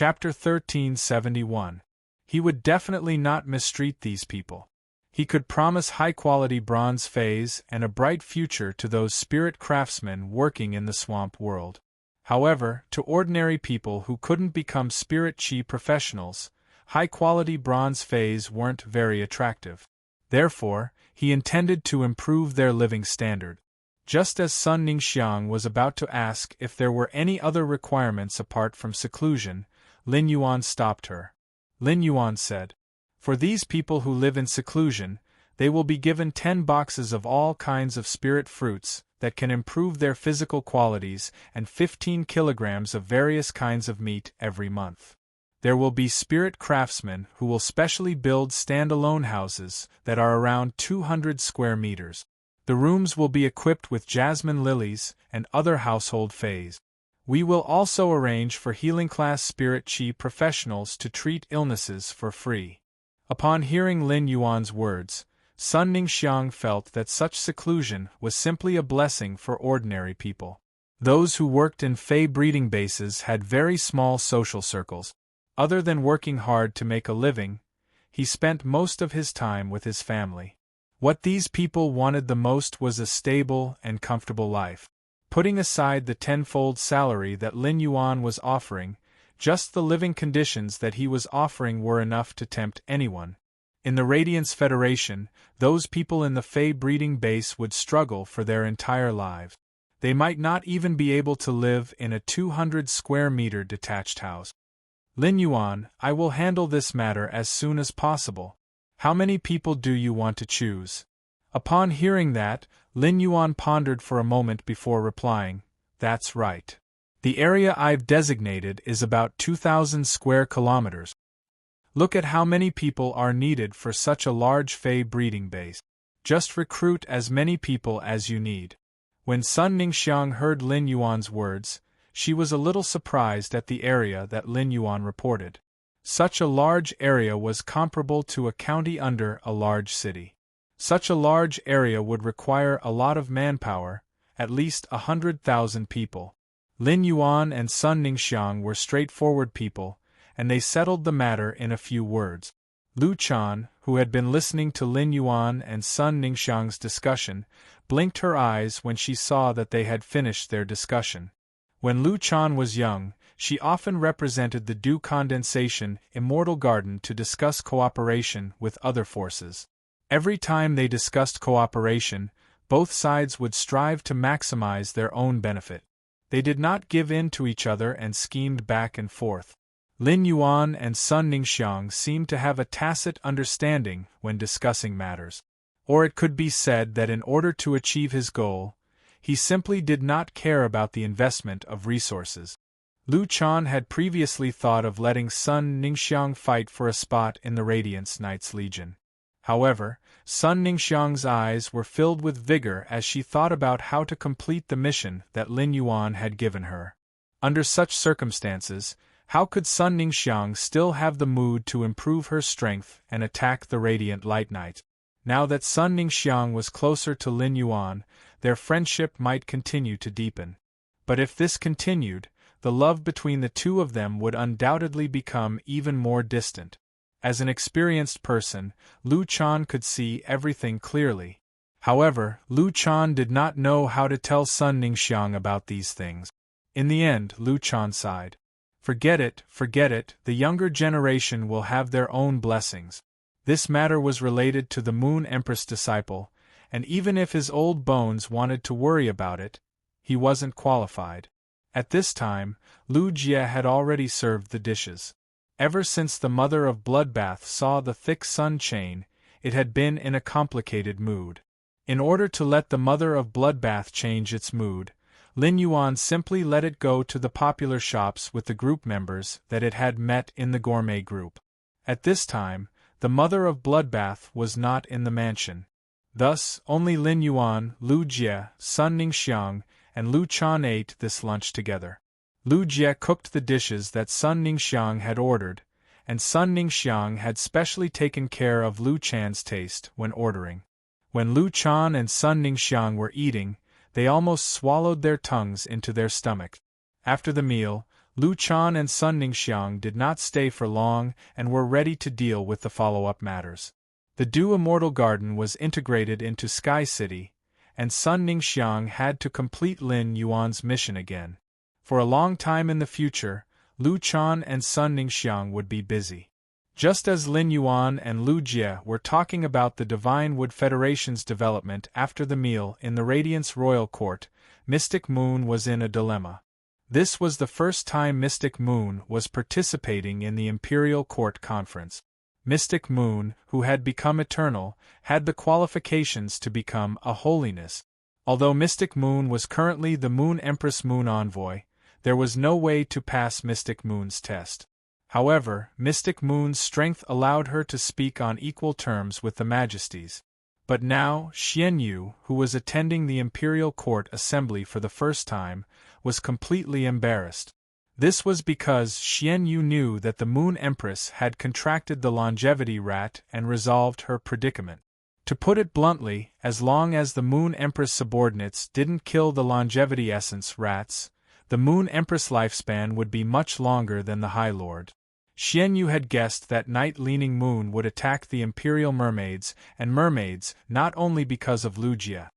Chapter 1371. He would definitely not mistreat these people. He could promise high-quality bronze phase and a bright future to those spirit craftsmen working in the swamp world. However, to ordinary people who couldn't become spirit chi professionals, high-quality bronze phase weren't very attractive. Therefore, he intended to improve their living standard. Just as Sun Ningxiang was about to ask if there were any other requirements apart from seclusion, Lin Yuan stopped her. Lin Yuan said, "For these people who live in seclusion, they will be given 10 boxes of all kinds of spirit fruits that can improve their physical qualities and 15 kilograms of various kinds of meat every month. There will be spirit craftsmen who will specially build stand-alone houses that are around 200 square meters. The rooms will be equipped with jasmine lilies and other household fays. We will also arrange for healing-class spirit chi professionals to treat illnesses for free." Upon hearing Lin Yuan's words, Sun Ningxiang felt that such seclusion was simply a blessing for ordinary people. Those who worked in fey breeding bases had very small social circles. Other than working hard to make a living, he spent most of his time with his family. What these people wanted the most was a stable and comfortable life. Putting aside the tenfold salary that Lin Yuan was offering, just the living conditions that he was offering were enough to tempt anyone. In the Radiance Federation, those people in the Fey breeding base would struggle for their entire lives. They might not even be able to live in a 200 square meter detached house. "Lin Yuan, I will handle this matter as soon as possible. How many people do you want to choose?" Upon hearing that, Lin Yuan pondered for a moment before replying, "That's right. The area I've designated is about 2,000 square kilometers. Look at how many people are needed for such a large Fey breeding base. Just recruit as many people as you need." When Sun Ningxiang heard Lin Yuan's words, she was a little surprised at the area that Lin Yuan reported. Such a large area was comparable to a county under a large city. Such a large area would require a lot of manpower, at least 100,000 people. Lin Yuan and Sun Ningxiang were straightforward people, and they settled the matter in a few words. Lu Chan, who had been listening to Lin Yuan and Sun Ningxiang's discussion, blinked her eyes when she saw that they had finished their discussion. When Lu Chan was young, she often represented the dew condensation immortal garden to discuss cooperation with other forces. Every time they discussed cooperation, both sides would strive to maximize their own benefit. They did not give in to each other and schemed back and forth. Lin Yuan and Sun Ningxiang seemed to have a tacit understanding when discussing matters. Or it could be said that in order to achieve his goal, he simply did not care about the investment of resources. Lu Chan had previously thought of letting Sun Ningxiang fight for a spot in the Radiance Knights Legion. However, Sun Ningxiang's eyes were filled with vigor as she thought about how to complete the mission that Lin Yuan had given her. Under such circumstances, how could Sun Ningxiang still have the mood to improve her strength and attack the Radiant Light Knight? Now that Sun Ningxiang was closer to Lin Yuan, their friendship might continue to deepen. But if this continued, the love between the two of them would undoubtedly become even more distant. As an experienced person, Lu Chan could see everything clearly. However, Lu Chan did not know how to tell Sun Ningxiang about these things. In the end, Lu Chan sighed. Forget it, the younger generation will have their own blessings. This matter was related to the Moon Empress disciple, and even if his old bones wanted to worry about it, he wasn't qualified. At this time, Lu Jie had already served the dishes. Ever since the Mother of Bloodbath saw the thick sun chain, it had been in a complicated mood. In order to let the Mother of Bloodbath change its mood, Lin Yuan simply let it go to the popular shops with the group members that it had met in the gourmet group. At this time, the Mother of Bloodbath was not in the mansion. Thus, only Lin Yuan, Lu Jie, Sun Ningxiang, and Lu Chan ate this lunch together. Lu Jie cooked the dishes that Sun Ningxiang had ordered, and Sun Ningxiang had specially taken care of Lu Chan's taste when ordering. When Lu Chan and Sun Ningxiang were eating, they almost swallowed their tongues into their stomachs. After the meal, Lu Chan and Sun Ningxiang did not stay for long and were ready to deal with the follow-up matters. The Du Immortal Garden was integrated into Sky City, and Sun Ningxiang had to complete Lin Yuan's mission again. For a long time in the future, Lu Chan and Sun Ningxiang would be busy. Just as Lin Yuan and Lu Jie were talking about the Divine Wood Federation's development after the meal in the Radiance Royal Court, Mystic Moon was in a dilemma. This was the first time Mystic Moon was participating in the Imperial Court Conference. Mystic Moon, who had become eternal, had the qualifications to become a holiness. Although Mystic Moon was currently the Moon Empress Moon Envoy, there was no way to pass Mystic Moon's test. However, Mystic Moon's strength allowed her to speak on equal terms with the Majesties. But now, Xian Yu, who was attending the Imperial Court Assembly for the first time, was completely embarrassed. This was because Xian Yu knew that the Moon Empress had contracted the longevity rat and resolved her predicament. To put it bluntly, as long as the Moon Empress subordinates didn't kill the longevity essence rats, the Moon Empress lifespan would be much longer than the High Lord. Xian Yu had guessed that Night-Leaning Moon would attack the Imperial Mermaids and Mermaids not only because of Lu Jie.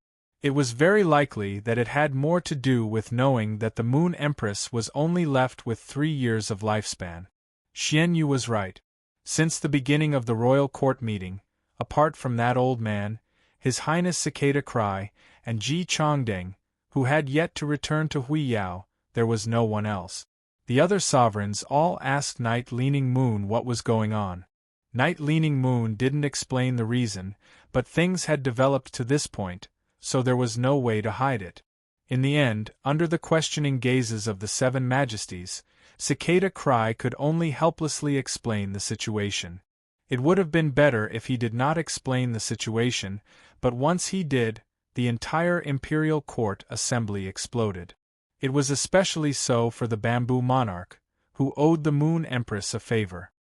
It was very likely that it had more to do with knowing that the Moon Empress was only left with 3 years of lifespan. Xian Yu was right. Since the beginning of the Royal Court meeting, apart from that old man, His Highness Cicada Cry, and Ji Chongdeng, who had yet to return to Huiyao, there was no one else. The other sovereigns all asked Night-Leaning Moon what was going on. Night-Leaning Moon didn't explain the reason, but things had developed to this point, so there was no way to hide it. In the end, under the questioning gazes of the 7 Majesties, Cicada Cry could only helplessly explain the situation. It would have been better if he did not explain the situation, but once he did, the entire Imperial Court Assembly exploded. It was especially so for the Bamboo Monarch, who owed the Moon Empress a favor.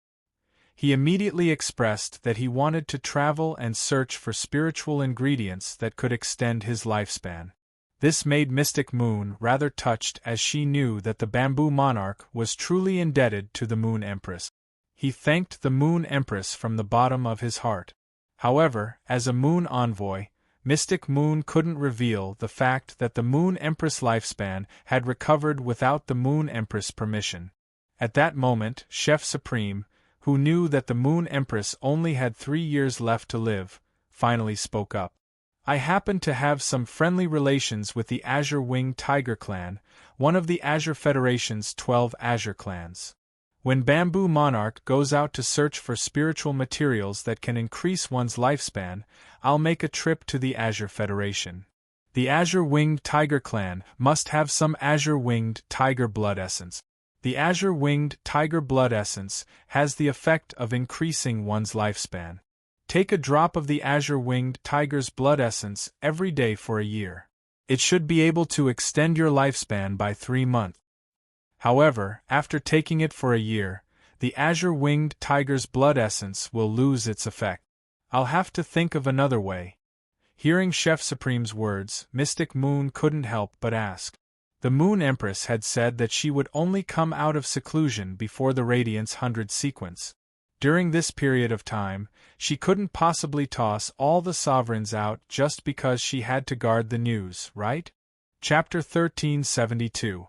He immediately expressed that he wanted to travel and search for spiritual ingredients that could extend his lifespan. This made Mystic Moon rather touched, as she knew that the Bamboo Monarch was truly indebted to the Moon Empress. He thanked the Moon Empress from the bottom of his heart. However, as a Moon Envoy, Mystic Moon couldn't reveal the fact that the Moon Empress lifespan had recovered without the Moon Empress permission. At that moment, Chef Supreme, who knew that the Moon Empress only had 3 years left to live, finally spoke up. I happen to have some friendly relations with the Azure Winged Tiger Clan, one of the Azure Federation's 12 Azure clans. When Bamboo Monarch goes out to search for spiritual materials that can increase one's lifespan, I'll make a trip to the Azure Federation. The Azure Winged Tiger Clan must have some Azure Winged Tiger Blood Essence. The Azure Winged Tiger Blood Essence has the effect of increasing one's lifespan. Take a drop of the Azure Winged Tiger's Blood Essence every day for a year. It should be able to extend your lifespan by 3 months. However, after taking it for a year, the Azure Winged Tiger's Blood Essence will lose its effect. I'll have to think of another way. Hearing Chef Supreme's words, Mystic Moon couldn't help but ask. The Moon Empress had said that she would only come out of seclusion before the Radiance 100 sequence. During this period of time, she couldn't possibly toss all the sovereigns out just because she had to guard the news, right? Chapter 1372.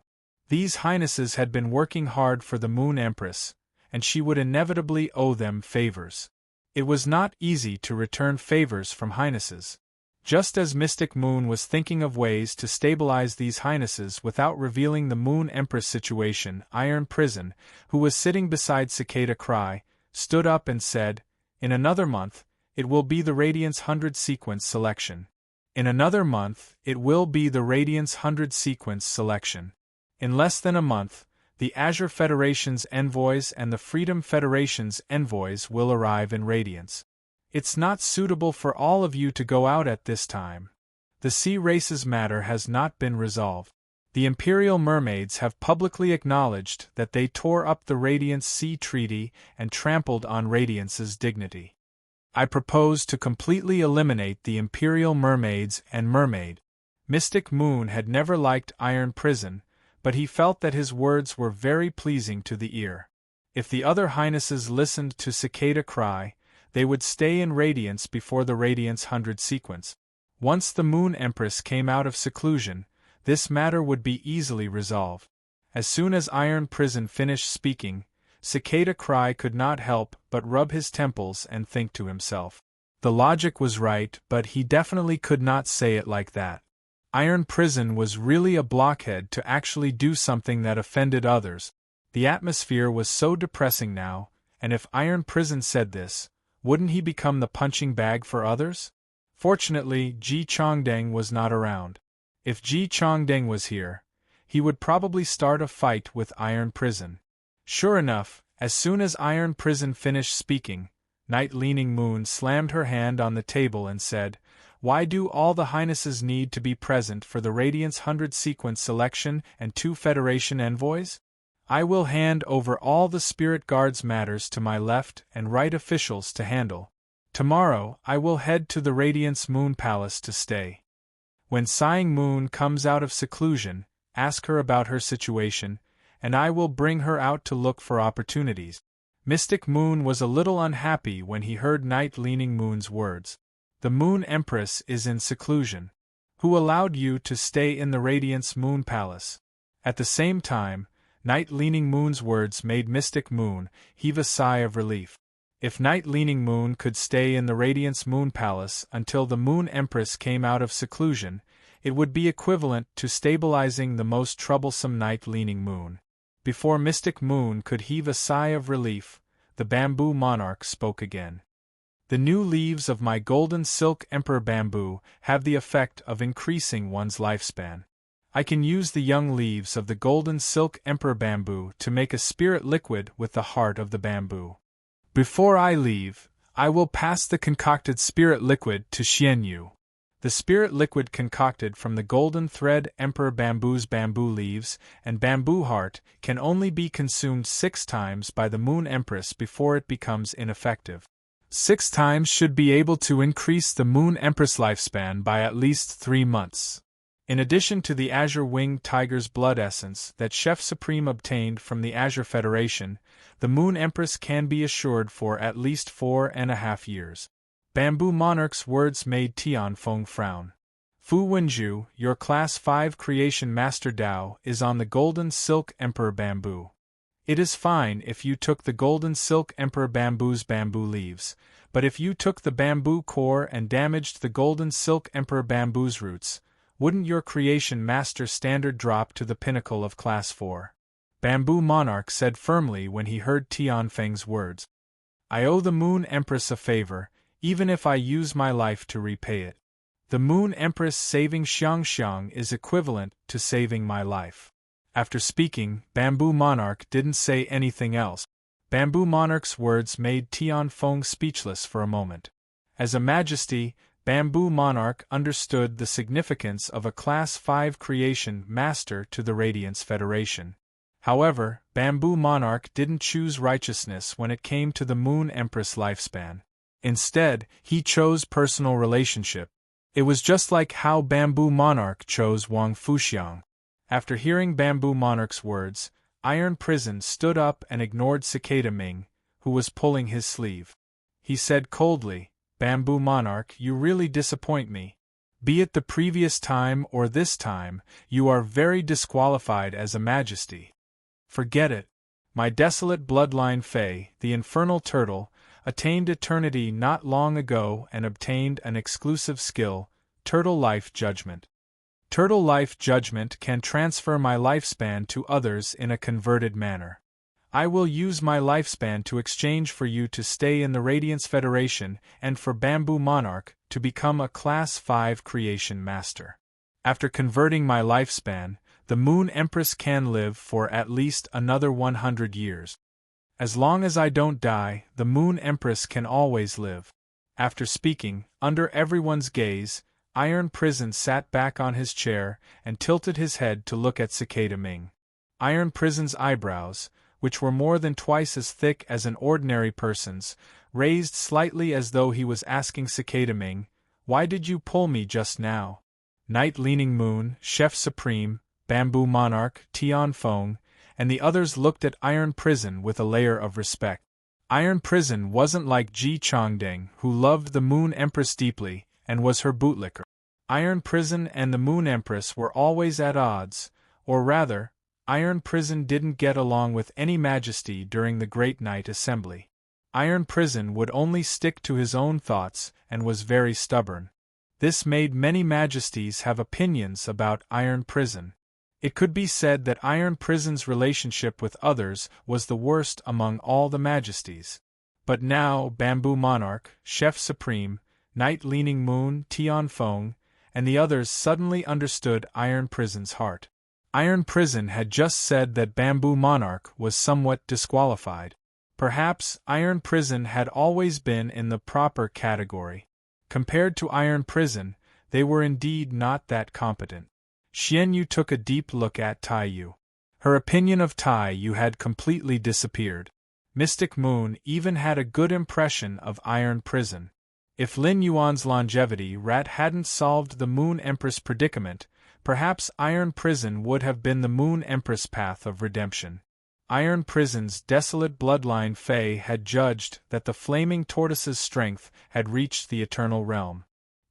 These highnesses had been working hard for the Moon Empress, and she would inevitably owe them favors. It was not easy to return favors from highnesses. Just as Mystic Moon was thinking of ways to stabilize these highnesses without revealing the Moon Empress situation, Iron Prison, who was sitting beside Cicada Cry, stood up and said, "In another month, it will be the Radiance 100 sequence selection. In another month, it will be the Radiance 100 sequence selection. In less than a month, the Azure Federation's envoys and the Freedom Federation's envoys will arrive in Radiance. It's not suitable for all of you to go out at this time. The sea races matter has not been resolved. The Imperial Mermaids have publicly acknowledged that they tore up the Radiance Sea Treaty and trampled on Radiance's dignity. I propose to completely eliminate the Imperial Mermaids and Mermaid." Mystic Moon had never liked Iron Prison, but he felt that his words were very pleasing to the ear. If the other highnesses listened to Cicada cry, they would stay in radiance before the Radiance 100 sequence. Once the Moon Empress came out of seclusion, this matter would be easily resolved. As soon as Iron Prison finished speaking, Cicada Cry could not help but rub his temples and think to himself. The logic was right, but he definitely could not say it like that. Iron Prison was really a blockhead to actually do something that offended others. The atmosphere was so depressing now, and if Iron Prison said this, wouldn't he become the punching bag for others? Fortunately, Ji Chongdeng was not around. If Ji Chongdeng was here, he would probably start a fight with Iron Prison. Sure enough, as soon as Iron Prison finished speaking, Night Leaning Moon slammed her hand on the table and said, "Why do all the highnesses need to be present for the Radiance 100 sequence selection and 2 Federation envoys? I will hand over all the Spirit Guards matters to my left and right officials to handle. Tomorrow I will head to the Radiance Moon Palace to stay. When Sighing Moon comes out of seclusion, ask her about her situation, and I will bring her out to look for opportunities." Mystic Moon was a little unhappy when he heard Night Leaning Moon's words. The Moon Empress is in seclusion. Who allowed you to stay in the Radiance Moon Palace? At the same time, Night Leaning Moon's words made Mystic Moon heave a sigh of relief. If Night Leaning Moon could stay in the Radiance Moon Palace until the Moon Empress came out of seclusion, it would be equivalent to stabilizing the most troublesome Night Leaning Moon. Before Mystic Moon could heave a sigh of relief, the Bamboo Monarch spoke again. The new leaves of my Golden Silk Emperor Bamboo have the effect of increasing one's lifespan. I can use the young leaves of the Golden Silk Emperor Bamboo to make a spirit liquid with the heart of the bamboo. Before I leave, I will pass the concocted spirit liquid to Xian Yu. The spirit liquid concocted from the Golden Thread Emperor Bamboo's bamboo leaves and bamboo heart can only be consumed 6 times by the Moon Empress before it becomes ineffective. 6 times should be able to increase the Moon Empress lifespan by at least 3 months. In addition to the Azure Winged Tiger's blood essence that Chef Supreme obtained from the Azure Federation, the Moon Empress can be assured for at least 4.5 years. Bamboo Monarch's words made Tianfeng frown. Fu Wenju, your Class 5 Creation Master Dao is on the Golden Silk Emperor Bamboo. It is fine if you took the Golden Silk Emperor Bamboo's bamboo leaves, but if you took the bamboo core and damaged the Golden Silk Emperor Bamboo's roots, wouldn't your Creation Master standard drop to the pinnacle of Class 4? Bamboo Monarch said firmly when he heard Tianfeng's words. I owe the Moon Empress a favor, even if I use my life to repay it. The Moon Empress saving Xiangxiang is equivalent to saving my life. After speaking, Bamboo Monarch didn't say anything else. Bamboo Monarch's words made Tianfeng speechless for a moment. As a majesty, Bamboo Monarch understood the significance of a Class 5 Creation Master to the Radiance Federation. However, Bamboo Monarch didn't choose righteousness when it came to the Moon Empress lifespan. Instead, he chose personal relationship. It was just like how Bamboo Monarch chose Wang Fuxiang. After hearing Bamboo Monarch's words, Iron Prison stood up and ignored Cicada Ming, who was pulling his sleeve. He said coldly, Bamboo Monarch, you really disappoint me. Be it the previous time or this time, you are very disqualified as a majesty. Forget it. My desolate bloodline Fei, the infernal turtle, attained eternity not long ago and obtained an exclusive skill, Turtle Life Judgment. Turtle Life Judgment can transfer my lifespan to others in a converted manner. I will use my lifespan to exchange for you to stay in the Radiance Federation and for Bamboo Monarch to become a Class 5 Creation Master. After converting my lifespan, the Moon Empress can live for at least another 100 years. As long as I don't die, the Moon Empress can always live. After speaking, under everyone's gaze, Iron Prison sat back on his chair and tilted his head to look at Cicada Ming. Iron Prison's eyebrows, which were more than twice as thick as an ordinary person's, raised slightly as though he was asking Cicada Ming, "Why did you pull me just now?" Night Leaning Moon, Chef Supreme, Bamboo Monarch, Tian Feng, and the others looked at Iron Prison with a layer of respect. Iron Prison wasn't like Ji Chongding, who loved the Moon Empress deeply and was her bootlicker. Iron Prison and the Moon Empress were always at odds, or rather, Iron Prison didn't get along with any majesty during the Great Night Assembly. Iron Prison would only stick to his own thoughts and was very stubborn. This made many majesties have opinions about Iron Prison. It could be said that Iron Prison's relationship with others was the worst among all the majesties. But now Bamboo Monarch, Chef Supreme, Night Leaning Moon, Tian Feng, and the others suddenly understood Iron Prison's heart. Iron Prison had just said that Bamboo Monarch was somewhat disqualified. Perhaps Iron Prison had always been in the proper category. Compared to Iron Prison, they were indeed not that competent. Xian Yu took a deep look at Tai Yu. Her opinion of Tai Yu had completely disappeared. Mystic Moon even had a good impression of Iron Prison. If Lin Yuan's longevity rat hadn't solved the Moon Empress predicament, perhaps Iron Prison would have been the Moon Empress path of redemption. Iron Prison's desolate bloodline Fei had judged that the Flaming Tortoise's strength had reached the Eternal Realm.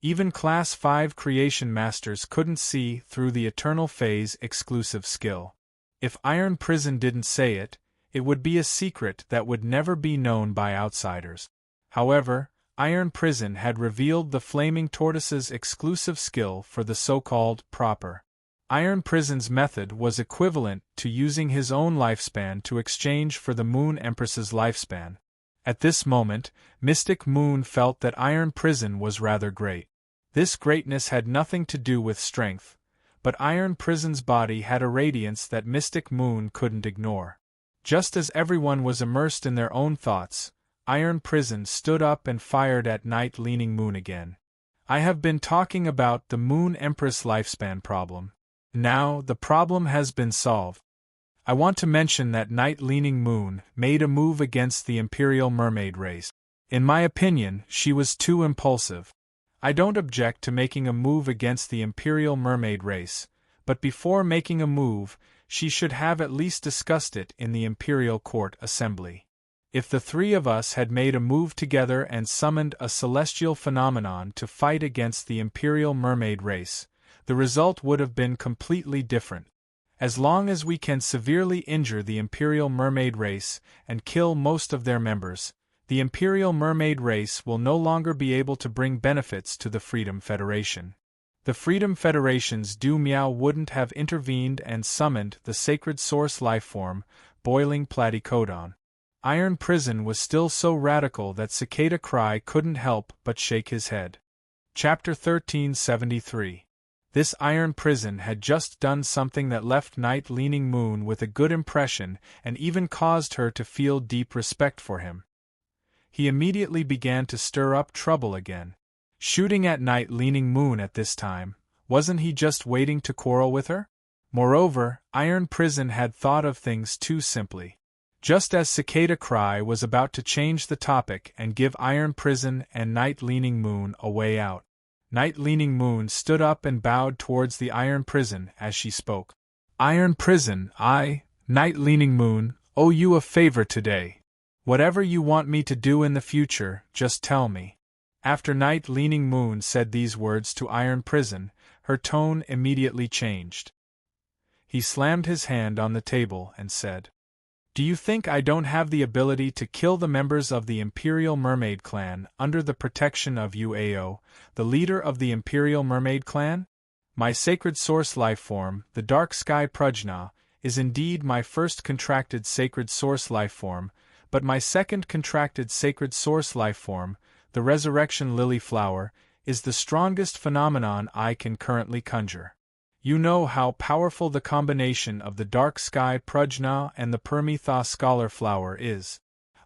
Even Class 5 Creation Masters couldn't see through the Eternal Fei's exclusive skill. If Iron Prison didn't say it, it would be a secret that would never be known by outsiders. However, Iron Prison had revealed the Flaming Tortoise's exclusive skill for the so-called proper. Iron Prison's method was equivalent to using his own lifespan to exchange for the Moon Empress's lifespan. At this moment, Mystic Moon felt that Iron Prison was rather great. This greatness had nothing to do with strength, but Iron Prison's body had a radiance that Mystic Moon couldn't ignore. Just as everyone was immersed in their own thoughts, Iron Prison stood up and fired at Night Leaning Moon again. I have been talking about the Moon Empress lifespan problem. Now the problem has been solved. I want to mention that Night Leaning Moon made a move against the Imperial Mermaid race. In my opinion, she was too impulsive. I don't object to making a move against the Imperial Mermaid race, but before making a move, she should have at least discussed it in the Imperial Court Assembly. If the three of us had made a move together and summoned a celestial phenomenon to fight against the Imperial Mermaid race, the result would have been completely different. As long as we can severely injure the Imperial Mermaid race and kill most of their members, the Imperial Mermaid race will no longer be able to bring benefits to the Freedom Federation. The Freedom Federation's Du Miao wouldn't have intervened and summoned the sacred source lifeform, Boiling Platycodon. Iron Prison was still so radical that Cicada Cry couldn't help but shake his head. Chapter 1373. This Iron Prison had just done something that left Night Leaning Moon with a good impression and even caused her to feel deep respect for him. He immediately began to stir up trouble again. Shooting at Night Leaning Moon at this time, wasn't he just waiting to quarrel with her? Moreover, Iron Prison had thought of things too simply. Just as Cicada Cry was about to change the topic and give Iron Prison and Night Leaning Moon a way out, Night Leaning Moon stood up and bowed towards the Iron Prison as she spoke. Iron Prison, I, Night Leaning Moon, owe you a favor today. Whatever you want me to do in the future, just tell me. After Night Leaning Moon said these words to Iron Prison, her tone immediately changed. He slammed his hand on the table and said, "Do you think I don't have the ability to kill the members of the Imperial Mermaid Clan under the protection of Uao, the leader of the Imperial Mermaid Clan? My sacred source lifeform, the Dark Sky Prajna, is indeed my first contracted sacred source lifeform, but my second contracted sacred source lifeform, the Resurrection Lily Flower, is the strongest phenomenon I can currently conjure. You know how powerful the combination of the Dark Sky Prajna and the Permetha Scholar Flower is.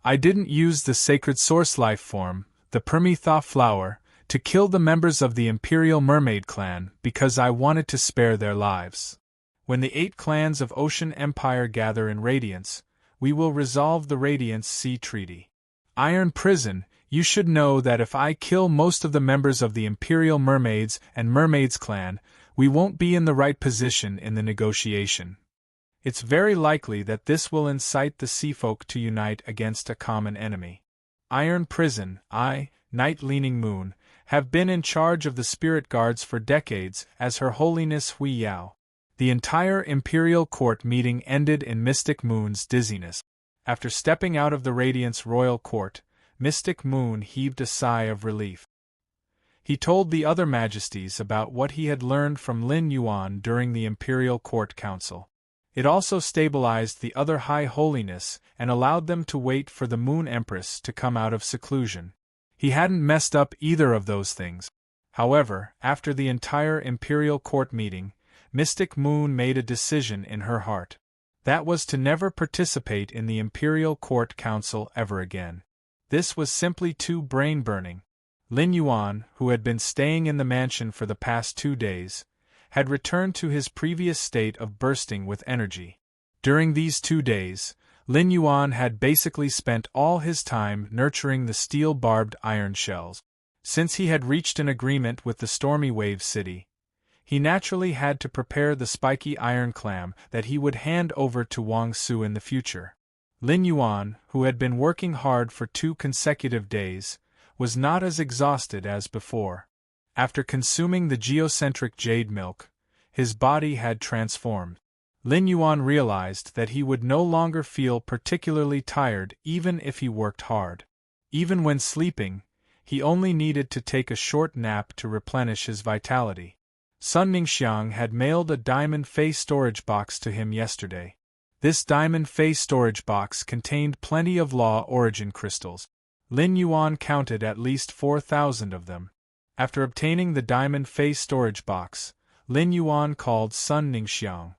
I didn't use the sacred source lifeform, the Permetha Flower, to kill the members of the Imperial Mermaid Clan because I wanted to spare their lives. When the 8 clans of Ocean Empire gather in Radiance, we will resolve the Radiance Sea Treaty. Iron Prison, you should know that if I kill most of the members of the Imperial Mermaids and Mermaids Clan, We won't be in the right position in the negotiation. It's very likely that this will incite the sea folk to unite against a common enemy. Iron Prison, Night-Leaning Moon, have been in charge of the spirit guards for decades as Her Holiness Hui Yao. The entire imperial court meeting ended in Mystic Moon's dizziness. After stepping out of the Radiance royal court, Mystic Moon heaved a sigh of relief. He told the other majesties about what he had learned from Lin Yuan during the imperial court council. It also stabilized the other High Holiness and allowed them to wait for the Moon Empress to come out of seclusion. He hadn't messed up either of those things. However, after the entire imperial court meeting, Mystic Moon made a decision in her heart. That was to never participate in the imperial court council ever again. This was simply too brain-burning. Lin Yuan, who had been staying in the mansion for the past 2 days, had returned to his previous state of bursting with energy. During these 2 days, Lin Yuan had basically spent all his time nurturing the steel-barbed iron shells. Since he had reached an agreement with the Stormy Wave City, he naturally had to prepare the spiky iron clam that he would hand over to Wang Su in the future. Lin Yuan, who had been working hard for 2 consecutive days, was not as exhausted as before. After consuming the geocentric jade milk, his body had transformed. Lin Yuan realized that he would no longer feel particularly tired even if he worked hard. Even when sleeping, he only needed to take a short nap to replenish his vitality. Sun Ningxiang had mailed a diamond face storage box to him yesterday. This diamond face storage box contained plenty of law origin crystals. Lin Yuan counted at least 4,000 of them. After obtaining the diamond face storage box, Lin Yuan called Sun Ningxiang.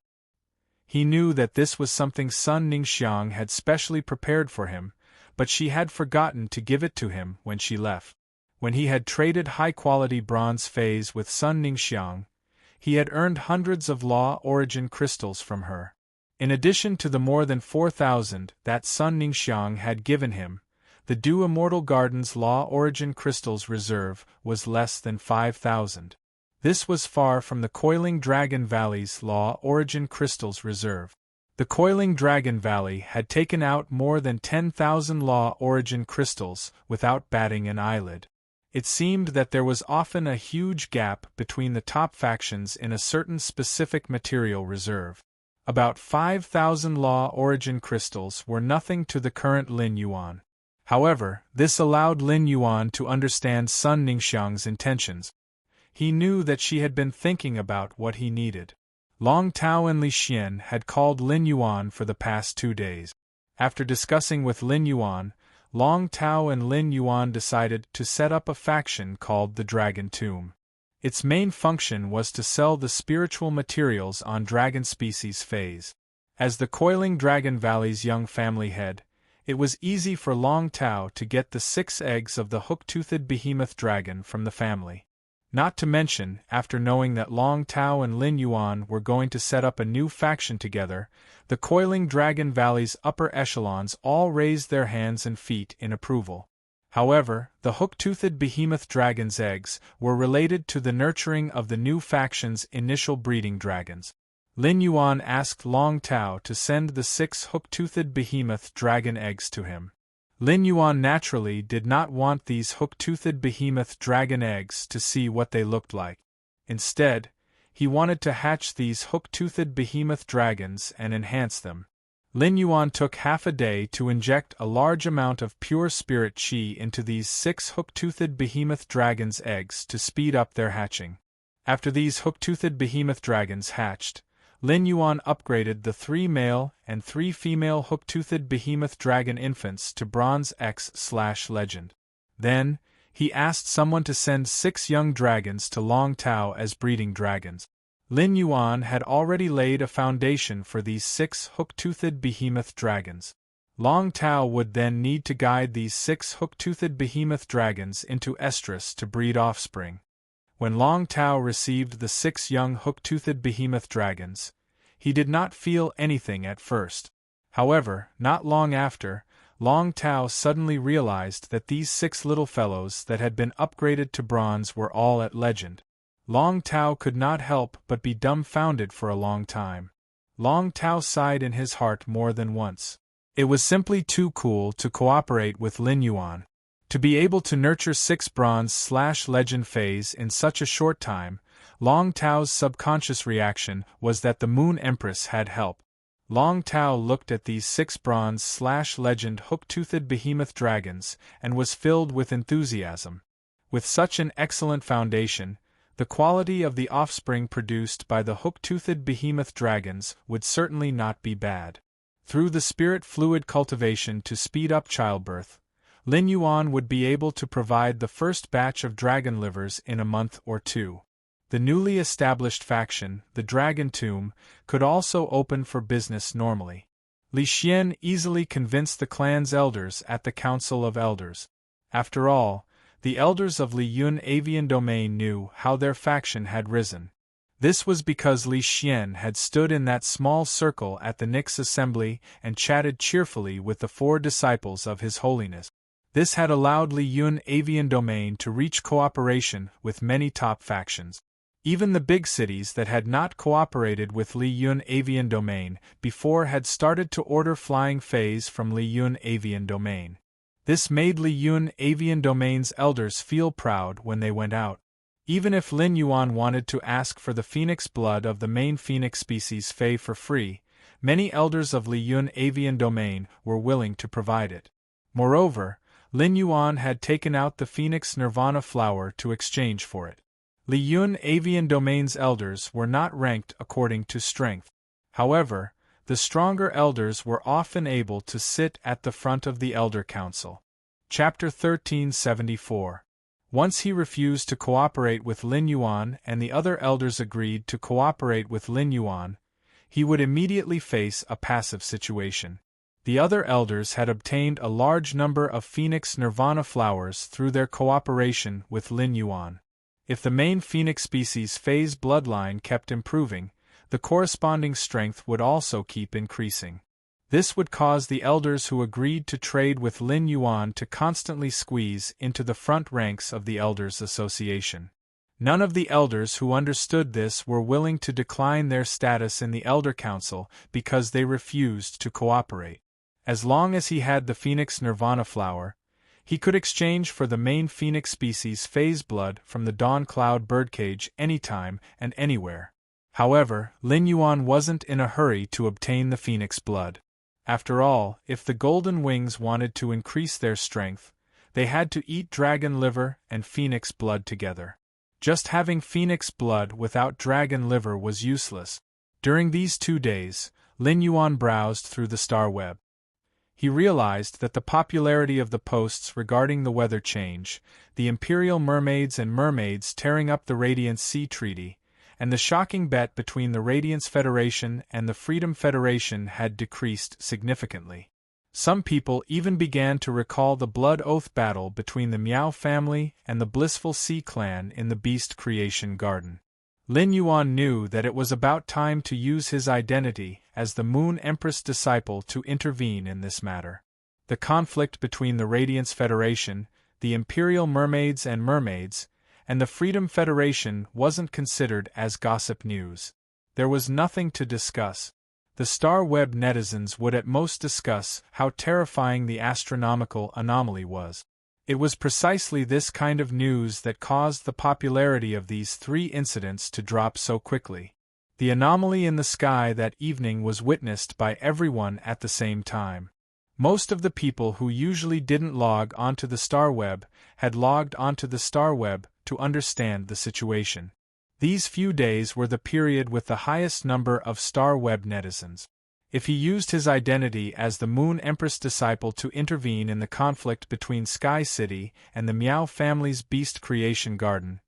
He knew that this was something Sun Ningxiang had specially prepared for him, but she had forgotten to give it to him when she left. When he had traded high-quality bronze phase with Sun Ningxiang, he had earned hundreds of law origin crystals from her. In addition to the more than 4,000 that Sun Ningxiang had given him, the Du Immortal Garden's law origin crystals reserve was less than 5,000. This was far from the Coiling Dragon Valley's law origin crystals reserve. The Coiling Dragon Valley had taken out more than 10,000 law origin crystals without batting an eyelid. It seemed that there was often a huge gap between the top factions in a certain specific material reserve. About 5,000 law origin crystals were nothing to the current Lin Yuan. However, this allowed Lin Yuan to understand Sun Ningxiang's intentions. He knew that she had been thinking about what he needed. Long Tao and Li Xian had called Lin Yuan for the past 2 days. After discussing with Lin Yuan, Long Tao and Lin Yuan decided to set up a faction called the Dragon Tomb. Its main function was to sell the spiritual materials on dragon species phase. As the Coiling Dragon Valley's young family head, it was easy for Long Tao to get the 6 eggs of the hook-toothed behemoth dragon from the family. Not to mention, after knowing that Long Tao and Lin Yuan were going to set up a new faction together, the Coiling Dragon Valley's upper echelons all raised their hands and feet in approval. However, the hook-toothed behemoth dragon's eggs were related to the nurturing of the new faction's initial breeding dragons. Lin Yuan asked Long Tao to send the 6 hook-toothed behemoth dragon eggs to him. Lin Yuan naturally did not want these hook-toothed behemoth dragon eggs to see what they looked like. Instead, he wanted to hatch these hook-toothed behemoth dragons and enhance them. Lin Yuan took half a day to inject a large amount of pure spirit qi into these 6 hook-toothed behemoth dragons' eggs to speed up their hatching. After these hook-toothed behemoth dragons hatched, Lin Yuan upgraded the 3 male and 3 female hook-toothed behemoth dragon infants to Bronze X/Legend. Then, he asked someone to send 6 young dragons to Long Tao as breeding dragons. Lin Yuan had already laid a foundation for these 6 hook-toothed behemoth dragons. Long Tao would then need to guide these 6 hook-toothed behemoth dragons into estrus to breed offspring. When Long Tao received the 6 young hook-toothed behemoth dragons, he did not feel anything at first. However, not long after, Long Tao suddenly realized that these 6 little fellows that had been upgraded to bronze were all at legend. Long Tao could not help but be dumbfounded for a long time. Long Tao sighed in his heart more than once. It was simply too cool to cooperate with Lin Yuan. To be able to nurture 6 bronze/legend phase in such a short time, Long Tao's subconscious reaction was that the Moon Empress had help. Long Tao looked at these 6 bronze/legend hook-toothed behemoth dragons and was filled with enthusiasm. With such an excellent foundation, the quality of the offspring produced by the hook-toothed behemoth dragons would certainly not be bad. Through the spirit fluid cultivation to speed up childbirth, Lin Yuan would be able to provide the first batch of dragon livers in a month or 2. The newly established faction, the Dragon Tomb, could also open for business normally. Li Xian easily convinced the clan's elders at the Council of Elders. After all, the elders of Li Yun Avian Domain knew how their faction had risen. This was because Li Xian had stood in that small circle at the Nix assembly and chatted cheerfully with the 4 disciples of His Holiness. This had allowed Li Yun Avian Domain to reach cooperation with many top factions. Even the big cities that had not cooperated with Li Yun Avian Domain before had started to order flying phase from Li Yun Avian Domain. This made Li Yun Avian Domain's elders feel proud when they went out. Even if Lin Yuan wanted to ask for the phoenix blood of the main phoenix species Fei for free, many elders of Li Yun Avian Domain were willing to provide it. Moreover, Lin Yuan had taken out the phoenix nirvana flower to exchange for it. Li Yun Avian Domain's elders were not ranked according to strength. However, the stronger elders were often able to sit at the front of the Elder Council. Chapter 1374. Once he refused to cooperate with Lin Yuan and the other elders agreed to cooperate with Lin Yuan, he would immediately face a passive situation. The other elders had obtained a large number of Phoenix Nirvana flowers through their cooperation with Lin Yuan. If the main Phoenix species phase bloodline kept improving, the corresponding strength would also keep increasing. This would cause the elders who agreed to trade with Lin Yuan to constantly squeeze into the front ranks of the Elders Association. None of the elders who understood this were willing to decline their status in the Elder Council because they refused to cooperate. As long as he had the Phoenix Nirvana flower, he could exchange for the main Phoenix species phase blood from the Dawn Cloud birdcage anytime and anywhere. However, Lin Yuan wasn't in a hurry to obtain the Phoenix blood. After all, if the Golden Wings wanted to increase their strength, they had to eat dragon liver and Phoenix blood together. Just having Phoenix blood without dragon liver was useless. During these 2 days, Lin Yuan browsed through the star web. He realized that the popularity of the posts regarding the weather change, the Imperial Mermaids and Mermaids tearing up the Radiance Sea Treaty, and the shocking bet between the Radiance Federation and the Freedom Federation had decreased significantly. Some people even began to recall the Blood Oath battle between the Miao family and the Blissful Sea clan in the Beast Creation Garden. Lin Yuan knew that it was about time to use his identity as the Moon Empress disciple to intervene in this matter. The conflict between the Radiance Federation, the Imperial Mermaids and Mermaids, and the Freedom Federation wasn't considered as gossip news. There was nothing to discuss. The Star Web netizens would at most discuss how terrifying the astronomical anomaly was. It was precisely this kind of news that caused the popularity of these 3 incidents to drop so quickly. The anomaly in the sky that evening was witnessed by everyone at the same time. Most of the people who usually didn't log onto the Star Web had logged onto the Star Web to understand the situation. These few days were the period with the highest number of Star Web netizens. If he used his identity as the Moon Empress disciple to intervene in the conflict between Sky City and the Miao family's Beast Creation Garden,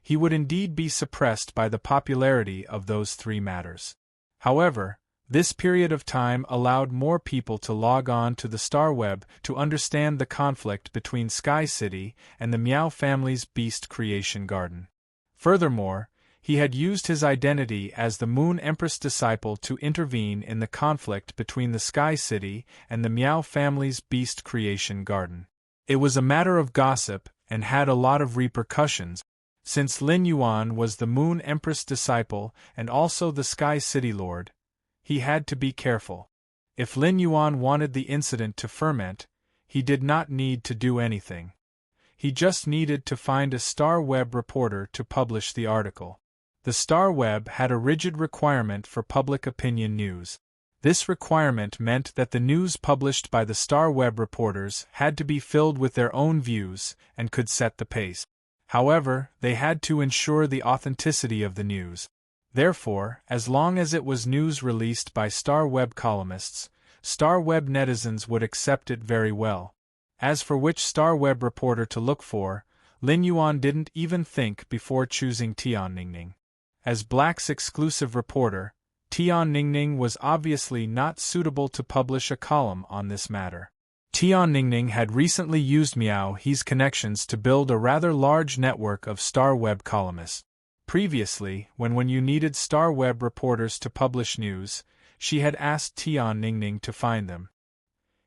he would indeed be suppressed by the popularity of those 3 matters. However, this period of time allowed more people to log on to the Star Web to understand the conflict between Sky City and the Miao family's Beast Creation Garden. Furthermore, he had used his identity as the Moon Empress disciple to intervene in the conflict between the Sky City and the Miao family's Beast Creation Garden. It was a matter of gossip and had a lot of repercussions. Since Lin Yuan was the Moon Empress disciple and also the Sky City Lord, he had to be careful. If Lin Yuan wanted the incident to ferment, he did not need to do anything. He just needed to find a Star Web reporter to publish the article. The Star Web had a rigid requirement for public opinion news. This requirement meant that the news published by the Star Web reporters had to be filled with their own views and could set the pace. However, they had to ensure the authenticity of the news. Therefore, as long as it was news released by Star Web columnists, Star Web netizens would accept it very well. As for which Star Web reporter to look for, Lin Yuan didn't even think before choosing Tian Ningning. As Black's exclusive reporter, Tian Ningning was obviously not suitable to publish a column on this matter. Tian Ningning had recently used Miao He's connections to build a rather large network of Star Web columnists. Previously, when you needed Star Web reporters to publish news, she had asked Tian Ningning to find them.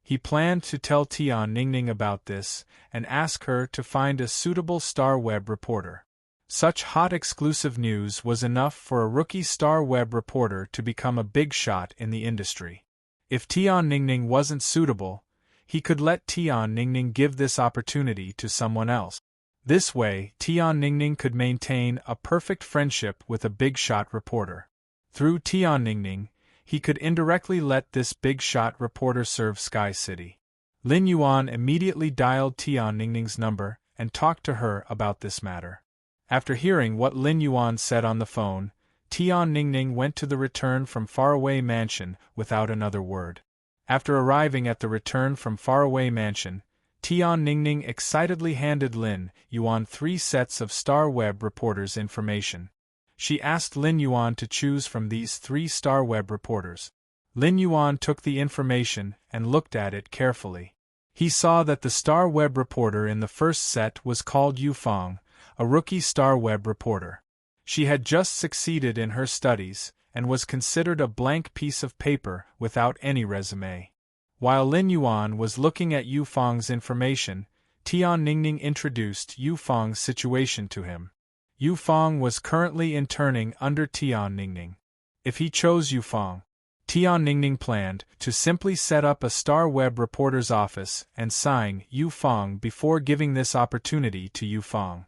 He planned to tell Tian Ningning about this and ask her to find a suitable Star Web reporter. Such hot exclusive news was enough for a rookie Star Web reporter to become a big shot in the industry. If Tian Ningning wasn't suitable, he could let Tian Ningning give this opportunity to someone else. This way, Tian Ningning could maintain a perfect friendship with a big shot reporter. Through Tian Ningning, he could indirectly let this big shot reporter serve Sky City. Lin Yuan immediately dialed Tian Ningning's number and talked to her about this matter. After hearing what Lin Yuan said on the phone, Tian Ningning went to the return from faraway mansion without another word. After arriving at the return from faraway mansion, Tian Ningning excitedly handed Lin Yuan 3 sets of Star Web reporters' information. She asked Lin Yuan to choose from these 3 Star Web reporters. Lin Yuan took the information and looked at it carefully. He saw that the Star Web reporter in the first set was called Yu Fang, a rookie Star Web reporter. She had just succeeded in her studies and was considered a blank piece of paper without any resume. While Lin Yuan was looking at Yu Fang's information, Tian Ningning introduced Yu Fang's situation to him. Yu Fang was currently interning under Tian Ningning. If he chose Yu Fang, Tian Ningning planned to simply set up a Star Web reporter's office and sign Yu Fang before giving this opportunity to Yu Fang.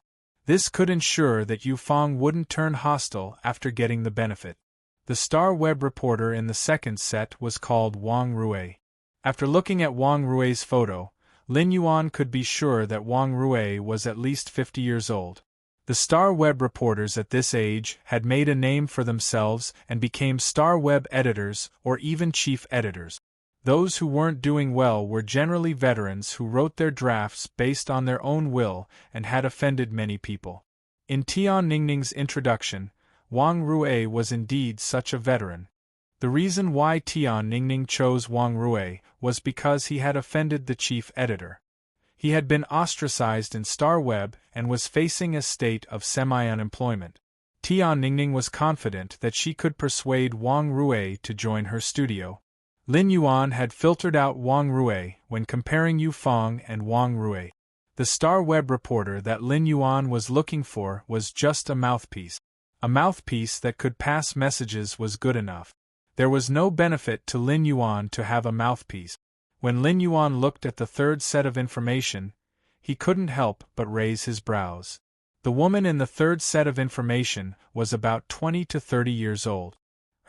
This could ensure that Yu Fang wouldn't turn hostile after getting the benefit. The Star Web reporter in the second set was called Wang Rui. After looking at Wang Rui's photo, Lin Yuan could be sure that Wang Rui was at least 50 years old. The Star Web reporters at this age had made a name for themselves and became Star Web editors or even chief editors. Those who weren't doing well were generally veterans who wrote their drafts based on their own will and had offended many people. In Tian Ningning's introduction, Wang Rui was indeed such a veteran. The reason why Tian Ningning chose Wang Rui was because he had offended the chief editor. He had been ostracized in Star Web and was facing a state of semi-unemployment. Tian Ningning was confident that she could persuade Wang Rui to join her studio. Lin Yuan had filtered out Wang Rui when comparing Yu Fang and Wang Rui. The Star Web reporter that Lin Yuan was looking for was just a mouthpiece. A mouthpiece that could pass messages was good enough. There was no benefit to Lin Yuan to have a mouthpiece. When Lin Yuan looked at the third set of information, he couldn't help but raise his brows. The woman in the third set of information was about 20 to 30 years old.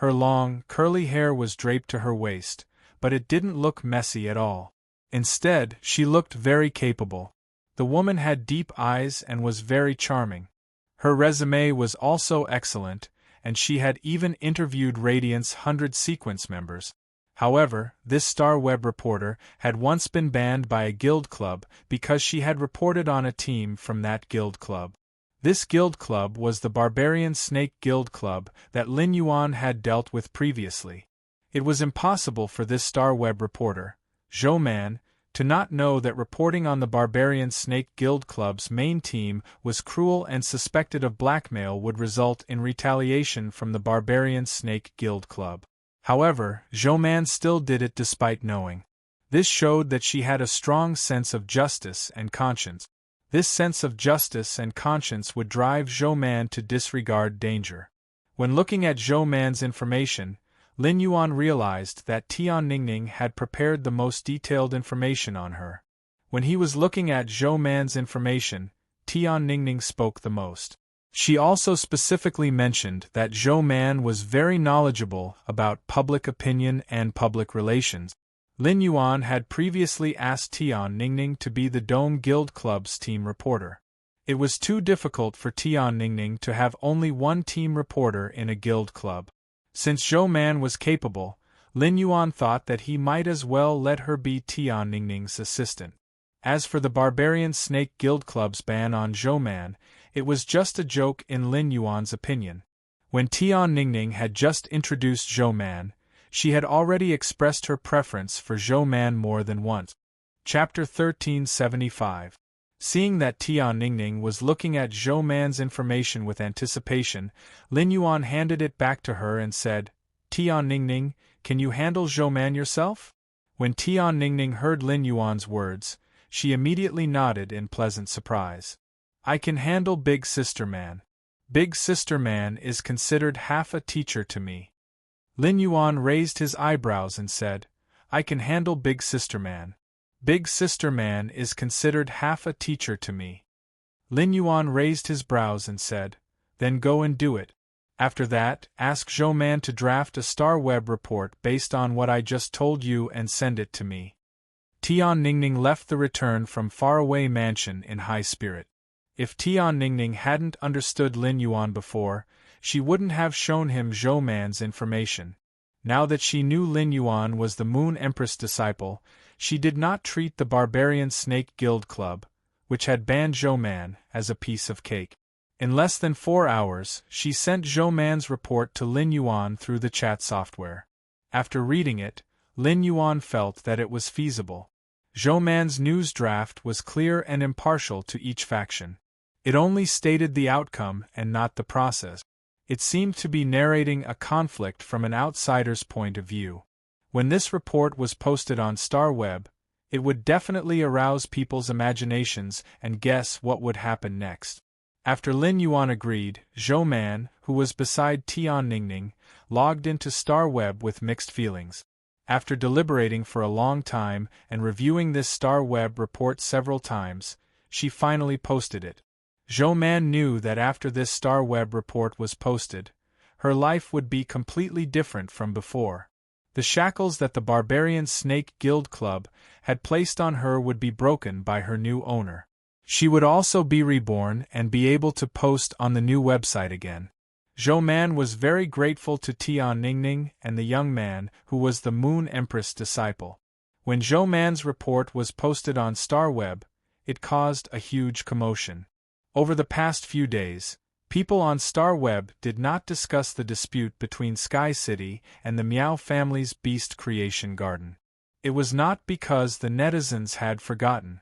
Her long, curly hair was draped to her waist, but it didn't look messy at all. Instead, she looked very capable. The woman had deep eyes and was very charming. Her resume was also excellent, and she had even interviewed Radiant's 100 sequence members. However, this Star Web reporter had once been banned by a guild club because she had reported on a team from that guild club. This guild club was the Barbarian Snake Guild Club that Lin Yuan had dealt with previously. It was impossible for this Star Web reporter, Zhou Man, to not know that reporting on the Barbarian Snake Guild Club's main team was cruel and suspected of blackmail would result in retaliation from the Barbarian Snake Guild Club. However, Zhou Man still did it despite knowing. This showed that she had a strong sense of justice and conscience. This sense of justice and conscience would drive Zhou Man to disregard danger. When looking at Zhou Man's information, Lin Yuan realized that Tian Ningning had prepared the most detailed information on her. When he was looking at Zhou Man's information, Tian Ningning spoke the most. She also specifically mentioned that Zhou Man was very knowledgeable about public opinion and public relations. Lin Yuan had previously asked Tian Ningning to be the Dome Guild Club's team reporter. It was too difficult for Tian Ningning to have only one team reporter in a guild club. Since Zhou Man was capable, Lin Yuan thought that he might as well let her be Tian Ningning's assistant. As for the Barbarian Snake Guild Club's ban on Zhou Man, it was just a joke in Lin Yuan's opinion. When Tian Ningning had just introduced Zhou Man, she had already expressed her preference for Zhou Man more than once. Chapter 1375. Seeing that Tian Ningning was looking at Zhou Man's information with anticipation, Lin Yuan handed it back to her and said, "Tian Ningning, can you handle Zhou Man yourself?" When Tian Ningning heard Lin Yuan's words, she immediately nodded in pleasant surprise. "I can handle Big Sister Man. Big Sister Man is considered half a teacher to me." Lin Yuan raised his eyebrows and said, "I can handle Big Sister Man. Big Sister Man is considered half a teacher to me." Lin Yuan raised his brows and said, "Then go and do it. After that, ask Zhou Man to draft a Star Web report based on what I just told you and send it to me." Tian Ningning left the return from faraway mansion in high spirit. If Tian Ningning hadn't understood Lin Yuan before, she wouldn't have shown him Zhou Man's information. Now that she knew Lin Yuan was the Moon Empress disciple, she did not treat the Barbarian Snake Guild Club, which had banned Zhou Man, as a piece of cake. In less than 4 hours, she sent Zhou Man's report to Lin Yuan through the chat software. After reading it, Lin Yuan felt that it was feasible. Zhou Man's news draft was clear and impartial to each faction. It only stated the outcome and not the process. It seemed to be narrating a conflict from an outsider's point of view. When this report was posted on StarWeb, it would definitely arouse people's imaginations and guess what would happen next. After Lin Yuan agreed, Zhou Man, who was beside Tian Ningning, logged into StarWeb with mixed feelings. After deliberating for a long time and reviewing this StarWeb report several times, she finally posted it. Zhou Man knew that after this StarWeb report was posted, her life would be completely different from before. The shackles that the Barbarian Snake Guild Club had placed on her would be broken by her new owner. She would also be reborn and be able to post on the new website again. Zhou Man was very grateful to Tian Ningning and the young man who was the Moon Empress disciple. When Zhou Man's report was posted on StarWeb, it caused a huge commotion. Over the past few days, people on StarWeb did not discuss the dispute between Sky City and the Miao family's Beast Creation Garden. It was not because the netizens had forgotten.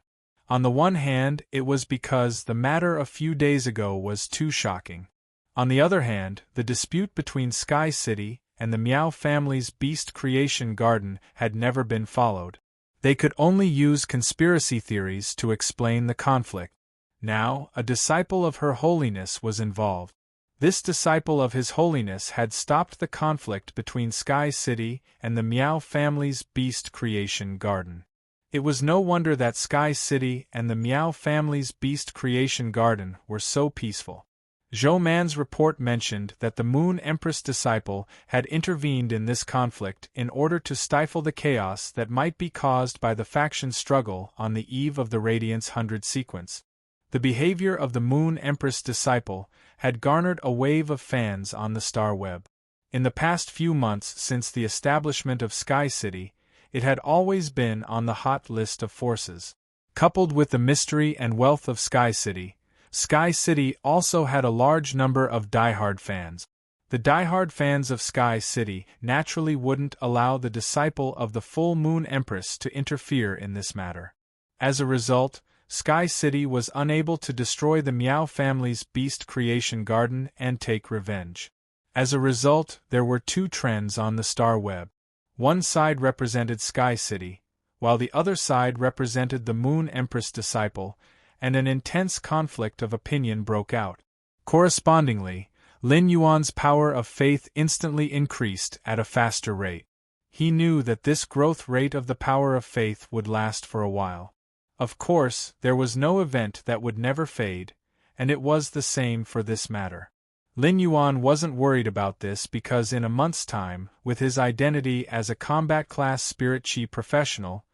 On the one hand, it was because the matter a few days ago was too shocking. On the other hand, the dispute between Sky City and the Miao family's Beast Creation Garden had never been followed. They could only use conspiracy theories to explain the conflict. Now, a disciple of Her Holiness was involved. This disciple of His Holiness had stopped the conflict between Sky City and the Miao family's Beast Creation Garden. It was no wonder that Sky City and the Miao family's Beast Creation Garden were so peaceful. Zhou Man's report mentioned that the Moon Empress disciple had intervened in this conflict in order to stifle the chaos that might be caused by the faction struggle on the eve of the Radiance 100 sequence. The behavior of the Moon Empress disciple had garnered a wave of fans on the StarWeb. In the past few months since the establishment of Sky City, it had always been on the hot list of forces. Coupled with the mystery and wealth of Sky City also had a large number of diehard fans. The diehard fans of Sky City naturally wouldn't allow the disciple of the full Moon Empress to interfere in this matter. As a result, Sky City was unable to destroy the Miao family's Beast Creation Garden and take revenge. As a result, there were two trends on the StarWeb. One side represented Sky City, while the other side represented the Moon Empress disciple, and an intense conflict of opinion broke out. Correspondingly, Lin Yuan's power of faith instantly increased at a faster rate. He knew that this growth rate of the power of faith would last for a while. Of course, there was no event that would never fade, and it was the same for this matter. Lin Yuan wasn't worried about this because in a month's time, with his identity as a combat class spirit chi professional,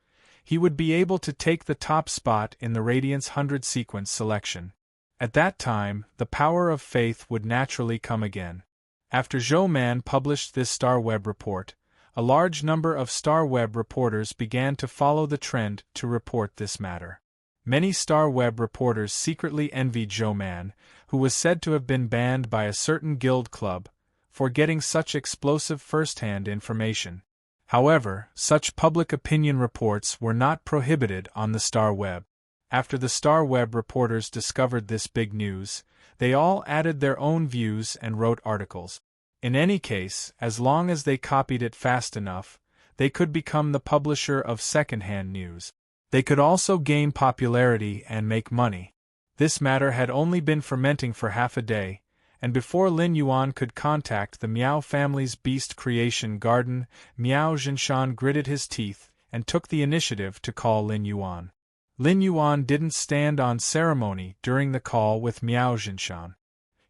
he would be able to take the top spot in the Radiance 100 sequence selection. At that time, the power of faith would naturally come again. After Zhou Man published this Star Web report, a large number of Star Web reporters began to follow the trend to report this matter. Many Star Web reporters secretly envied Zhou Man, who was said to have been banned by a certain guild club, for getting such explosive first-hand information. However, such public opinion reports were not prohibited on the Star Web. After the Star Web reporters discovered this big news, they all added their own views and wrote articles. In any case, as long as they copied it fast enough, they could become the publisher of second-hand news. They could also gain popularity and make money. This matter had only been fermenting for half a day, and before Lin Yuan could contact the Miao family's beast creation garden, Miao Zhinshan gritted his teeth and took the initiative to call Lin Yuan. Lin Yuan didn't stand on ceremony during the call with Miao Zhinshan.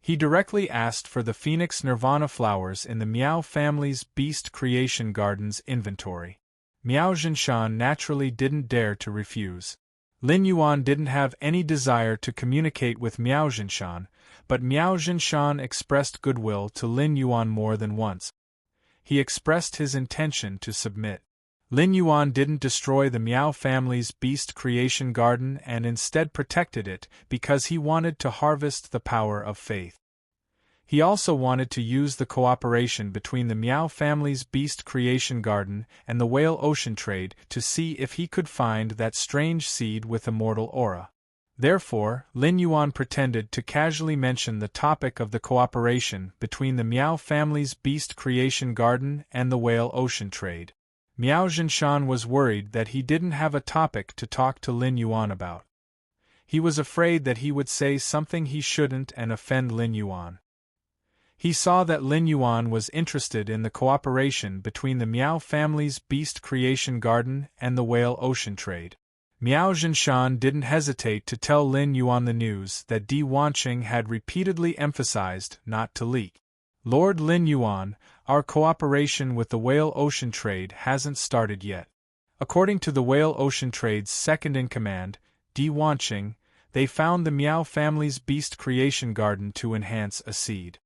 He directly asked for the Phoenix Nirvana flowers in the Miao family's beast creation garden's inventory. Miao Zhinshan naturally didn't dare to refuse. Lin Yuan didn't have any desire to communicate with Miao Zhinshan, but Miao Zhinshan expressed goodwill to Lin Yuan more than once. He expressed his intention to submit. Lin Yuan didn't destroy the Miao family's beast creation garden and instead protected it because he wanted to harvest the power of faith. He also wanted to use the cooperation between the Miao family's beast creation garden and the whale ocean trade to see if he could find that strange seed with immortal aura. Therefore, Lin Yuan pretended to casually mention the topic of the cooperation between the Miao family's beast creation garden and the whale ocean trade. Miao Zhinshan was worried that he didn't have a topic to talk to Lin Yuan about. He was afraid that he would say something he shouldn't and offend Lin Yuan. He saw that Lin Yuan was interested in the cooperation between the Miao family's beast creation garden and the whale ocean trade. Miao Zhinshan didn't hesitate to tell Lin Yuan the news that Di Wanqing had repeatedly emphasized not to leak. Lord Lin Yuan, our cooperation with the whale ocean trade hasn't started yet. According to the whale ocean trade's second-in-command, Di Wanqing, they found the Miao family's beast creation garden to enhance a seed.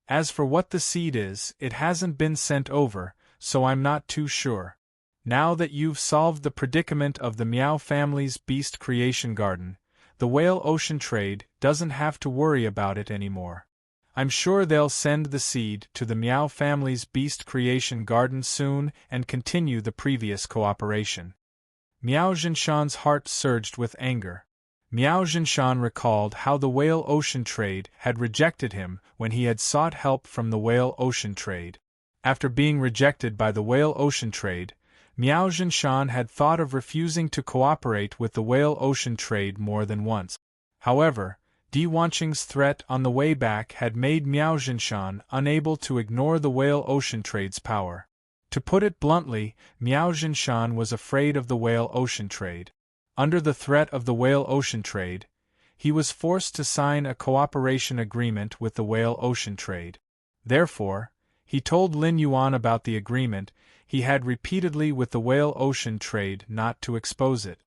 As for what the seed is, it hasn't been sent over, so I'm not too sure. Now that you've solved the predicament of the Miao family's beast creation garden, the whale ocean trade doesn't have to worry about it anymore. I'm sure they'll send the seed to the Miao family's beast creation garden soon and continue the previous cooperation. Miao Zhinshan's heart surged with anger. Miao Zhinshan recalled how the whale ocean trade had rejected him when he had sought help from the whale ocean trade. After being rejected by the whale ocean trade, Miao Zhinshan had thought of refusing to cooperate with the whale ocean trade more than once. However, Di Wanqing's threat on the way back had made Miao Zhinshan unable to ignore the whale ocean trade's power. To put it bluntly, Miao Zhinshan was afraid of the whale ocean trade. Under the threat of the whale ocean trade, he was forced to sign a cooperation agreement with the whale ocean trade. Therefore, he told Lin Yuan about the agreement he had repeatedly with the whale ocean trade not to expose it.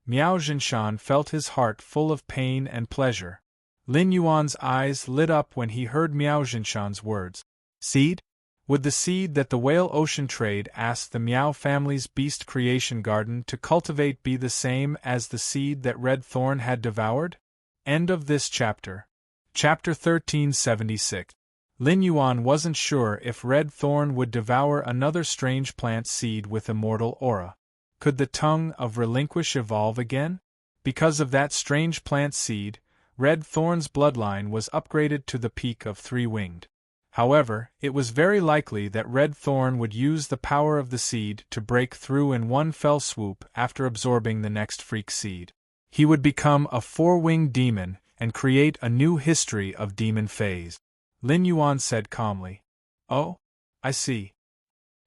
Miao Zhinshan felt his heart full of pain and pleasure. Lin Yuan's eyes lit up when he heard Miao Zhinshan's words. Seed? Would the seed that the whale ocean trade asked the Miao family's beast creation garden to cultivate be the same as the seed that Red Thorn had devoured? End of this chapter. Chapter 1376. Lin Yuan wasn't sure if Red Thorn would devour another strange plant seed with immortal aura. Could the tongue of Relinquish evolve again? Because of that strange plant seed, Red Thorn's bloodline was upgraded to the peak of three-winged. However, it was very likely that Red Thorn would use the power of the seed to break through in one fell swoop after absorbing the next freak seed. He would become a four-winged demon and create a new history of demon phase. Lin Yuan said calmly. Oh? I see.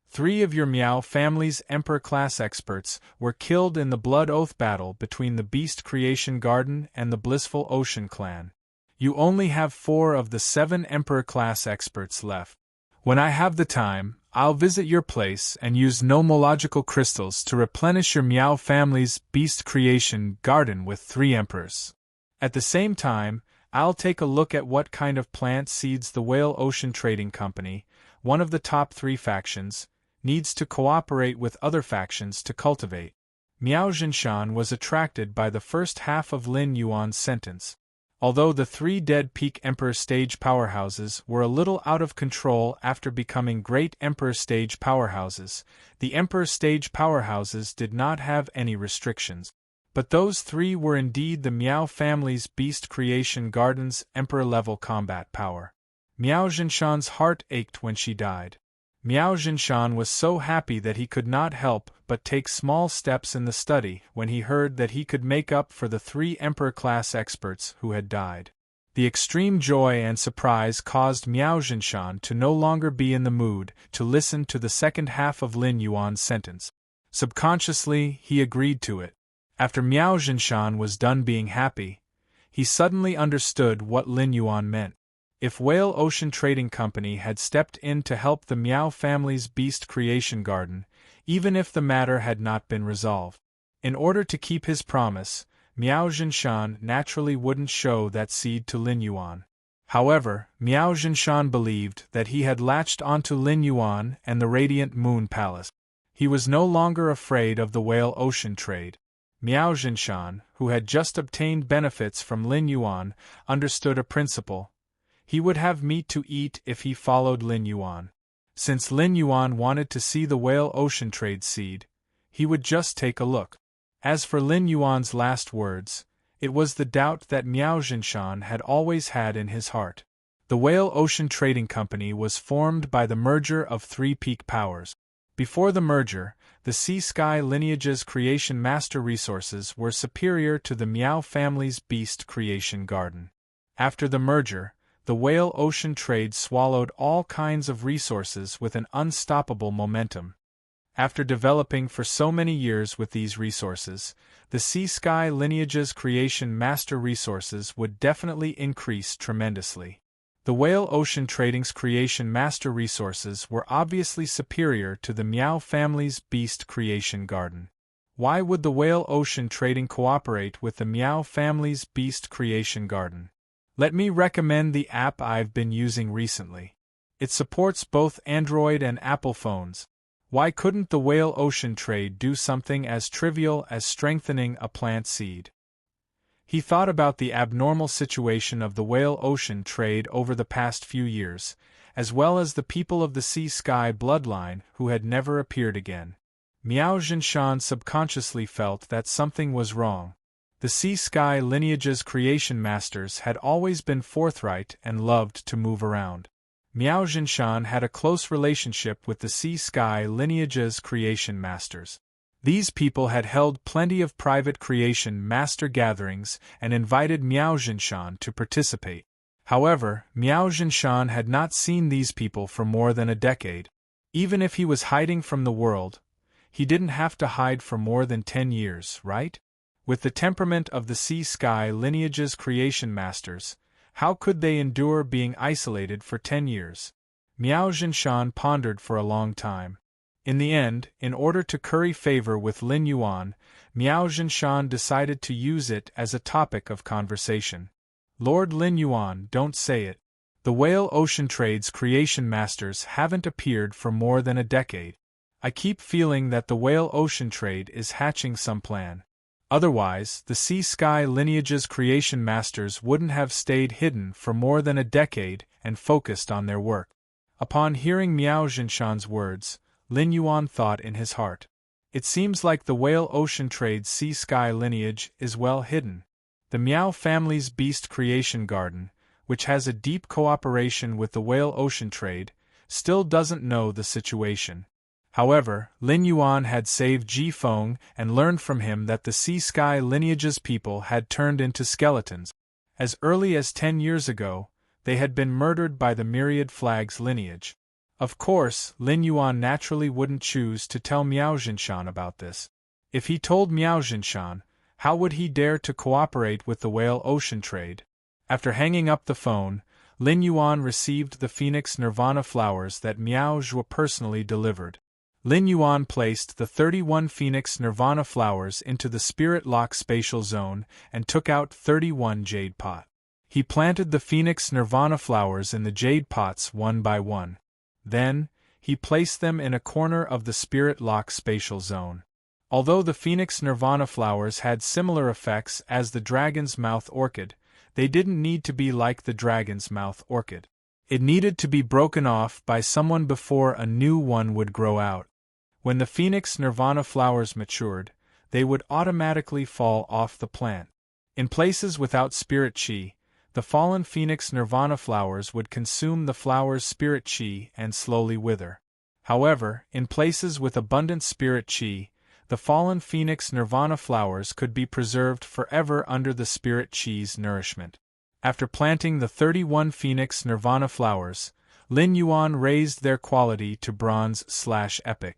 3 of your Miao family's Emperor-class experts were killed in the Blood Oath battle between the Beast Creation Garden and the Blissful Ocean clan. You only have 4 of the 7 Emperor-class experts left. When I have the time, I'll visit your place and use nomological crystals to replenish your Miao family's Beast Creation Garden with 3 Emperors. At the same time, I'll take a look at what kind of plant seeds the Whale Ocean Trading Company, one of the top 3 factions, needs to cooperate with other factions to cultivate. Miao Jinshan was attracted by the first half of Lin Yuan's sentence. Although the 3 dead peak Emperor stage powerhouses were a little out of control after becoming great Emperor stage powerhouses, the Emperor stage powerhouses did not have any restrictions. But those 3 were indeed the Miao family's Beast Creation Garden's Emperor-level combat power. Miao Jinshan's heart ached when she died. Miao Jinshan was so happy that he could not help but take small steps in the study when he heard that he could make up for the 3 Emperor-class experts who had died. The extreme joy and surprise caused Miao Jinshan to no longer be in the mood to listen to the second half of Lin Yuan's sentence. Subconsciously, he agreed to it. After Miao Jinshan was done being happy, he suddenly understood what Lin Yuan meant. If Whale Ocean Trading Company had stepped in to help the Miao family's Beast Creation Garden, even if the matter had not been resolved, in order to keep his promise, Miao Jinshan naturally wouldn't show that seed to Lin Yuan. However, Miao Jinshan believed that he had latched onto Lin Yuan and the Radiant Moon Palace. He was no longer afraid of the Whale Ocean trade. Miao Jinshan, who had just obtained benefits from Lin Yuan, understood a principle. He would have meat to eat if he followed Lin Yuan. Since Lin Yuan wanted to see the Whale Ocean trade seed, he would just take a look. As for Lin Yuan's last words, it was the doubt that Miao Jinshan had always had in his heart. The Whale Ocean Trading Company was formed by the merger of 3 peak powers. Before the merger, the Sea-Sky lineage's creation master resources were superior to the Miao family's Beast Creation Garden. After the merger, the Whale Ocean trade swallowed all kinds of resources with an unstoppable momentum. After developing for so many years with these resources, the Sea-Sky lineage's creation master resources would definitely increase tremendously. The Whale Ocean Trading's creation master resources were obviously superior to the Miao family's Beast Creation Garden. Why would the Whale Ocean Trading cooperate with the Miao family's Beast Creation Garden? Let me recommend the app I've been using recently. It supports both Android and Apple phones. Why couldn't the Whale Ocean trade do something as trivial as strengthening a plant seed? He thought about the abnormal situation of the Whale Ocean trade over the past few years, as well as the people of the Sea-Sky bloodline who had never appeared again. Miao Jinshan subconsciously felt that something was wrong. The Sea-Sky lineage's creation masters had always been forthright and loved to move around. Miao Jinshan had a close relationship with the Sea-Sky lineage's creation masters. These people had held plenty of private creation master gatherings and invited Miao Jinshan to participate. However, Miao Jinshan had not seen these people for more than a decade. Even if he was hiding from the world, he didn't have to hide for more than 10 years, right? With the temperament of the Sea-Sky lineage's creation masters, how could they endure being isolated for 10 years? Miao Jinshan pondered for a long time. In the end, in order to curry favor with Lin Yuan, Miao Jinshan decided to use it as a topic of conversation. Lord Lin Yuan, don't say it. The Whale Ocean Trade's creation masters haven't appeared for more than a decade. I keep feeling that the Whale Ocean Trade is hatching some plan. Otherwise, the Sea-Sky lineage's creation masters wouldn't have stayed hidden for more than a decade and focused on their work. Upon hearing Miao Jinshan's words, Lin Yuan thought in his heart. It seems like the Whale Ocean Trade's Sea-Sky lineage is well hidden. The Miao family's Beast Creation Garden, which has a deep cooperation with the Whale Ocean Trade, still doesn't know the situation. However, Lin Yuan had saved Ji Feng and learned from him that the Sea-Sky lineage's people had turned into skeletons. As early as 10 years ago, they had been murdered by the Myriad Flag's lineage. Of course, Lin Yuan naturally wouldn't choose to tell Miao Jinshan about this. If he told Miao Jinshan, how would he dare to cooperate with the whale ocean trade? After hanging up the phone, Lin Yuan received the Phoenix Nirvana flowers that Miao Zhuo personally delivered. Lin Yuan placed the 31 Phoenix Nirvana flowers into the Spirit Lock spatial zone and took out 31 jade pot. He planted the Phoenix Nirvana flowers in the jade pots one by one. Then, he placed them in a corner of the Spirit Lock spatial zone. Although the Phoenix Nirvana flowers had similar effects as the Dragon's Mouth Orchid, they didn't need to be like the Dragon's Mouth Orchid. It needed to be broken off by someone before a new one would grow out. When the Phoenix Nirvana flowers matured, they would automatically fall off the plant. In places without spirit chi, the fallen Phoenix Nirvana flowers would consume the flower's spirit chi and slowly wither. However, in places with abundant spirit chi, the fallen Phoenix Nirvana flowers could be preserved forever under the spirit chi's nourishment. After planting the 31 Phoenix Nirvana flowers, Lin Yuan raised their quality to bronze/epic.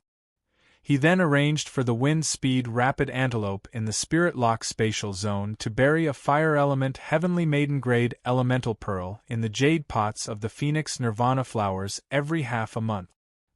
He then arranged for the wind speed rapid antelope in the Spirit Lock spatial zone to bury a fire element heavenly maiden grade elemental pearl in the jade pots of the Phoenix Nirvana flowers every half a month.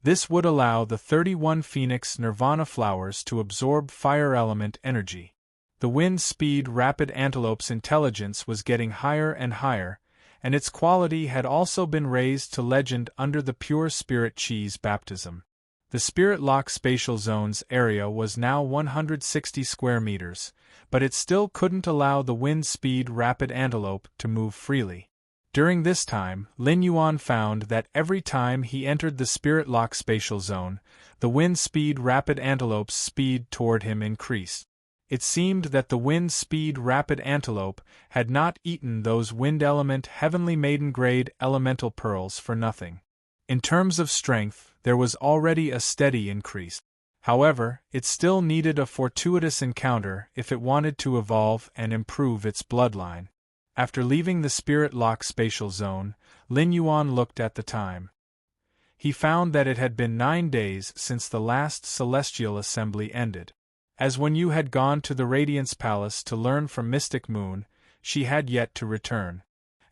This would allow the 31 Phoenix Nirvana flowers to absorb fire element energy. The wind speed rapid antelope's intelligence was getting higher and higher, and its quality had also been raised to legend under the pure spirit chi's baptism. The Spirit Lock spatial zone's area was now 160 square meters, but it still couldn't allow the wind speed rapid antelope to move freely. During this time, Lin Yuan found that every time he entered the Spirit Lock spatial zone, the wind speed rapid antelope's speed toward him increased. It seemed that the wind speed rapid antelope had not eaten those wind element heavenly maiden grade elemental pearls for nothing. In terms of strength, there was already a steady increase. However, it still needed a fortuitous encounter if it wanted to evolve and improve its bloodline. After leaving the Spirit Lock spatial zone, Lin Yuan looked at the time. He found that it had been 9 days since the last Celestial Assembly ended. As when you had gone to the Radiance Palace to learn from Mystic Moon, she had yet to return.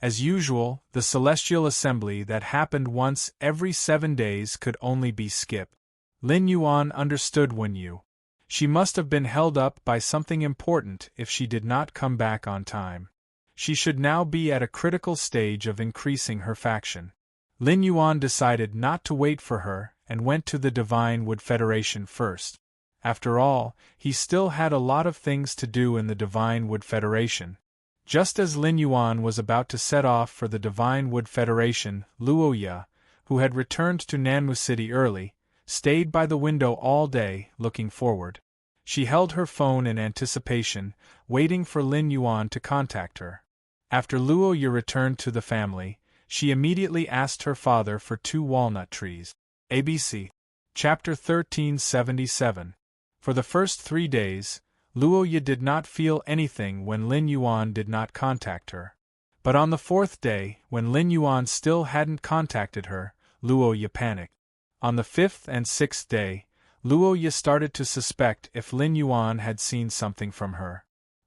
As usual, the Celestial Assembly that happened once every 7 days could only be skipped. Lin Yuan understood when she must have been held up by something important if she did not come back on time. She should now be at a critical stage of increasing her faction. Lin Yuan decided not to wait for her and went to the Divine Wood Federation first. After all, he still had a lot of things to do in the Divine Wood Federation. Just as Lin Yuan was about to set off for the Divine Wood Federation, Luoya, who had returned to Nanmu City early, stayed by the window all day, looking forward. She held her phone in anticipation, waiting for Lin Yuan to contact her. After Luoya returned to the family, she immediately asked her father for 2 walnut trees. ABC. Chapter 1377. For the first 3 days, Luoya did not feel anything when Lin Yuan did not contact her. But on the 4th day, when Lin Yuan still hadn't contacted her, Luoya panicked. On the 5th and 6th day, Luoya started to suspect if Lin Yuan had seen something from her.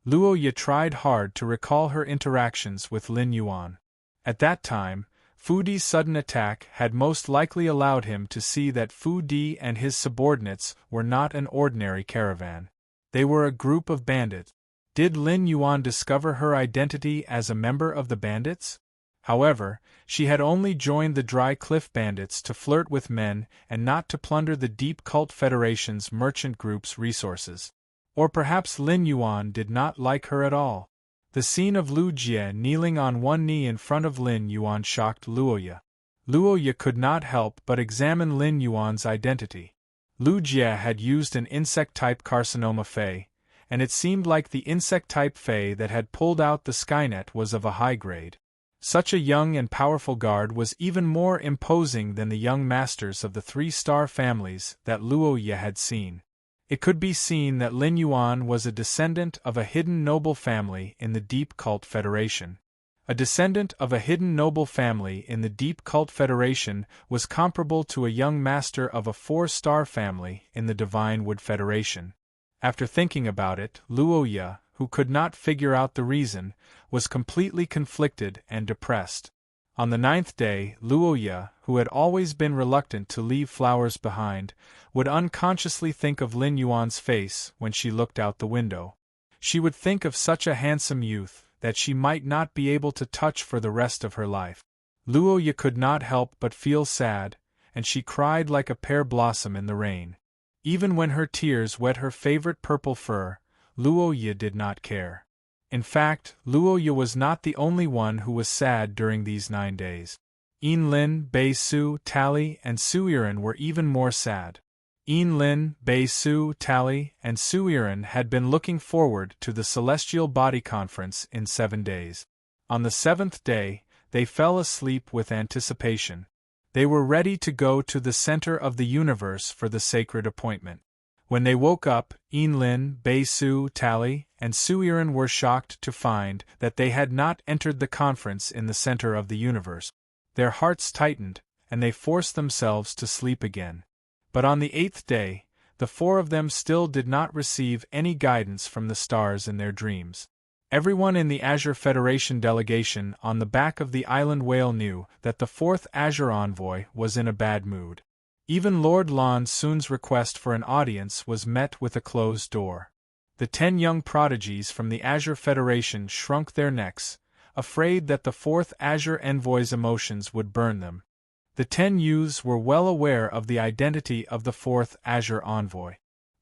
Luoya tried hard to recall her interactions with Lin Yuan. At that time, Fu Di's sudden attack had most likely allowed him to see that Fu Di and his subordinates were not an ordinary caravan. They were a group of bandits. Did Lin Yuan discover her identity as a member of the bandits? However, she had only joined the Dry Cliff Bandits to flirt with men and not to plunder the Deep Cult Federation's merchant group's resources. Or perhaps Lin Yuan did not like her at all. The scene of Lu Jie kneeling on one knee in front of Lin Yuan shocked Luoya. Luoya could not help but examine Lin Yuan's identity. Lu Jie had used an insect-type carcinoma Fey, and it seemed like the insect-type Fey that had pulled out the Skynet was of a high grade. Such a young and powerful guard was even more imposing than the young masters of the three-star families that Luo Ye had seen. It could be seen that Lin Yuan was a descendant of a hidden noble family in the Deep Cult Federation. A descendant of a hidden noble family in the Deep Cult Federation was comparable to a young master of a four-star family in the Divine Wood Federation. After thinking about it, Luo Ye, who could not figure out the reason, was completely conflicted and depressed. On the 9th day, Luo Ye, who had always been reluctant to leave flowers behind, would unconsciously think of Lin Yuan's face when she looked out the window. She would think of such a handsome youth that she might not be able to touch for the rest of her life. Luo Ye could not help but feel sad, and she cried like a pear blossom in the rain. Even when her tears wet her favorite purple fur, Luo Ye did not care. In fact, Luo Ye was not the only one who was sad during these 9 days. Yin Lin, Bei Su, Tally, and Su Yiren were even more sad. Yin Lin, Bei Su, Tally, and Su Yiren had been looking forward to the Celestial Body Conference in 7 days. On the 7th day, they fell asleep with anticipation. They were ready to go to the center of the universe for the sacred appointment. When they woke up, Yin Lin, Bei Su, Tally, and Su Yiren were shocked to find that they had not entered the conference in the center of the universe. Their hearts tightened, and they forced themselves to sleep again. But on the 8th day, the 4 of them still did not receive any guidance from the stars in their dreams. Everyone in the Azure Federation delegation on the back of the island whale knew that the 4th Azure envoy was in a bad mood. Even Lord Lan Sun's request for an audience was met with a closed door. The 10 young prodigies from the Azure Federation shrunk their necks, afraid that the 4th Azure envoy's emotions would burn them. The 10 youths were well aware of the identity of the 4th Azure envoy.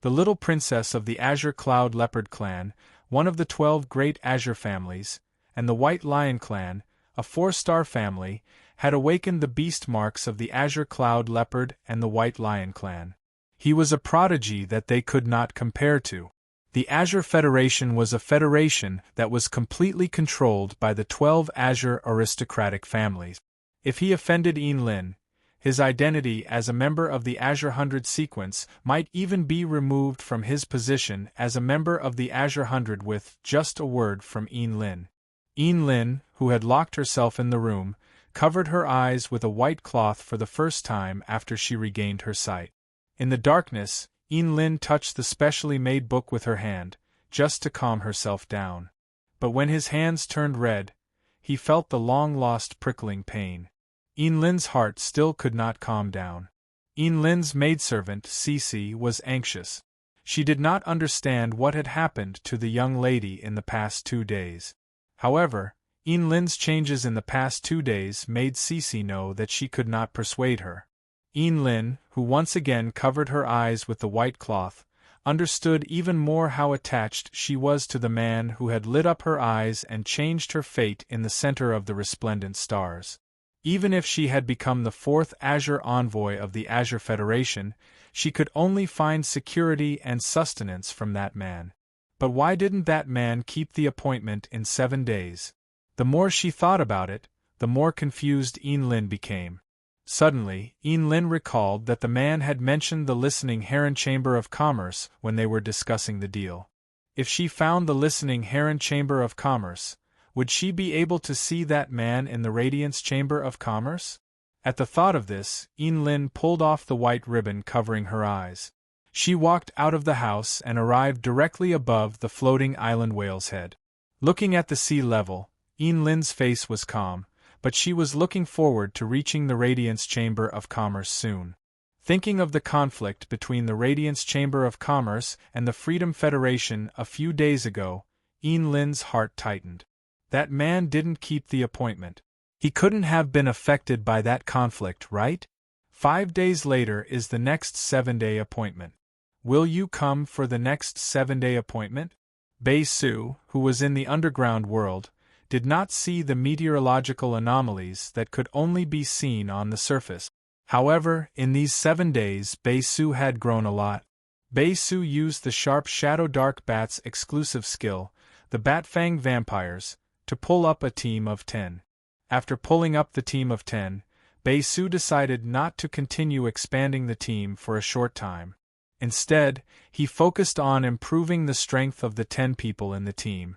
The little princess of the Azure Cloud Leopard clan, one of the 12 great Azure families, and the White Lion clan, a 4-star family, had awakened the beast marks of the Azure Cloud Leopard and the White Lion clan. He was a prodigy that they could not compare to. The Azure Federation was a federation that was completely controlled by the 12 Azure aristocratic families. If he offended Yin Lin, his identity as a member of the Azure 100 sequence might even be removed from his position as a member of the Azure 100 with just a word from Yin Lin. Yin Lin, who had locked herself in the room, covered her eyes with a white cloth for the first time after she regained her sight. In the darkness, Yin Lin touched the specially made book with her hand, just to calm herself down. But when his hands turned red, he felt the long-lost prickling pain. Yin Lin's heart still could not calm down. Yin Lin's maidservant, Cece, was anxious. She did not understand what had happened to the young lady in the past 2 days. However, Yin Lin's changes in the past 2 days made Cece know that she could not persuade her. Yin Lin, who once again covered her eyes with the white cloth, understood even more how attached she was to the man who had lit up her eyes and changed her fate in the center of the resplendent stars. Even if she had become the 4th Azure envoy of the Azure Federation, she could only find security and sustenance from that man. But why didn't that man keep the appointment in 7 days? The more she thought about it, the more confused Yin Lin became. Suddenly, Yin Lin recalled that the man had mentioned the Listening Heron Chamber of Commerce when they were discussing the deal. If she found the Listening Heron Chamber of Commerce, would she be able to see that man in the Radiance Chamber of Commerce? At the thought of this, Yin Lin pulled off the white ribbon covering her eyes. She walked out of the house and arrived directly above the floating island whale's head. Looking at the sea level, Yin Lin's face was calm, but she was looking forward to reaching the Radiance Chamber of Commerce soon. Thinking of the conflict between the Radiance Chamber of Commerce and the Freedom Federation a few days ago, Yin Lin's heart tightened. That man didn't keep the appointment. He couldn't have been affected by that conflict, right? 5 days later is the next 7-day appointment. Will you come for the next 7-day appointment? Bei Su, who was in the underground world, did not see the meteorological anomalies that could only be seen on the surface. However, in these 7 days Bei Su had grown a lot. Bei Su used the sharp Shadow Dark Bat's exclusive skill, the Bat Fang Vampires, to pull up a team of 10. After pulling up the team of 10, Bei-su decided not to continue expanding the team for a short time. Instead, he focused on improving the strength of the 10 people in the team.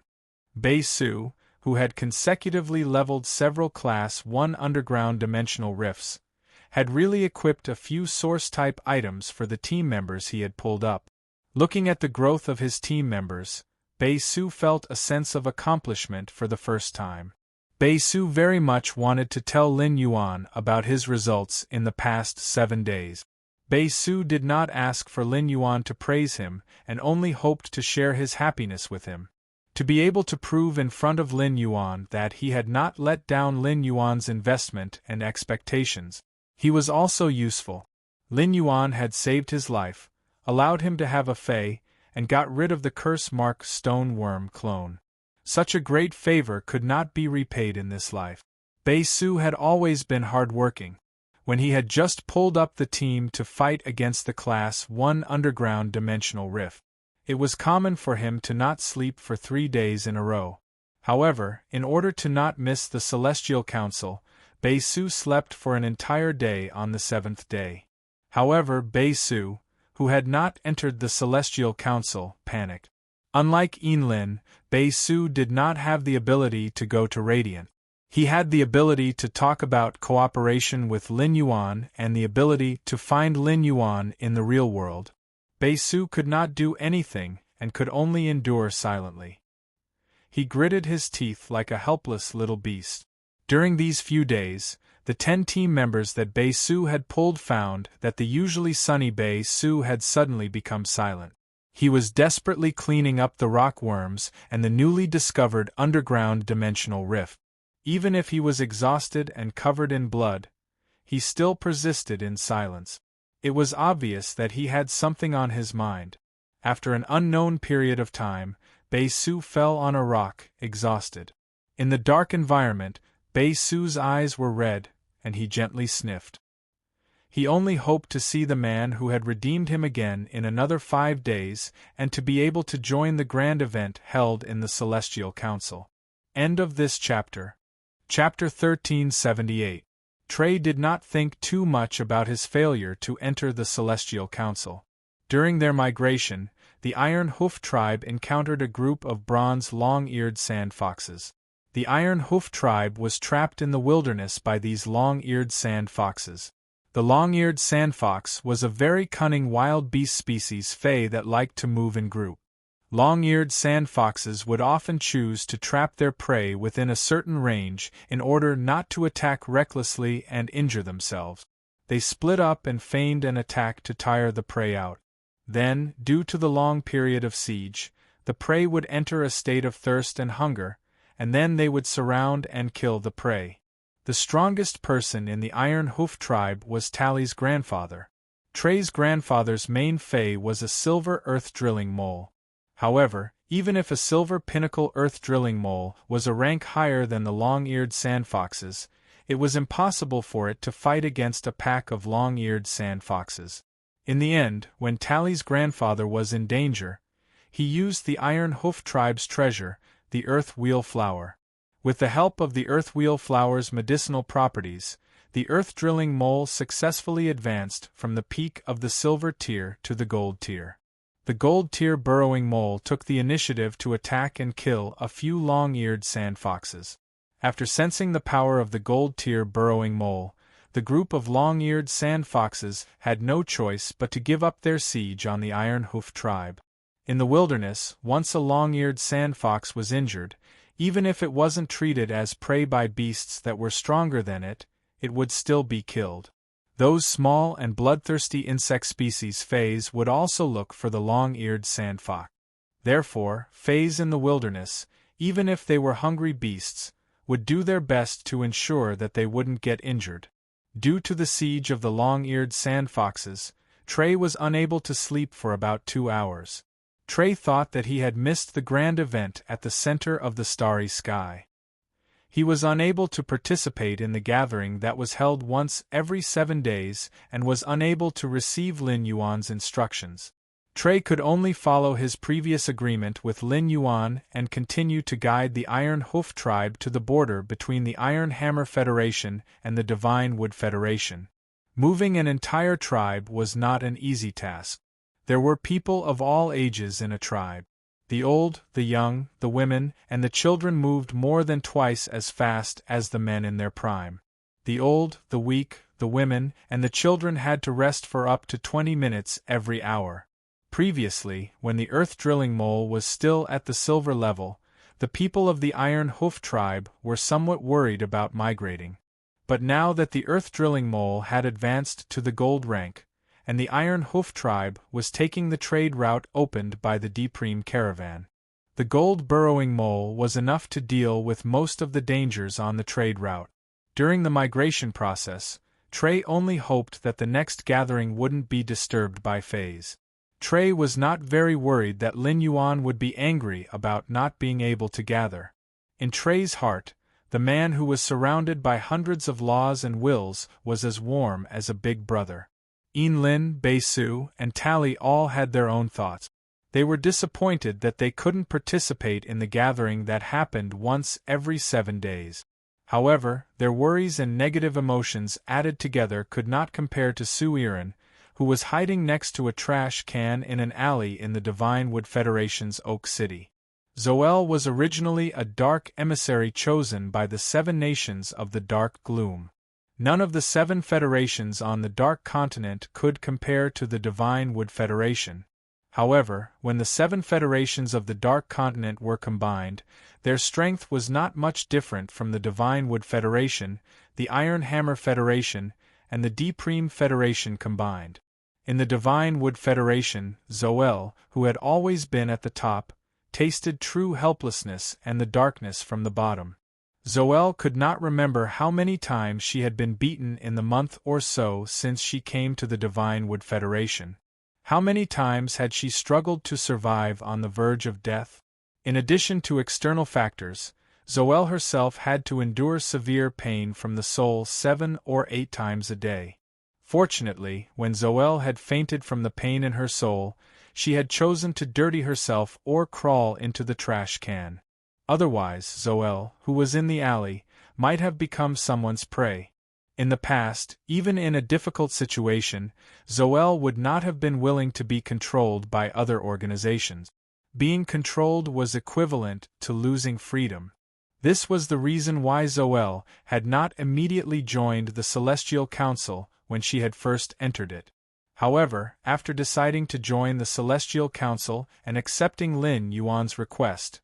Bei-su, who had consecutively leveled several Class 1 underground dimensional rifts, had really equipped a few source-type items for the team members he had pulled up. Looking at the growth of his team members, Bei-su felt a sense of accomplishment for the first time. Bei-su very much wanted to tell Lin Yuan about his results in the past 7 days. Bei-su did not ask for Lin Yuan to praise him and only hoped to share his happiness with him. To be able to prove in front of Lin Yuan that he had not let down Lin Yuan's investment and expectations, he was also useful. Lin Yuan had saved his life, allowed him to have a fei, and got rid of the curse-mark stone worm clone. Such a great favor could not be repaid in this life. Bei-su had always been hard-working. When he had just pulled up the team to fight against the Class 1 underground dimensional rift, it was common for him to not sleep for 3 days in a row. However, in order to not miss the Celestial Council, Bei-su slept for an entire day on the 7th day. However, Bei-su, who had not entered the Celestial Council, panicked. Unlike Yinlin, Bei-su did not have the ability to go to Radiant. He had the ability to talk about cooperation with Lin Yuan and the ability to find Lin Yuan in the real world. Bei-su could not do anything and could only endure silently. He gritted his teeth like a helpless little beast. During these few days, the 10 team members that Bei-su had pulled found that the usually sunny Bei-su had suddenly become silent. He was desperately cleaning up the rock worms and the newly discovered underground dimensional rift. Even if he was exhausted and covered in blood, he still persisted in silence. It was obvious that he had something on his mind. After an unknown period of time, Bei-su fell on a rock, exhausted. In the dark environment, Bei-su's eyes were red, and he gently sniffed. He only hoped to see the man who had redeemed him again in another 5 days and to be able to join the grand event held in the Celestial Council. End of this chapter. Chapter 1378. Trey did not think too much about his failure to enter the Celestial Council. During their migration, the Iron Hoof tribe encountered a group of bronze long-eared sand foxes. The Iron Hoof tribe was trapped in the wilderness by these long-eared sand foxes. The long-eared sandfox was a very cunning wild beast species fey that liked to move in group. Long-eared sandfoxes would often choose to trap their prey within a certain range in order not to attack recklessly and injure themselves. They split up and feigned an attack to tire the prey out. Then, due to the long period of siege, the prey would enter a state of thirst and hunger, and then they would surround and kill the prey. The strongest person in the Iron Hoof tribe was Tally's grandfather. Trey's grandfather's main fey was a silver earth drilling mole. However, even if a silver pinnacle earth drilling mole was a rank higher than the long-eared sandfoxes, it was impossible for it to fight against a pack of long-eared sandfoxes. In the end, when Tally's grandfather was in danger, he used the Iron Hoof tribe's treasure, the earth wheel flower. With the help of the earth wheel flower's medicinal properties, the earth drilling mole successfully advanced from the peak of the silver tier to the gold tier. The gold tier burrowing mole took the initiative to attack and kill a few long-eared sandfoxes. After sensing the power of the gold tier burrowing mole, the group of long-eared sandfoxes had no choice but to give up their siege on the Iron Hoof tribe. In the wilderness, once a long-eared sandfox was injured, even if it wasn't treated as prey by beasts that were stronger than it would still be killed. Those small and bloodthirsty insect species feys would also look for the long-eared sandfox. Therefore, feys in the wilderness, even if they were hungry beasts, would do their best to ensure that they wouldn't get injured. Due to the siege of the long-eared sandfoxes, Trey was unable to sleep for about 2 hours. Trey thought that he had missed the grand event at the center of the starry sky. He was unable to participate in the gathering that was held once every 7 days and was unable to receive Lin Yuan's instructions. Trey could only follow his previous agreement with Lin Yuan and continue to guide the Iron Hoof tribe to the border between the Iron Hammer Federation and the Divine Wood Federation. Moving an entire tribe was not an easy task. There were people of all ages in a tribe. The old, the young, the women, and the children moved more than twice as fast as the men in their prime. The old, the weak, the women, and the children had to rest for up to 20 minutes every hour. Previously, when the earth drilling mole was still at the silver level, the people of the Iron Hoof tribe were somewhat worried about migrating. But now that the earth drilling mole had advanced to the gold rank, and the Iron Hoof tribe was taking the trade route opened by the Depreme caravan, the gold burrowing mole was enough to deal with most of the dangers on the trade route. During the migration process, Trey only hoped that the next gathering wouldn't be disturbed by Phase. Trey was not very worried that Lin Yuan would be angry about not being able to gather. In Trey's heart, the man who was surrounded by hundreds of laws and wills was as warm as a big brother. Lin, Bei-Su, and Tally all had their own thoughts. They were disappointed that they couldn't participate in the gathering that happened once every 7 days. However, their worries and negative emotions added together could not compare to Su-Iran, who was hiding next to a trash can in an alley in the Divine Wood Federation's Oak City. Zoel was originally a dark emissary chosen by the 7 nations of the Dark Gloom. None of the 7 federations on the Dark Continent could compare to the Divine Wood Federation. However, when the 7 federations of the Dark Continent were combined, their strength was not much different from the Divine Wood Federation, the Iron Hammer Federation, and the Depreme Federation combined. In the Divine Wood Federation, Zoel, who had always been at the top, tasted true helplessness and the darkness from the bottom. Zoel could not remember how many times she had been beaten in the month or so since she came to the Divine Wood Federation. How many times had she struggled to survive on the verge of death? In addition to external factors, Zoel herself had to endure severe pain from the soul 7 or 8 times a day. Fortunately, when Zoel had fainted from the pain in her soul, she had chosen to dirty herself or crawl into the trash can. Otherwise, Zoel, who was in the alley, might have become someone's prey. In the past, even in a difficult situation, Zoel would not have been willing to be controlled by other organizations. Being controlled was equivalent to losing freedom. This was the reason why Zoel had not immediately joined the Celestial Council when she had first entered it. However, after deciding to join the Celestial Council and accepting Lin Yuan's request,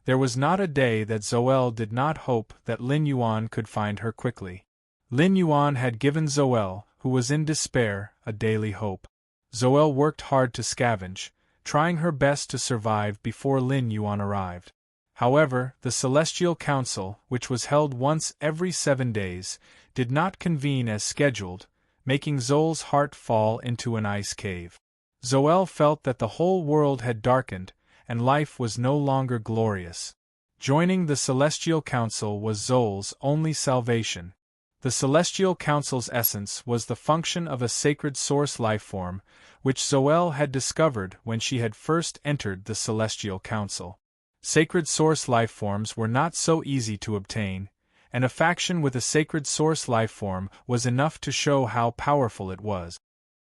there was not a day that Zoel did not hope that Lin Yuan could find her quickly. Lin Yuan had given Zoel, who was in despair, a daily hope. Zoel worked hard to scavenge, trying her best to survive before Lin Yuan arrived. However, the Celestial Council, which was held once every 7 days, did not convene as scheduled, making Zoel's heart fall into an ice cave. Zoel felt that the whole world had darkened, and life was no longer glorious. Joining the Celestial Council was Zoel's only salvation. The Celestial Council's essence was the function of a sacred source lifeform, which Zoel had discovered when she had first entered the Celestial Council. Sacred source lifeforms were not so easy to obtain, and a faction with a sacred source lifeform was enough to show how powerful it was.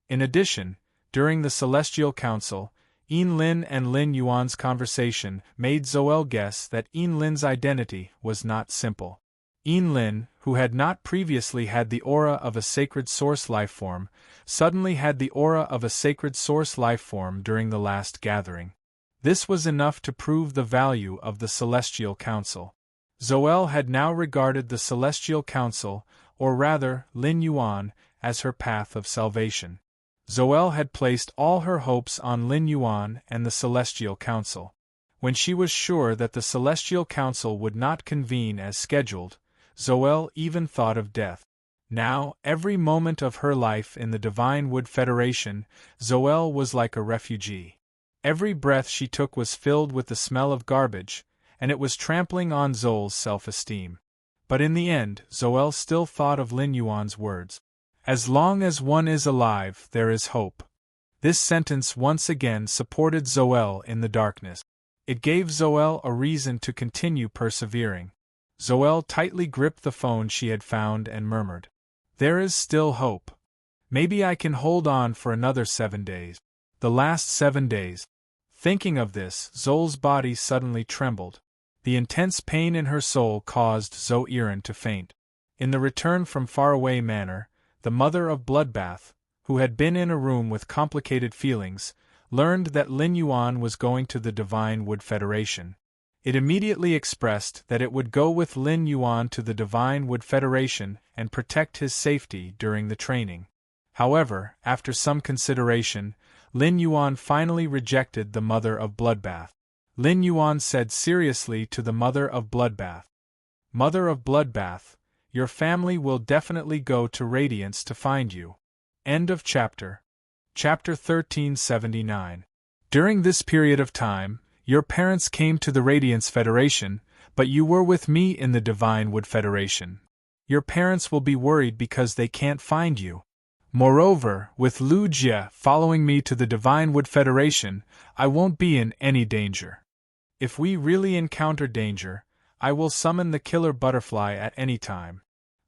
In addition, during the Celestial Council, Lin and Lin Yuan's conversation made Zoel guess that Lin's identity was not simple. Lin, who had not previously had the aura of a sacred source lifeform, suddenly had the aura of a sacred source lifeform during the last gathering. This was enough to prove the value of the Celestial Council. Zoel had now regarded the Celestial Council, or rather, Lin Yuan, as her path of salvation. Zoel had placed all her hopes on Lin Yuan and the Celestial Council. When she was sure that the Celestial Council would not convene as scheduled, Zoel even thought of death. Now, every moment of her life in the Divine Wood Federation, Zoel was like a refugee. Every breath she took was filled with the smell of garbage, and it was trampling on Zoel's self-esteem. But in the end, Zoel still thought of Lin Yuan's words. As long as one is alive, there is hope. This sentence once again supported Zoel in the darkness. It gave Zoel a reason to continue persevering. Zoel tightly gripped the phone she had found and murmured, "There is still hope. Maybe I can hold on for another 7 days. The last 7 days." Thinking of this, Zoel's body suddenly trembled. The intense pain in her soul caused Zoiran to faint. In the Return from Faraway Manor, the mother of Bloodbath, who had been in a room with complicated feelings, learned that Lin Yuan was going to the Divine Wood Federation. It immediately expressed that it would go with Lin Yuan to the Divine Wood Federation and protect his safety during the training. However, after some consideration, Lin Yuan finally rejected the mother of Bloodbath. Lin Yuan said seriously to the mother of Bloodbath, "Mother of Bloodbath, your family will definitely go to Radiance to find you." End of chapter. Chapter 1379. During this period of time, your parents came to the Radiance Federation, but you were with me in the Divine Wood Federation. Your parents will be worried because they can't find you. Moreover, with Lu Jie following me to the Divine Wood Federation, I won't be in any danger. If we really encounter danger, I will summon the killer butterfly at any time.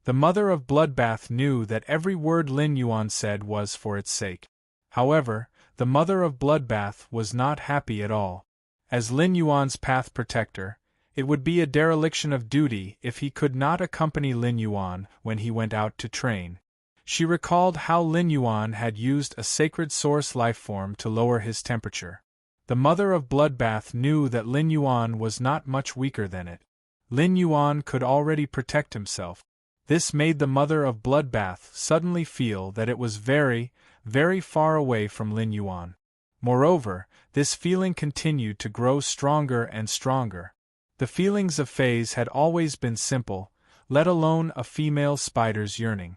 The mother of Bloodbath knew that every word Lin Yuan said was for its sake. However, the mother of Bloodbath was not happy at all. As Lin Yuan's path protector, it would be a dereliction of duty if he could not accompany Lin Yuan when he went out to train. She recalled how Lin Yuan had used a sacred source lifeform to lower his temperature. The mother of Bloodbath knew that Lin Yuan was not much weaker than it. Lin Yuan could already protect himself. This made the mother of Bloodbath suddenly feel that it was very, very far away from Lin Yuan. Moreover, this feeling continued to grow stronger and stronger. The feelings of Faze had always been simple, let alone a female spider's yearning.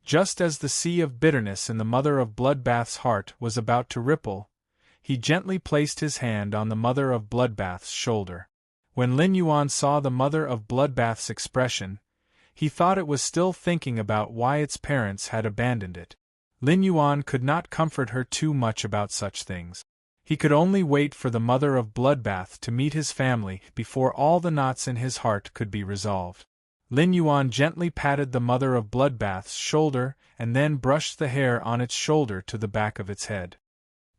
Just as the sea of bitterness in the mother of Bloodbath's heart was about to ripple, he gently placed his hand on the mother of Bloodbath's shoulder. When Lin Yuan saw the mother of Bloodbath's expression, he thought it was still thinking about why its parents had abandoned it. Lin Yuan could not comfort her too much about such things. He could only wait for the mother of Bloodbath to meet his family before all the knots in his heart could be resolved. Lin Yuan gently patted the mother of Bloodbath's shoulder and then brushed the hair on its shoulder to the back of its head.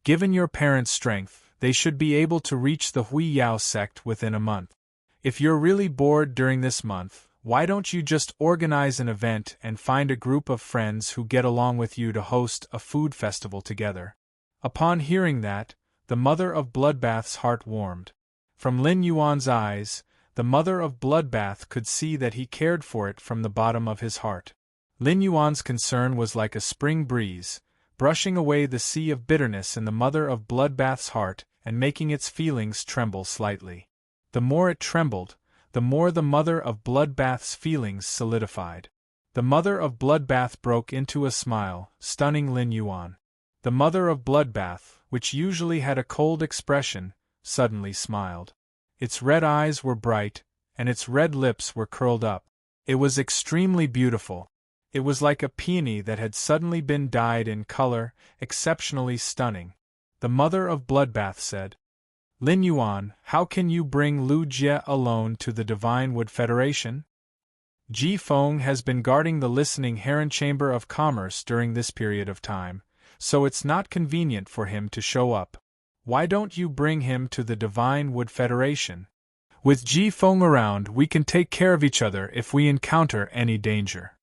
Given your parents' strength, they should be able to reach the Hui Yao sect within a month. If you're really bored during this month, why don't you just organize an event and find a group of friends who get along with you to host a food festival together? Upon hearing that, the mother of Bloodbath's heart warmed. From Lin Yuan's eyes, the mother of Bloodbath could see that he cared for it from the bottom of his heart. Lin Yuan's concern was like a spring breeze, brushing away the sea of bitterness in the mother of Bloodbath's heart and making its feelings tremble slightly. The more it trembled, the more the mother of Bloodbath's feelings solidified. The mother of Bloodbath broke into a smile, stunning Lin Yuan. The mother of Bloodbath, which usually had a cold expression, suddenly smiled. Its red eyes were bright, and its red lips were curled up. It was extremely beautiful. It was like a peony that had suddenly been dyed in color, exceptionally stunning. The mother of Bloodbath said, "Lin Yuan, how can you bring Lu Jie alone to the Divine Wood Federation? Ji Feng has been guarding the Listening Heron Chamber of Commerce during this period of time, so it's not convenient for him to show up. Why don't you bring him to the Divine Wood Federation? With Ji Feng around, we can take care of each other if we encounter any danger.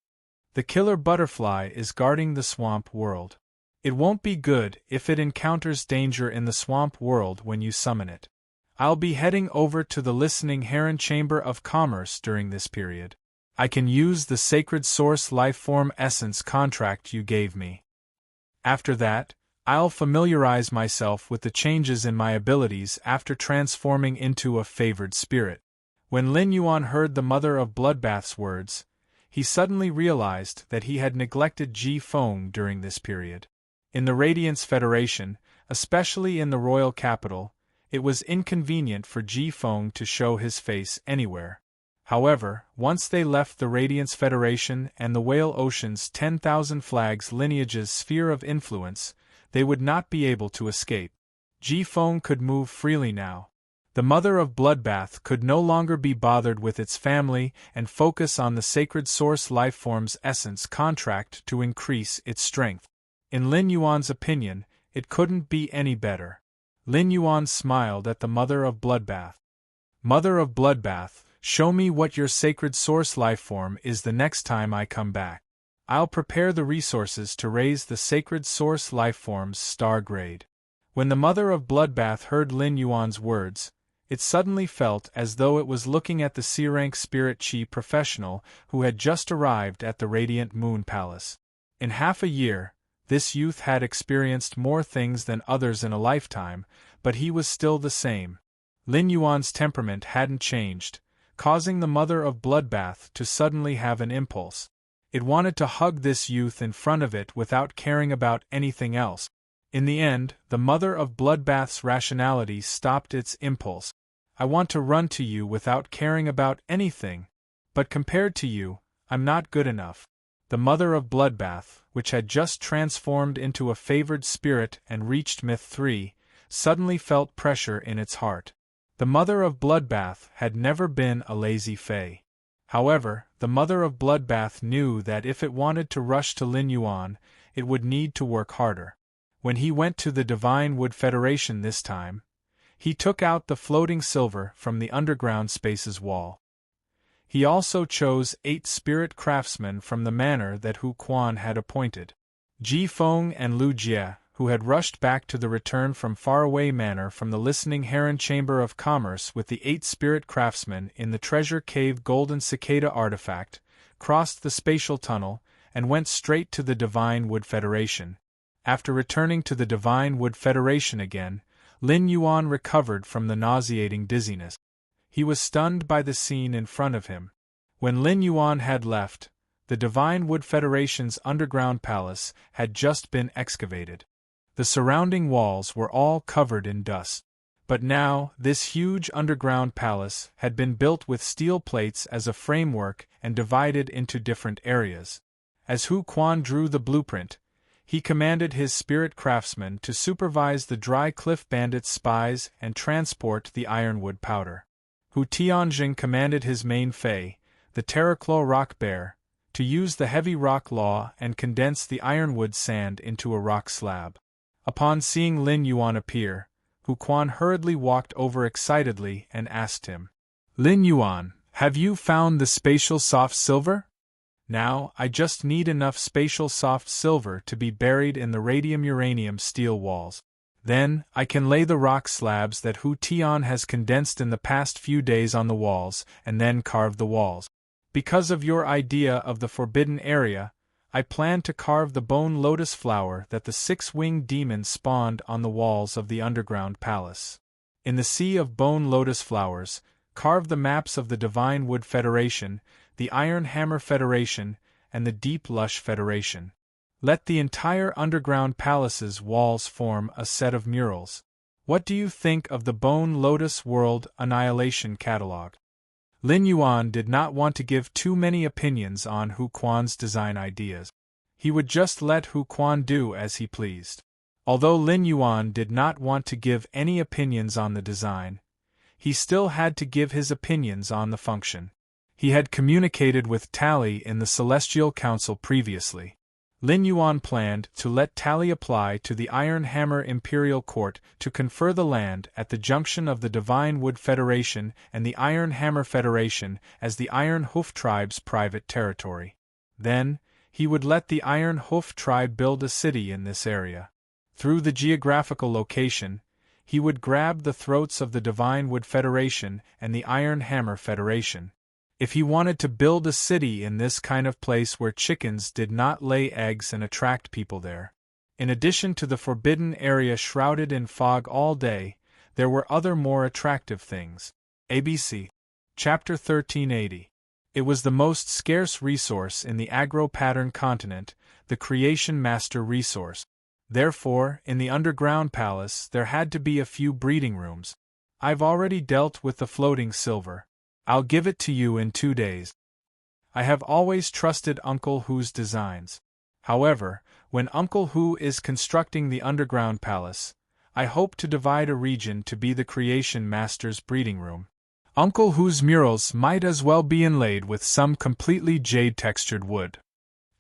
The killer butterfly is guarding the swamp world. It won't be good if it encounters danger in the swamp world when you summon it. I'll be heading over to the Listening Heron Chamber of Commerce during this period. I can use the Sacred Source Lifeform Essence contract you gave me. After that, I'll familiarize myself with the changes in my abilities after transforming into a favored spirit." When Lin Yuan heard the mother of Bloodbath's words, he suddenly realized that he had neglected Ji Feng during this period. In the Radiance Federation, especially in the royal capital, it was inconvenient for Ji Feng to show his face anywhere. However, once they left the Radiance Federation and the Whale Ocean's 10,000 Flags lineage's sphere of influence, they would not be able to escape. Ji Feng could move freely now. The mother of Bloodbath could no longer be bothered with its family and focus on the sacred source lifeform's essence contract to increase its strength. In Lin Yuan's opinion, it couldn't be any better. Lin Yuan smiled at the mother of Bloodbath. Mother of Bloodbath, show me what your sacred source lifeform is the next time I come back. I'll prepare the resources to raise the sacred source lifeform's star grade. When the mother of Bloodbath heard Lin Yuan's words, it suddenly felt as though it was looking at the C-rank spirit chi professional who had just arrived at the Radiant Moon Palace. In half a year, this youth had experienced more things than others in a lifetime, but he was still the same. Lin Yuan's temperament hadn't changed, causing the mother of Bloodbath to suddenly have an impulse. It wanted to hug this youth in front of it without caring about anything else. In the end, the mother of Bloodbath's rationality stopped its impulse. I want to run to you without caring about anything, but compared to you, I'm not good enough. The mother of Bloodbath, which had just transformed into a favored spirit and reached Myth 3, suddenly felt pressure in its heart. The mother of Bloodbath had never been a lazy fae. However, the mother of Bloodbath knew that if it wanted to rush to Lin Yuan, it would need to work harder. When he went to the Divine Wood Federation this time, he took out the floating silver from the underground space's wall. He also chose 8 spirit craftsmen from the manor that Hu Quan had appointed. Ji Feng and Lu Jie, who had rushed back to the return from faraway manor from the Listening Heron Chamber of Commerce with the 8 spirit craftsmen in the Treasure Cave Golden Cicada artifact, crossed the spatial tunnel, and went straight to the Divine Wood Federation. After returning to the Divine Wood Federation again, Lin Yuan recovered from the nauseating dizziness. He was stunned by the scene in front of him. When Lin Yuan had left, the Divine Wood Federation's underground palace had just been excavated. The surrounding walls were all covered in dust. But now, this huge underground palace had been built with steel plates as a framework and divided into different areas. As Hu Quan drew the blueprint, he commanded his spirit craftsmen to supervise the Dry Cliff Bandits' spies and transport the ironwood powder. Hu Tianjing commanded his main fae, the Terraclaw Rock Bear, to use the heavy rock law and condense the ironwood sand into a rock slab. Upon seeing Lin Yuan appear, Hu Quan hurriedly walked over excitedly and asked him, "Lin Yuan, have you found the spatial soft silver? Now, I just need enough spatial soft silver to be buried in the radium-uranium steel walls. Then, I can lay the rock slabs that Hu Tian has condensed in the past few days on the walls, and then carve the walls. Because of your idea of the forbidden area, I plan to carve the bone lotus flower that the 6-winged demon spawned on the walls of the underground palace. In the sea of bone lotus flowers, carve the maps of the Divine Wood Federation, the Iron Hammer Federation, and the Deep Lush Federation. Let the entire underground palace's walls form a set of murals. What do you think of the Bone Lotus World Annihilation Catalog?" Lin Yuan did not want to give too many opinions on Hu Quan's design ideas. He would just let Hu Quan do as he pleased. Although Lin Yuan did not want to give any opinions on the design, he still had to give his opinions on the function. He had communicated with Tally in the Celestial Council previously. Lin Yuan planned to let Tally apply to the Iron Hammer Imperial Court to confer the land at the junction of the Divine Wood Federation and the Iron Hammer Federation as the Iron Hoof Tribe's private territory. Then, he would let the Iron Hoof Tribe build a city in this area. Through the geographical location, he would grab the throats of the Divine Wood Federation and the Iron Hammer Federation. If he wanted to build a city in this kind of place where chickens did not lay eggs and attract people there. In addition to the forbidden area shrouded in fog all day, there were other more attractive things. ABC. Chapter 1380. It was the most scarce resource in the agro-pattern continent, the Creation Master resource. Therefore, in the underground palace there had to be a few breeding rooms. I've already dealt with the floating silver. I'll give it to you in 2 days. I have always trusted Uncle Hu's designs. However, when Uncle Hu is constructing the underground palace, I hope to divide a region to be the Creation Master's breeding room. Uncle Hu's murals might as well be inlaid with some completely jade-textured wood.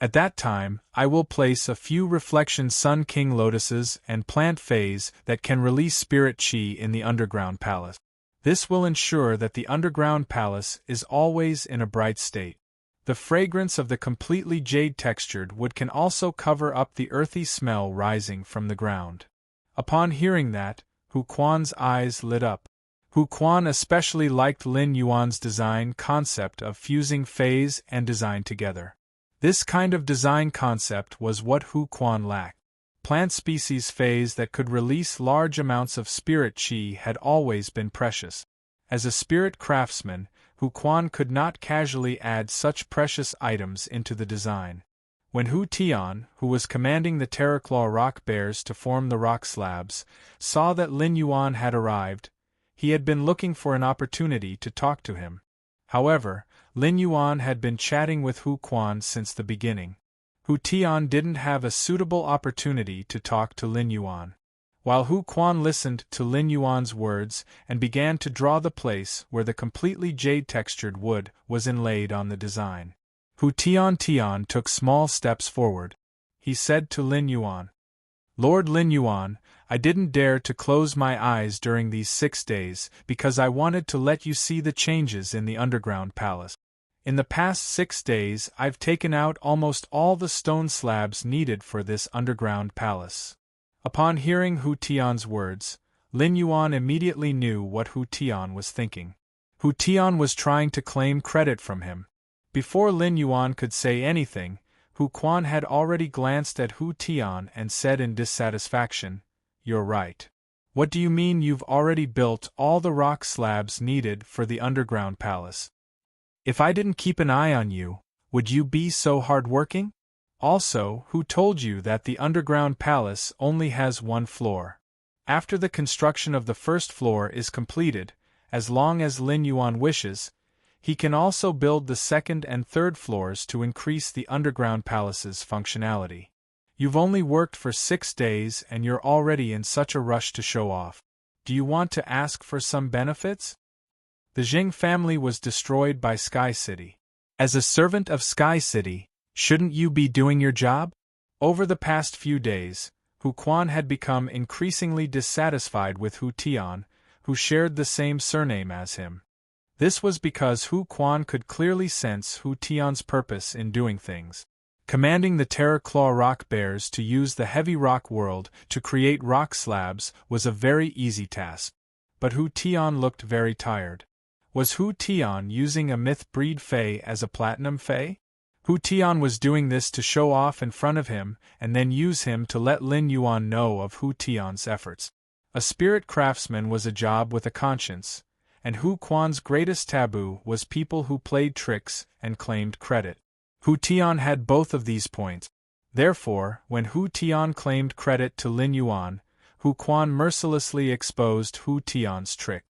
At that time, I will place a few reflection Sun King lotuses and plant phase that can release spirit chi in the underground palace. This will ensure that the underground palace is always in a bright state. The fragrance of the completely jade-textured wood can also cover up the earthy smell rising from the ground. Upon hearing that, Hu Quan's eyes lit up. Hu Quan especially liked Lin Yuan's design concept of fusing phase and design together. This kind of design concept was what Hu Quan lacked. Plant species phase that could release large amounts of spirit chi had always been precious. As a spirit craftsman, Hu Quan could not casually add such precious items into the design. When Hu Tian, who was commanding the Terraclaw rock bears to form the rock slabs, saw that Lin Yuan had arrived, he had been looking for an opportunity to talk to him. However, Lin Yuan had been chatting with Hu Quan since the beginning. Hu Tian didn't have a suitable opportunity to talk to Lin Yuan. While Hu Quan listened to Lin Yuan's words and began to draw the place where the completely jade-textured wood was inlaid on the design, Hu Tian took small steps forward. He said to Lin Yuan, "Lord Lin Yuan, I didn't dare to close my eyes during these 6 days because I wanted to let you see the changes in the underground palace. In the past 6 days I've taken out almost all the stone slabs needed for this underground palace." Upon hearing Hu Tian's words, Lin Yuan immediately knew what Hu Tian was thinking. Hu Tian was trying to claim credit from him. Before Lin Yuan could say anything, Hu Quan had already glanced at Hu Tian and said in dissatisfaction, "You're right. What do you mean you've already built all the rock slabs needed for the underground palace? If I didn't keep an eye on you, would you be so hard-working? Also, who told you that the underground palace only has 1 floor? After the construction of the first floor is completed, as long as Lin Yuan wishes, he can also build the second and third floors to increase the underground palace's functionality. You've only worked for 6 days and you're already in such a rush to show off. Do you want to ask for some benefits?" The Jing family was destroyed by Sky City. As a servant of Sky City, shouldn't you be doing your job? Over the past few days, Hu Quan had become increasingly dissatisfied with Hu Tian, who shared the same surname as him. This was because Hu Quan could clearly sense Hu Tian's purpose in doing things. Commanding the Terraclaw rock bears to use the heavy rock world to create rock slabs was a very easy task. But Hu Tian looked very tired. Was Hu Tian using a myth breed Fey as a platinum Fey? Hu Tian was doing this to show off in front of him and then use him to let Lin Yuan know of Hu Tian's efforts. A spirit craftsman was a job with a conscience, and Hu Quan's greatest taboo was people who played tricks and claimed credit. Hu Tian had both of these points. Therefore, when Hu Tian claimed credit to Lin Yuan, Hu Quan mercilessly exposed Hu Tian's trick.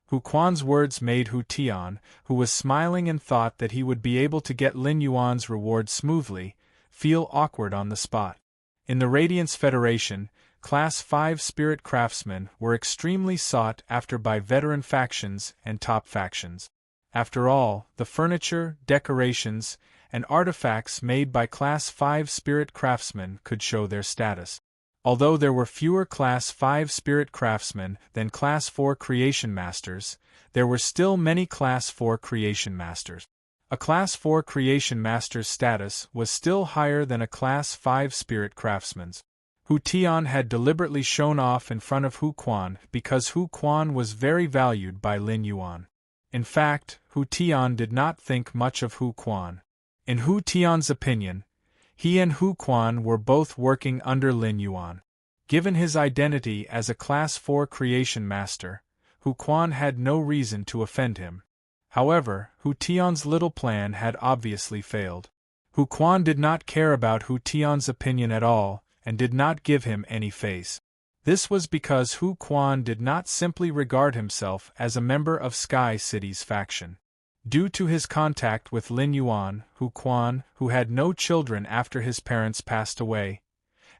Hu Quan's words made Hu Tian, who was smiling and thought that he would be able to get Lin Yuan's reward smoothly, feel awkward on the spot. In the Radiance Federation, Class 5 spirit craftsmen were extremely sought after by veteran factions and top factions. After all, the furniture, decorations, and artifacts made by Class 5 spirit craftsmen could show their status. Although there were fewer Class 5 spirit craftsmen than Class 4 creation masters, there were still many Class 4 creation masters. A Class 4 creation master's status was still higher than a Class 5 spirit craftsman's. Hu Tian had deliberately shown off in front of Hu Quan because Hu Quan was very valued by Lin Yuan. In fact, Hu Tian did not think much of Hu Quan. In Hu Tian's opinion, he and Hu Quan were both working under Lin Yuan. Given his identity as a Class 4 creation master, Hu Quan had no reason to offend him. However, Hu Tian's little plan had obviously failed. Hu Quan did not care about Hu Tian's opinion at all, and did not give him any face. This was because Hu Quan did not simply regard himself as a member of Sky City's faction. Due to his contact with Lin Yuan, Hu Quan, who had no children after his parents passed away,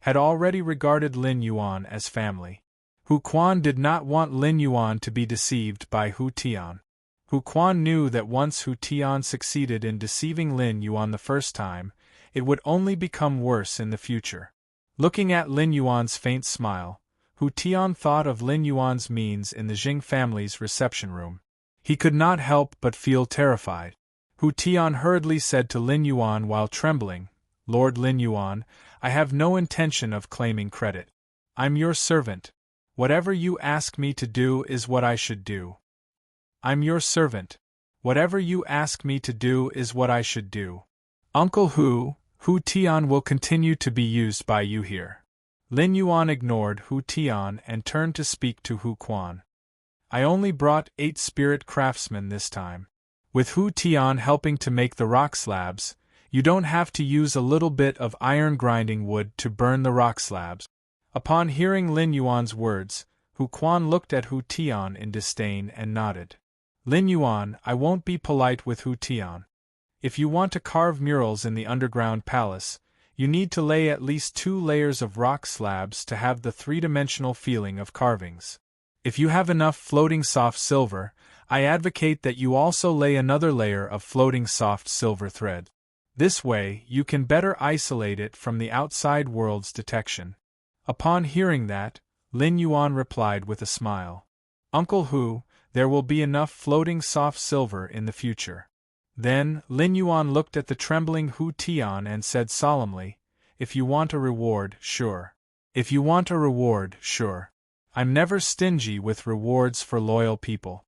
had already regarded Lin Yuan as family. Hu Quan did not want Lin Yuan to be deceived by Hu Tian. Hu Quan knew that once Hu Tian succeeded in deceiving Lin Yuan the first time, it would only become worse in the future. Looking at Lin Yuan's faint smile, Hu Tian thought of Lin Yuan's means in the Jing family's reception room. He could not help but feel terrified. Hu Tian hurriedly said to Lin Yuan while trembling, "Lord Lin Yuan, I have no intention of claiming credit. I'm your servant. Whatever you ask me to do is what I should do. I'm your servant. Whatever you ask me to do is what I should do. Uncle Hu Tian will continue to be used by you here." Lin Yuan ignored Hu Tian and turned to speak to Hu Quan. "I only brought 8 spirit craftsmen this time. With Hu Tian helping to make the rock slabs, you don't have to use a little bit of iron grinding wood to burn the rock slabs." Upon hearing Lin Yuan's words, Hu Quan looked at Hu Tian in disdain and nodded. "Lin Yuan, I won't be polite with Hu Tian. If you want to carve murals in the underground palace, you need to lay at least 2 layers of rock slabs to have the 3-dimensional feeling of carvings. If you have enough floating soft silver, I advocate that you also lay another layer of floating soft silver thread. This way, you can better isolate it from the outside world's detection." Upon hearing that, Lin Yuan replied with a smile, "Uncle Hu, there will be enough floating soft silver in the future." Then, Lin Yuan looked at the trembling Hu Tian and said solemnly, "If you want a reward, sure. If you want a reward, sure. I'm never stingy with rewards for loyal people.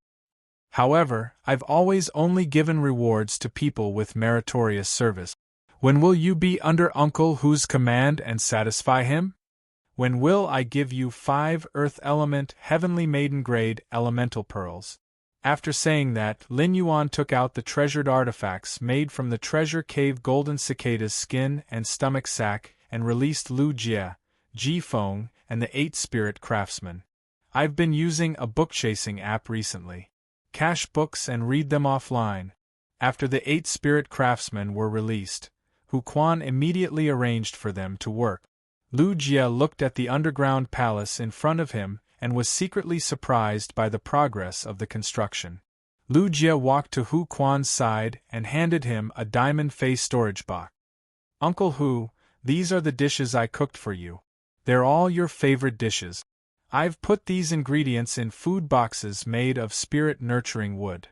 However, I've always only given rewards to people with meritorious service. When will you be under Uncle Hu's command and satisfy him? When will I give you 5 Earth Element Heavenly Maiden Grade Elemental Pearls?" After saying that, Lin Yuan took out the treasured artifacts made from the treasure cave golden cicada's skin and stomach sac and released Lu Jie, Ji Feng, and the 8 spirit craftsmen. "I've been using a book-chasing app recently. Cache books and read them offline." After the 8 spirit craftsmen were released, Hu Quan immediately arranged for them to work. Lu Jie looked at the underground palace in front of him and was secretly surprised by the progress of the construction. Lu Jie walked to Hu Quan's side and handed him a diamond face storage box. "Uncle Hu, these are the dishes I cooked for you. They're all your favorite dishes. I've put these ingredients in food boxes made of spirit-nurturing wood.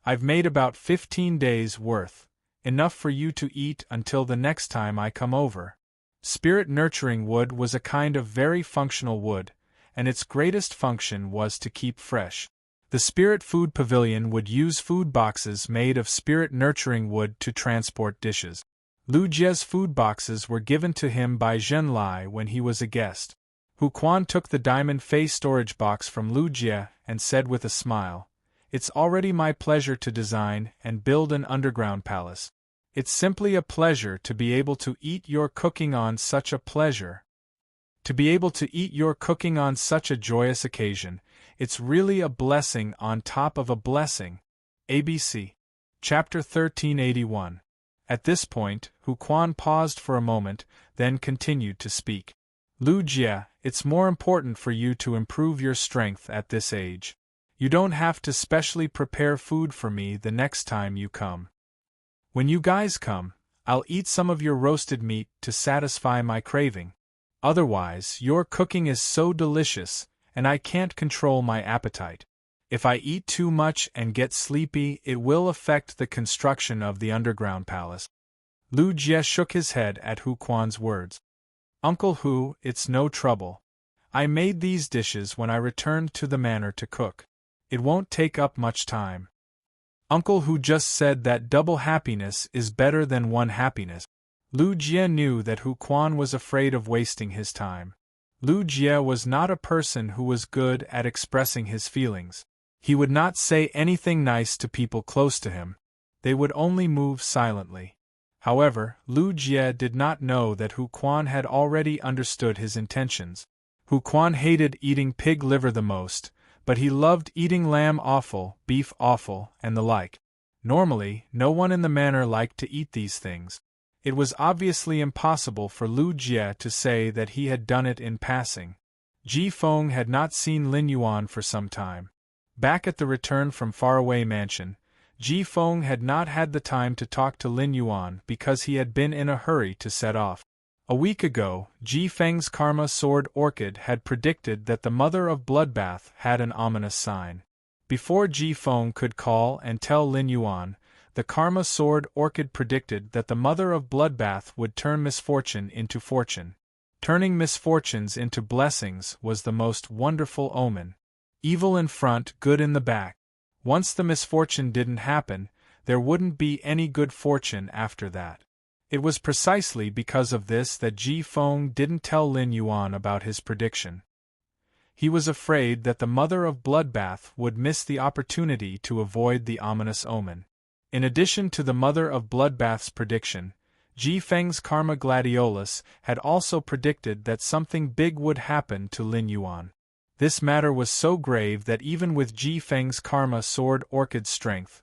I've made about 15 days' worth, enough for you to eat until the next time I come over." Spirit-nurturing wood was a kind of very functional wood, and its greatest function was to keep fresh. The Spirit Food Pavilion would use food boxes made of spirit-nurturing wood to transport dishes. Lu Jie's food boxes were given to him by Zhen Lai when he was a guest. Hu Quan took the diamond face storage box from Lu Jie and said with a smile, "It's already my pleasure to design and build an underground palace. It's simply a pleasure to be able to eat your cooking on such a pleasure. To be able to eat your cooking on such a joyous occasion, it's really a blessing on top of a blessing." ABC. Chapter 1381. At this point, Hu Quan paused for a moment, then continued to speak. "Lu Jie, it's more important for you to improve your strength at this age. You don't have to specially prepare food for me the next time you come. When you guys come, I'll eat some of your roasted meat to satisfy my craving. Otherwise, your cooking is so delicious, and I can't control my appetite. If I eat too much and get sleepy, it will affect the construction of the underground palace." Lu Jie shook his head at Hu Quan's words. "Uncle Hu, it's no trouble. I made these dishes when I returned to the manor to cook. It won't take up much time. Uncle Hu just said that double happiness is better than one happiness." Lu Jie knew that Hu Quan was afraid of wasting his time. Lu Jie was not a person who was good at expressing his feelings. He would not say anything nice to people close to him. They would only move silently. However, Lu Jie did not know that Hu Quan had already understood his intentions. Hu Quan hated eating pig liver the most, but he loved eating lamb offal, beef offal, and the like. Normally, no one in the manor liked to eat these things. It was obviously impossible for Lu Jie to say that he had done it in passing. Ji Feng had not seen Lin Yuan for some time. Back at the return from faraway mansion, Ji Feng had not had the time to talk to Lin Yuan because he had been in a hurry to set off. A week ago, Ji Feng's Karma Sword Orchid had predicted that the Mother of Bloodbath had an ominous sign. Before Ji Feng could call and tell Lin Yuan, the Karma Sword Orchid predicted that the Mother of Bloodbath would turn misfortune into fortune. Turning misfortunes into blessings was the most wonderful omen. Evil in front, good in the back. Once the misfortune didn't happen, there wouldn't be any good fortune after that. It was precisely because of this that Ji Feng didn't tell Lin Yuan about his prediction. He was afraid that the Mother of Bloodbath would miss the opportunity to avoid the ominous omen. In addition to the Mother of Bloodbath's prediction, Ji Feng's Karma Gladiolus had also predicted that something big would happen to Lin Yuan. This matter was so grave that even with Ji Feng's Karma Sword Orchid's strength,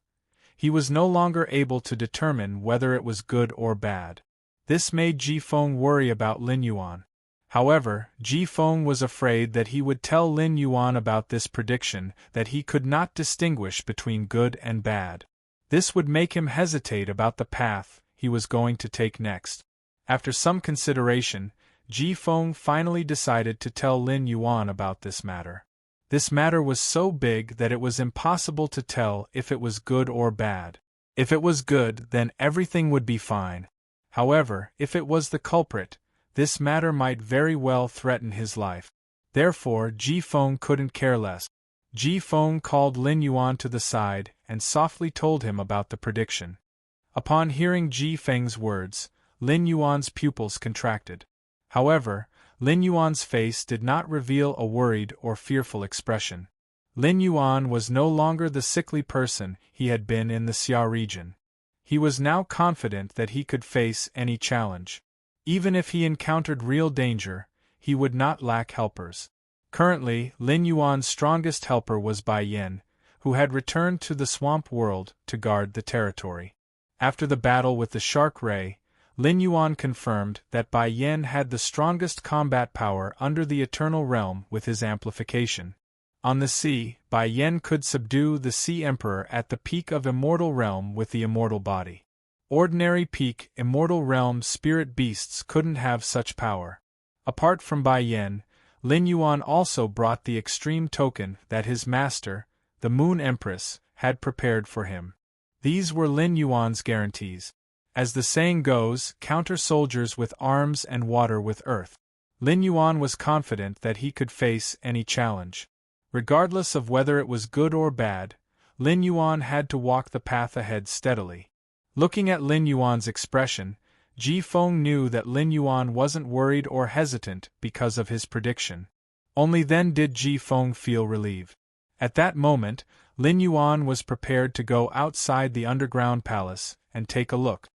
he was no longer able to determine whether it was good or bad. This made Ji Feng worry about Lin Yuan. However, Ji Feng was afraid that he would tell Lin Yuan about this prediction that he could not distinguish between good and bad. This would make him hesitate about the path he was going to take next. After some consideration, Ji Feng finally decided to tell Lin Yuan about this matter. This matter was so big that it was impossible to tell if it was good or bad. If it was good, then everything would be fine. However, if it was the culprit, this matter might very well threaten his life. Therefore, Ji Feng couldn't care less. Ji Feng called Lin Yuan to the side and softly told him about the prediction. Upon hearing Ji Feng's words, Lin Yuan's pupils contracted. However, Lin Yuan's face did not reveal a worried or fearful expression. Lin Yuan was no longer the sickly person he had been in the Xia region. He was now confident that he could face any challenge. Even if he encountered real danger, he would not lack helpers. Currently, Lin Yuan's strongest helper was Bai Yin, who had returned to the swamp world to guard the territory. After the battle with the Shark Ray, Lin Yuan confirmed that Bai Yin had the strongest combat power under the Eternal Realm with his amplification. On the sea, Bai Yin could subdue the Sea Emperor at the peak of Immortal Realm with the immortal body. Ordinary peak Immortal Realm spirit beasts couldn't have such power. Apart from Bai Yin, Lin Yuan also brought the extreme token that his master, the Moon Empress, had prepared for him. These were Lin Yuan's guarantees. As the saying goes, counter soldiers with arms and water with earth. Lin Yuan was confident that he could face any challenge. Regardless of whether it was good or bad, Lin Yuan had to walk the path ahead steadily. Looking at Lin Yuan's expression, Ji Feng knew that Lin Yuan wasn't worried or hesitant because of his prediction. Only then did Ji Feng feel relieved. At that moment, Lin Yuan was prepared to go outside the underground palace and take a look.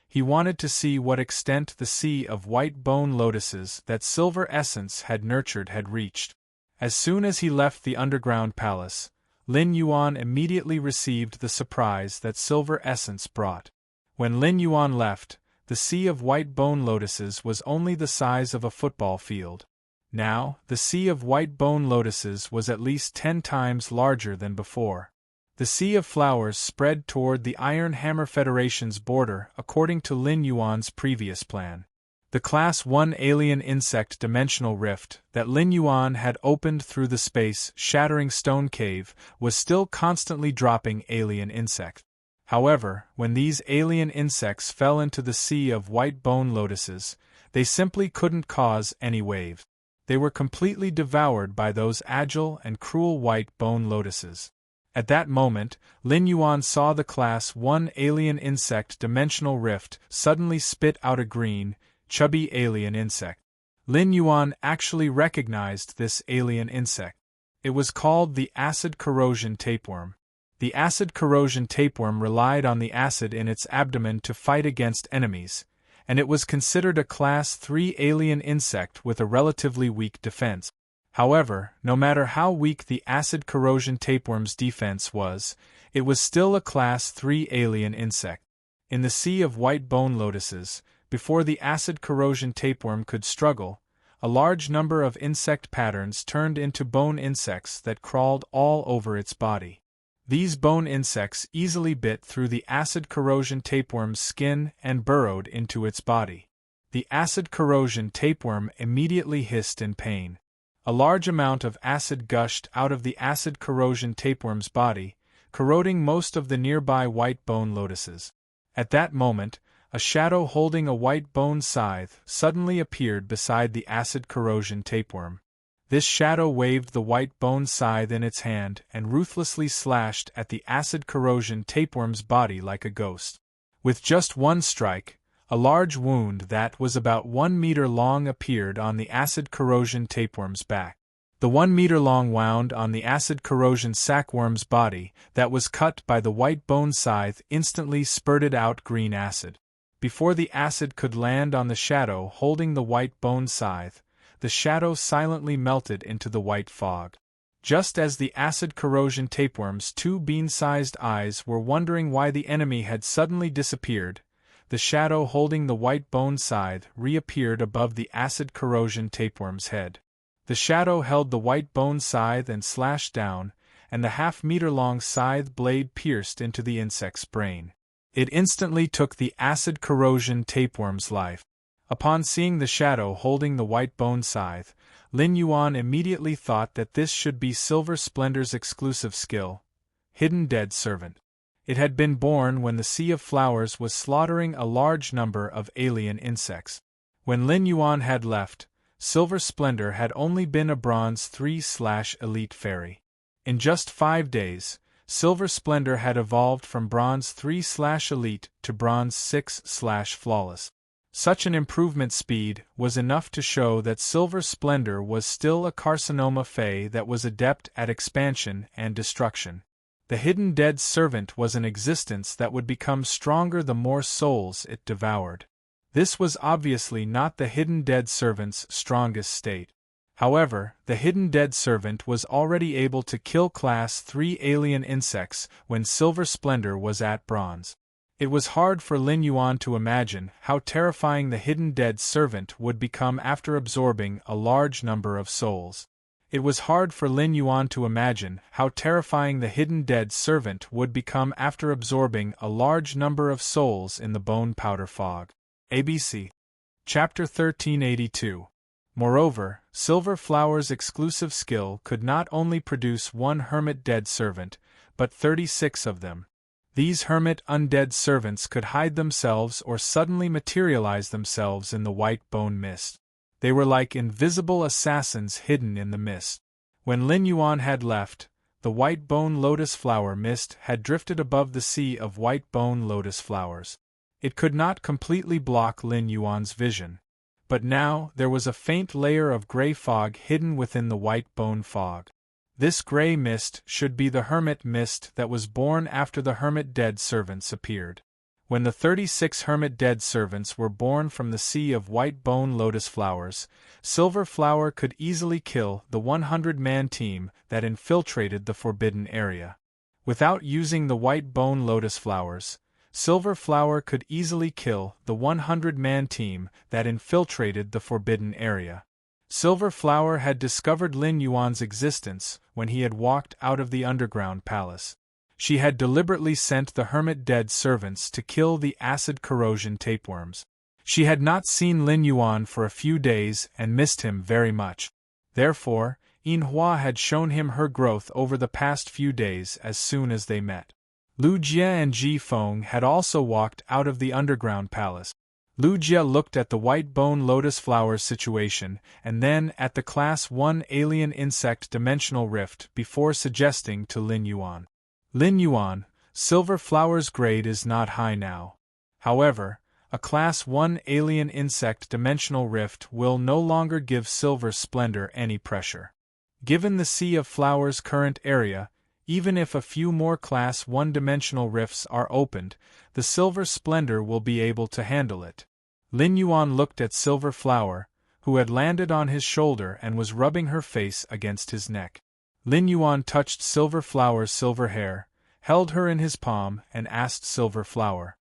He wanted to see what extent the sea of white bone lotuses that Silver Essence had nurtured had reached. As soon as he left the underground palace, Lin Yuan immediately received the surprise that Silver Essence brought. When Lin Yuan left, the sea of white bone lotuses was only the size of a football field. Now, the sea of white bone lotuses was at least 10 times larger than before. The sea of flowers spread toward the Iron Hammer Federation's border according to Lin Yuan's previous plan. The Class 1 alien insect dimensional rift that Lin Yuan had opened through the space-shattering stone cave was still constantly dropping alien insects. However, when these alien insects fell into the sea of white bone lotuses, they simply couldn't cause any waves. They were completely devoured by those agile and cruel white bone lotuses. At that moment, Lin Yuan saw the Class 1 alien insect dimensional rift suddenly spit out a green, chubby alien insect. Lin Yuan actually recognized this alien insect. It was called the acid corrosion tapeworm. The acid corrosion tapeworm relied on the acid in its abdomen to fight against enemies, and it was considered a Class 3 alien insect with a relatively weak defense. However, no matter how weak the acid corrosion tapeworm's defense was, it was still a Class 3 alien insect. In the sea of white bone lotuses, before the acid corrosion tapeworm could struggle, a large number of insect patterns turned into bone insects that crawled all over its body. These bone insects easily bit through the acid corrosion tapeworm's skin and burrowed into its body. The acid corrosion tapeworm immediately hissed in pain. A large amount of acid gushed out of the acid corrosion tapeworm's body, corroding most of the nearby white bone lotuses. At that moment, a shadow holding a white bone scythe suddenly appeared beside the acid corrosion tapeworm. This shadow waved the white bone scythe in its hand and ruthlessly slashed at the acid corrosion tapeworm's body like a ghost. With just one strike, a large wound that was about 1 meter long appeared on the acid corrosion tapeworm's back. The 1 meter long wound on the acid corrosion sackworm's body that was cut by the white bone scythe instantly spurted out green acid. Before the acid could land on the shadow holding the white bone scythe, the shadow silently melted into the white fog. Just as the acid corrosion tapeworm's 2 bean-sized eyes were wondering why the enemy had suddenly disappeared, the shadow holding the white bone scythe reappeared above the acid corrosion tapeworm's head. The shadow held the white bone scythe and slashed down, and the half-meter-long scythe blade pierced into the insect's brain. It instantly took the acid corrosion tapeworm's life. Upon seeing the shadow holding the white bone scythe, Lin Yuan immediately thought that this should be Silver Splendor's exclusive skill, Hidden Dead Servant. It had been born when the Sea of Flowers was slaughtering a large number of alien insects. When Lin Yuan had left, Silver Splendor had only been a Bronze 3/Elite Fairy. In just 5 days, Silver Splendor had evolved from Bronze 3/Elite to Bronze 6/Flawless. Such an improvement speed was enough to show that Silver Splendor was still a Carcinoma Fae that was adept at expansion and destruction. The Hidden Dead Servant was an existence that would become stronger the more souls it devoured. This was obviously not the Hidden Dead Servant's strongest state. However, the Hidden Dead Servant was already able to kill Class 3 alien insects when Silver Splendor was at Bronze. It was hard for Lin Yuan to imagine how terrifying the Hidden Dead Servant would become after absorbing a large number of souls. It was hard for Lin Yuan to imagine how terrifying the Hidden Dead Servant would become after absorbing a large number of souls in the bone powder fog. ABC. Chapter 1382. Moreover, Silver Flower's exclusive skill could not only produce 1 Hermit Dead Servant, but 36 of them. These Hermit Undead Servants could hide themselves or suddenly materialize themselves in the white bone mist. They were like invisible assassins hidden in the mist. When Lin Yuan had left, the white bone lotus flower mist had drifted above the sea of white bone lotus flowers. It could not completely block Lin Yuan's vision. But now there was a faint layer of gray fog hidden within the white bone fog. This gray mist should be the Hermit Mist that was born after the Hermit Dead Servants appeared. When the 36 Hermit Dead Servants were born from the sea of white bone lotus flowers, Silver Flower could easily kill the 100-man team that infiltrated the forbidden area. Without using the white bone lotus flowers, Silver Flower could easily kill the 100-man team that infiltrated the forbidden area. Silver Flower had discovered Lin Yuan's existence when he had walked out of the underground palace. She had deliberately sent the Hermit Dead Servants to kill the acid corrosion tapeworms. She had not seen Lin Yuan for a few days and missed him very much. Therefore, Yin Hua had shown him her growth over the past few days as soon as they met. Lu Jie and Ji Feng had also walked out of the underground palace. Lu Jie looked at the white bone lotus flowers situation and then at the Class 1 alien insect dimensional rift before suggesting to Lin Yuan. Lin Yuan, Silver Flower's grade is not high now. However, a Class 1 alien insect dimensional rift will no longer give Silver Splendor any pressure. Given the Sea of Flowers' current area, even if a few more Class 1 dimensional rifts are opened, the Silver Splendor will be able to handle it. Lin Yuan looked at Silver Flower, who had landed on his shoulder and was rubbing her face against his neck. Lin Yuan touched Silver Flower's silver hair, held her in his palm, and asked Silver Flower.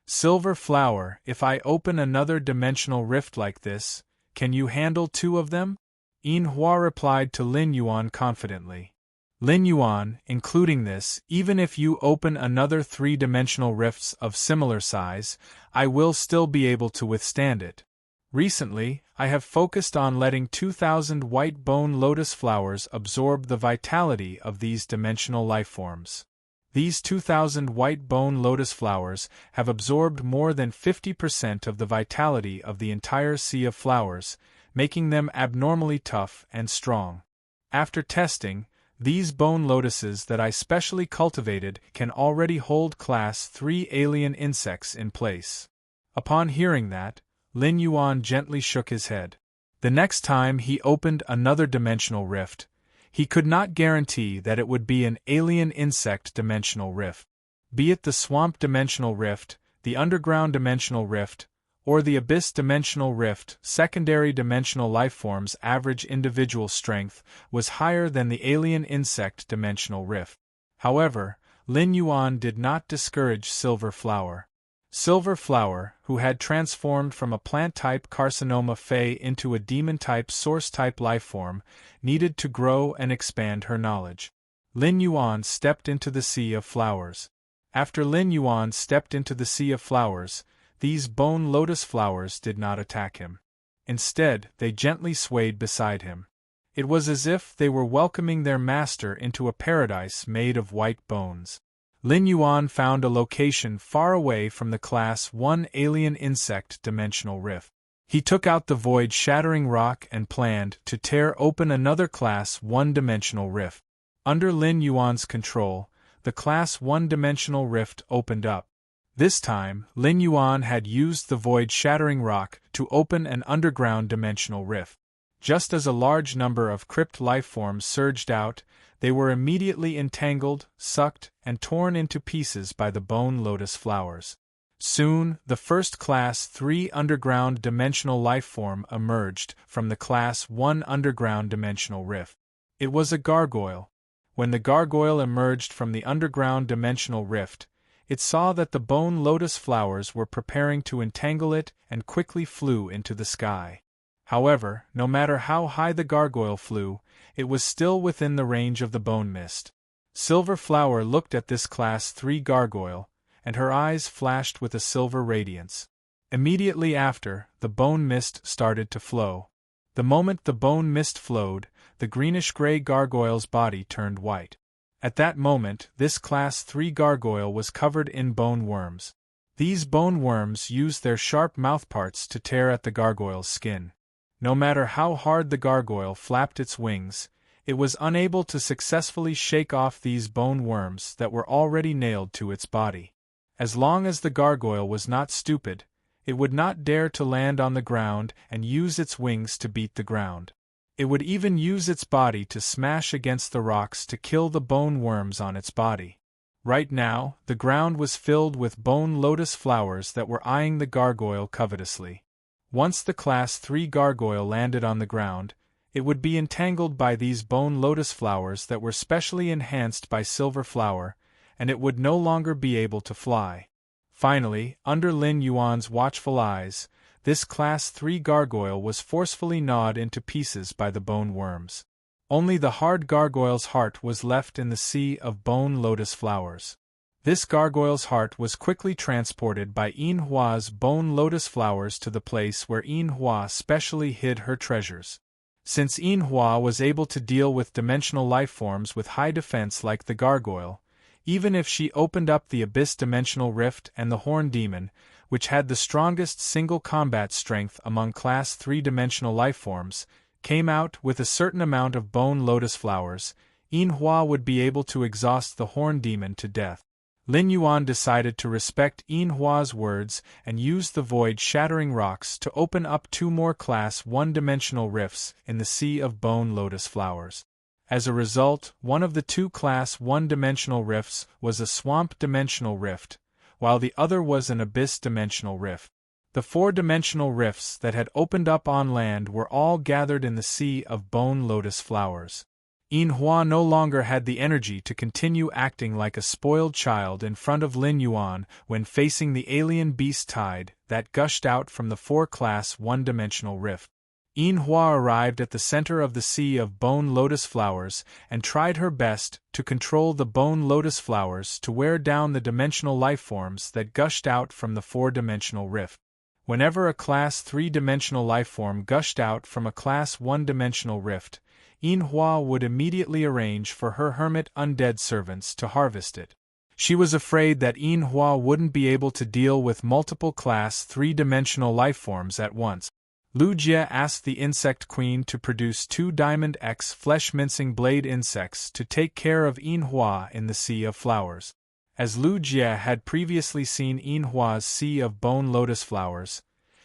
Silver Flower, if I open another dimensional rift like this, can you handle 2 of them? Yin Hua replied to Lin Yuan confidently. Lin Yuan, including this, even if you open another 3-dimensional rifts of similar size, I will still be able to withstand it. Recently, I have focused on letting 2,000 white bone lotus flowers absorb the vitality of these dimensional lifeforms. These 2,000 white bone lotus flowers have absorbed more than 50% of the vitality of the entire sea of flowers, making them abnormally tough and strong. After testing, these bone lotuses that I specially cultivated can already hold Class 3 alien insects in place. Upon hearing that, Lin Yuan gently shook his head. The next time he opened another dimensional rift, he could not guarantee that it would be an alien insect dimensional rift. Be it the swamp dimensional rift, the underground dimensional rift, or the abyss dimensional rift, secondary dimensional lifeforms' average individual strength was higher than the alien insect dimensional rift. However, Lin Yuan did not discourage Silver Flower. Silver Flower, who had transformed from a plant-type carcinoma Fey into a demon-type source-type lifeform, needed to grow and expand her knowledge. Lin Yuan stepped into the sea of flowers. After Lin Yuan stepped into the sea of flowers, these bone lotus flowers did not attack him. Instead, they gently swayed beside him. It was as if they were welcoming their master into a paradise made of white bones. Lin Yuan found a location far away from the Class 1 alien insect dimensional rift. He took out the void-shattering rock and planned to tear open another Class 1 dimensional rift. Under Lin Yuan's control, the Class 1 dimensional rift opened up. This time, Lin Yuan had used the void-shattering rock to open an underground dimensional rift. Just as a large number of crypt lifeforms surged out, they were immediately entangled, sucked, and torn into pieces by the bone lotus flowers. Soon, the first Class 3 underground dimensional lifeform emerged from the Class 1 underground dimensional rift. It was a gargoyle. When the gargoyle emerged from the underground dimensional rift, it saw that the bone lotus flowers were preparing to entangle it and quickly flew into the sky. However, no matter how high the gargoyle flew, it was still within the range of the bone mist. Silver Flower looked at this Class 3 gargoyle, and her eyes flashed with a silver radiance. Immediately after, the bone mist started to flow. The moment the bone mist flowed, the greenish-gray gargoyle's body turned white. At that moment, this Class 3 gargoyle was covered in bone worms. These bone worms used their sharp mouthparts to tear at the gargoyle's skin. No matter how hard the gargoyle flapped its wings, it was unable to successfully shake off these bone worms that were already nailed to its body. As long as the gargoyle was not stupid, it would not dare to land on the ground and use its wings to beat the ground. It would even use its body to smash against the rocks to kill the bone worms on its body. Right now, the ground was filled with bone lotus flowers that were eyeing the gargoyle covetously. Once the Class 3 gargoyle landed on the ground, it would be entangled by these bone lotus flowers that were specially enhanced by Silver Flower, and it would no longer be able to fly. Finally, under Lin Yuan's watchful eyes, this Class 3 gargoyle was forcefully gnawed into pieces by the bone worms. Only the hard gargoyle's heart was left in the sea of bone lotus flowers. This gargoyle's heart was quickly transported by Yin Hua's bone lotus flowers to the place where Yin Hua specially hid her treasures. Since Yin Hua was able to deal with dimensional lifeforms with high defense like the gargoyle, even if she opened up the abyss dimensional rift and the horn demon, which had the strongest single combat strength among Class 3-dimensional lifeforms, came out with a certain amount of bone lotus flowers, Yin Hua would be able to exhaust the horn demon to death. Lin Yuan decided to respect Yin Hua's words and use the void-shattering rocks to open up 2 more Class 1-dimensional rifts in the sea of bone lotus flowers. As a result, one of the 2 Class 1-dimensional rifts was a swamp dimensional rift, while the other was an abyss dimensional rift. The four-dimensional rifts that had opened up on land were all gathered in the sea of bone lotus flowers. Yin Hua no longer had the energy to continue acting like a spoiled child in front of Lin Yuan when facing the alien beast tide that gushed out from the four-class one-dimensional rift. Yin Hua arrived at the center of the sea of bone lotus flowers and tried her best to control the bone lotus flowers to wear down the dimensional lifeforms that gushed out from the four-dimensional rift. Whenever a class 3-dimensional lifeform gushed out from a class 1-dimensional rift, Yin Hua would immediately arrange for her hermit undead servants to harvest it. She was afraid that Yin Hua wouldn't be able to deal with multiple class 3-dimensional lifeforms at once. Lu Jie asked the insect queen to produce 2 Diamond X flesh-mincing blade insects to take care of Yin Hua in the Sea of Flowers. As Lu Jie had previously seen Yin Hua's Sea of Bone Lotus Flowers,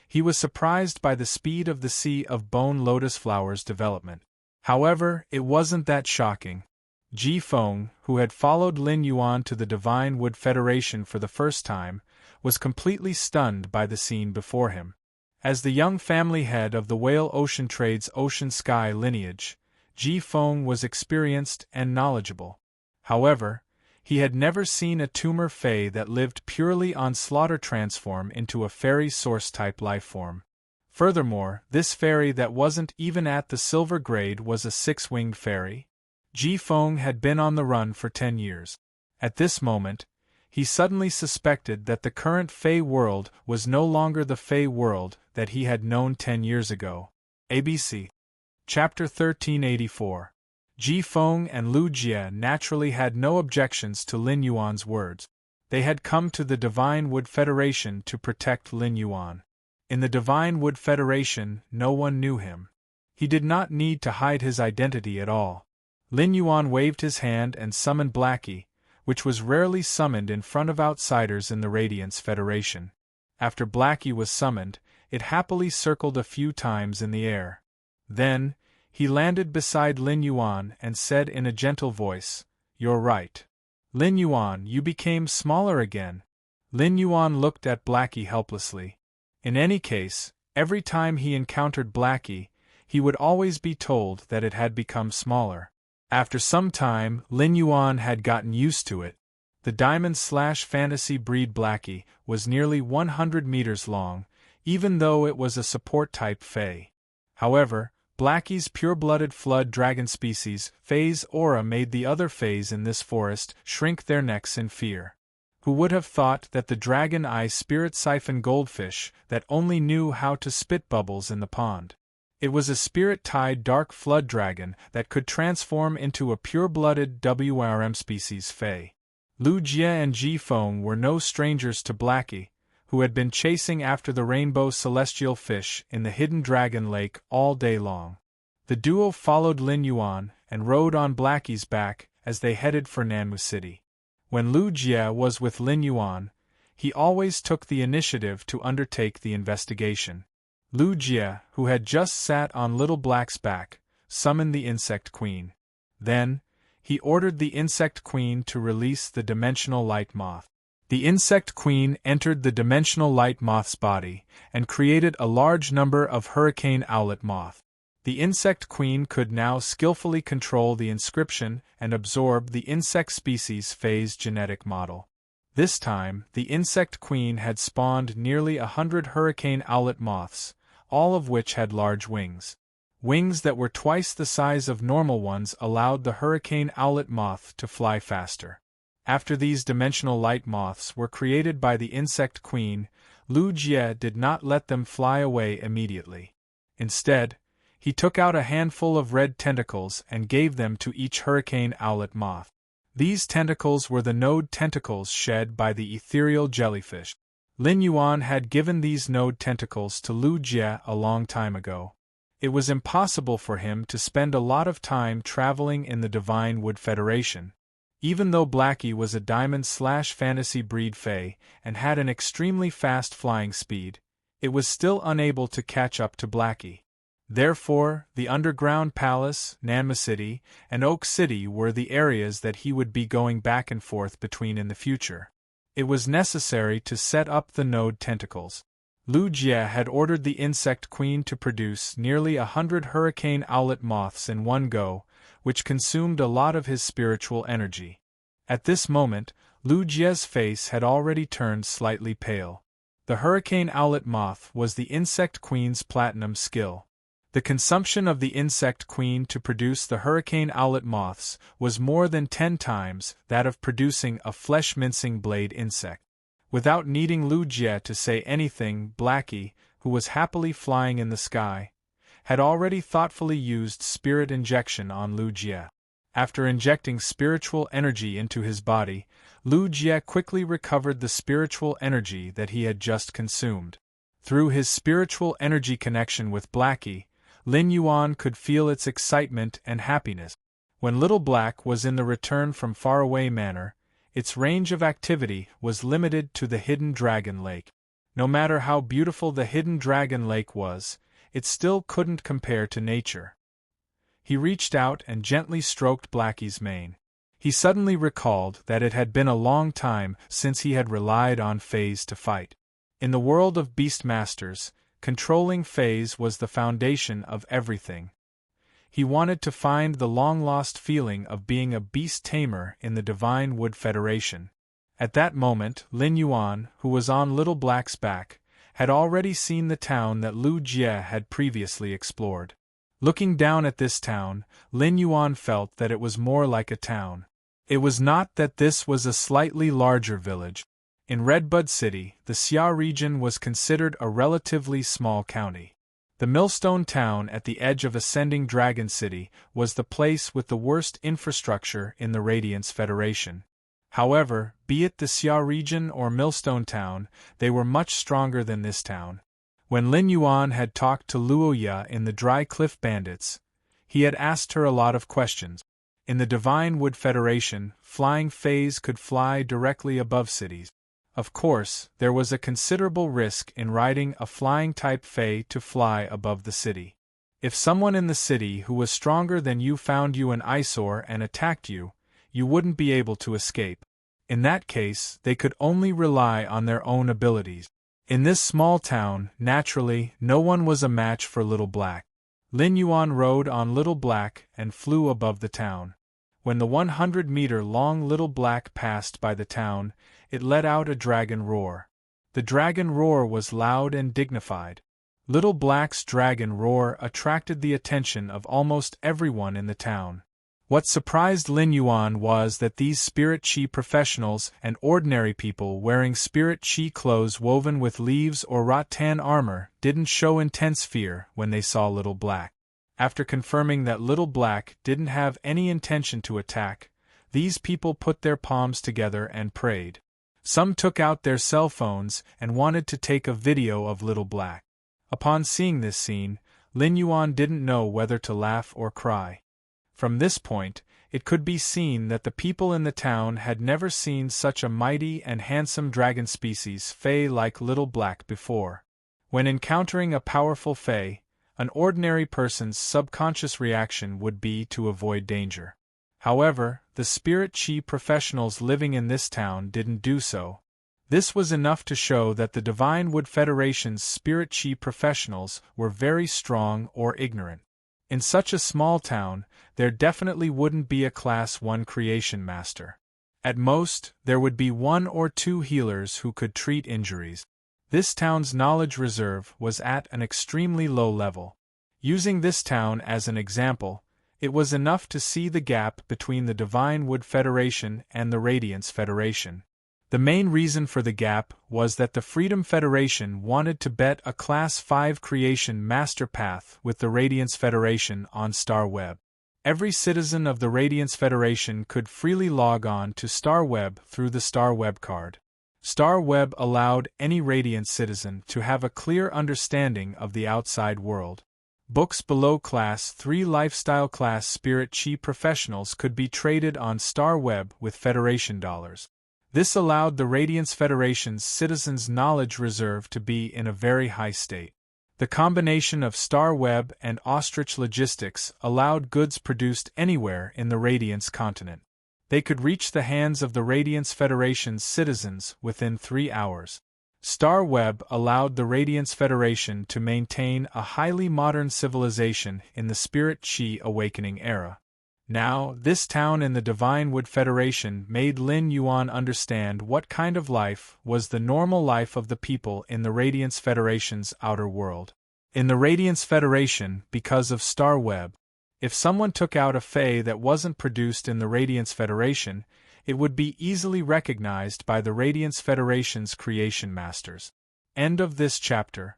he was surprised by the speed of the Sea of Bone Lotus Flowers development. However, it wasn't that shocking. Ji Feng, who had followed Lin Yuan to the Divine Wood Federation for the first time, was completely stunned by the scene before him. As the young family head of the Whale Ocean Trade's Ocean Sky lineage, Ji Feng was experienced and knowledgeable. However, he had never seen a tumor fey that lived purely on slaughter transform into a fairy source-type lifeform. Furthermore, this fairy that wasn't even at the silver grade was a 6-winged fairy. Ji Feng had been on the run for 10 years. At this moment, he suddenly suspected that the current fey world was no longer the fey world that he had known 10 years ago. ABC. Chapter 1384. Ji Feng and Lu Jie naturally had no objections to Lin Yuan's words. They had come to the Divine Wood Federation to protect Lin Yuan. In the Divine Wood Federation, no one knew him. He did not need to hide his identity at all. Lin Yuan waved his hand and summoned Blackie, which was rarely summoned in front of outsiders in the Radiance Federation. After Blackie was summoned, it happily circled a few times in the air. Then, he landed beside Lin Yuan and said in a gentle voice, "You're right. Lin Yuan, you became smaller again." Lin Yuan looked at Blackie helplessly. In any case, every time he encountered Blackie, he would always be told that it had become smaller. After some time, Lin Yuan had gotten used to it. The Diamond/Fantasy breed Blackie was nearly 100 meters long, even though it was a support-type fey. However, Blackie's pure-blooded flood dragon species, Fey's aura made the other Feys in this forest shrink their necks in fear. Who would have thought that the dragon eye spirit siphon goldfish that only knew how to spit bubbles in the pond? It was a spirit-tied dark flood dragon that could transform into a pure-blooded WRM species Fey. Lu Jie and Ji Feng were no strangers to Blackie, who had been chasing after the rainbow celestial fish in the hidden dragon lake all day long. The duo followed Lin Yuan and rode on Blackie's back as they headed for Nanmu City. When Lu Jie was with Lin Yuan, he always took the initiative to undertake the investigation. Lu Jie, who had just sat on Little Black's back, summoned the Insect Queen. Then, he ordered the Insect Queen to release the Dimensional Light Moth. The Insect Queen entered the Dimensional Light Moth's body and created a large number of Hurricane Owlet Moth. The Insect Queen could now skillfully control the inscription and absorb the insect species Fey's genetic model. This time, the Insect Queen had spawned nearly 100 Hurricane Owlet Moths, all of which had large wings. Wings that were twice the size of normal ones allowed the Hurricane Owlet Moth to fly faster. After these dimensional light moths were created by the Insect Queen, Lu Jie did not let them fly away immediately. Instead, he took out a handful of red tentacles and gave them to each Hurricane Owlet Moth. These tentacles were the node tentacles shed by the ethereal jellyfish. Lin Yuan had given these node tentacles to Lu Jie a long time ago. It was impossible for him to spend a lot of time traveling in the Divine Wood Federation. Even though Blackie was a Diamond/Fantasy breed Fey and had an extremely fast flying speed, it was still unable to catch up to Blackie. Therefore, the Underground Palace, Nanmu City, and Oak City were the areas that he would be going back and forth between in the future. It was necessary to set up the node tentacles. Lu Jie had ordered the insect queen to produce nearly 100 hurricane owlet moths in one go, which consumed a lot of his spiritual energy. At this moment, Lu Jie's face had already turned slightly pale. The hurricane owlet moth was the insect queen's platinum skill. The consumption of the insect queen to produce the hurricane owlet moths was more than 10 times that of producing a flesh-mincing blade insect. Without needing Lu Jie to say anything, Blackie, who was happily flying in the sky, had already thoughtfully used spirit injection on Lu Jie. After injecting spiritual energy into his body, Lu Jie quickly recovered the spiritual energy that he had just consumed. Through his spiritual energy connection with Blackie, Lin Yuan could feel its excitement and happiness. When Little Black was in the return from faraway manor, its range of activity was limited to the hidden dragon lake. No matter how beautiful the hidden dragon lake was, it still couldn't compare to nature. He reached out and gently stroked Blackie's mane. He suddenly recalled that it had been a long time since he had relied on Fays to fight. In the world of Beastmasters, controlling Fays was the foundation of everything. He wanted to find the long-lost feeling of being a beast tamer in the Divine Wood Federation. At that moment, Lin Yuan, who was on Little Black's back, had already seen the town that Lu Jie had previously explored. Looking down at this town, Lin Yuan felt that it was more like a town. It was not that this was a slightly larger village. In Redbud City, the Xia region was considered a relatively small county. The Millstone Town at the edge of Ascending Dragon City was the place with the worst infrastructure in the Radiance Federation. However, be it the Xia region or Millstone Town, they were much stronger than this town. When Lin Yuan had talked to Luoya in the Dry Cliff Bandits, he had asked her a lot of questions. In the Divine Wood Federation, flying Fays could fly directly above cities. Of course, there was a considerable risk in riding a flying-type Fey to fly above the city. If someone in the city who was stronger than you found you an eyesore and attacked you, you wouldn't be able to escape. In that case, they could only rely on their own abilities. In this small town, naturally, no one was a match for Little Black. Lin Yuan rode on Little Black and flew above the town. When the 100-meter-long Little Black passed by the town, it let out a dragon roar. The dragon roar was loud and dignified. Little Black's dragon roar attracted the attention of almost everyone in the town. What surprised Lin Yuan was that these spirit chi professionals and ordinary people wearing spirit chi clothes woven with leaves or rattan armor didn't show intense fear when they saw Little Black. After confirming that Little Black didn't have any intention to attack, these people put their palms together and prayed. Some took out their cell phones and wanted to take a video of Little Black. Upon seeing this scene, Lin Yuan didn't know whether to laugh or cry. From this point, it could be seen that the people in the town had never seen such a mighty and handsome dragon species Fey like Little Black before. When encountering a powerful Fey, an ordinary person's subconscious reaction would be to avoid danger. However, the spirit chi professionals living in this town didn't do so. This was enough to show that the Divine Wood Federation's spirit chi professionals were very strong or ignorant. In such a small town, there definitely wouldn't be a Class 1 creation master. At most, there would be 1 or 2 healers who could treat injuries. This town's knowledge reserve was at an extremely low level. Using this town as an example, it was enough to see the gap between the Divine Wood Federation and the Radiance Federation. The main reason for the gap was that the Freedom Federation wanted to bet a Class 5 creation master path with the Radiance Federation on StarWeb. Every citizen of the Radiance Federation could freely log on to StarWeb through the StarWeb card. StarWeb allowed any Radiance citizen to have a clear understanding of the outside world. Books below Class 3 Lifestyle Class Spirit Chi professionals could be traded on StarWeb with Federation dollars. This allowed the Radiance Federation's citizens' knowledge reserve to be in a very high state. The combination of StarWeb and Ostrich Logistics allowed goods produced anywhere in the Radiance continent. They could reach the hands of the Radiance Federation's citizens within 3 hours. Star Web allowed the Radiance Federation to maintain a highly modern civilization in the Spirit Chi Awakening era. Now, this town in the Divine Wood Federation made Lin Yuan understand what kind of life was the normal life of the people in the Radiance Federation's outer world. In the Radiance Federation, because of Star Web, if someone took out a Fae that wasn't produced in the Radiance Federation, it would be easily recognized by the Radiance Federation's creation masters. End of this chapter.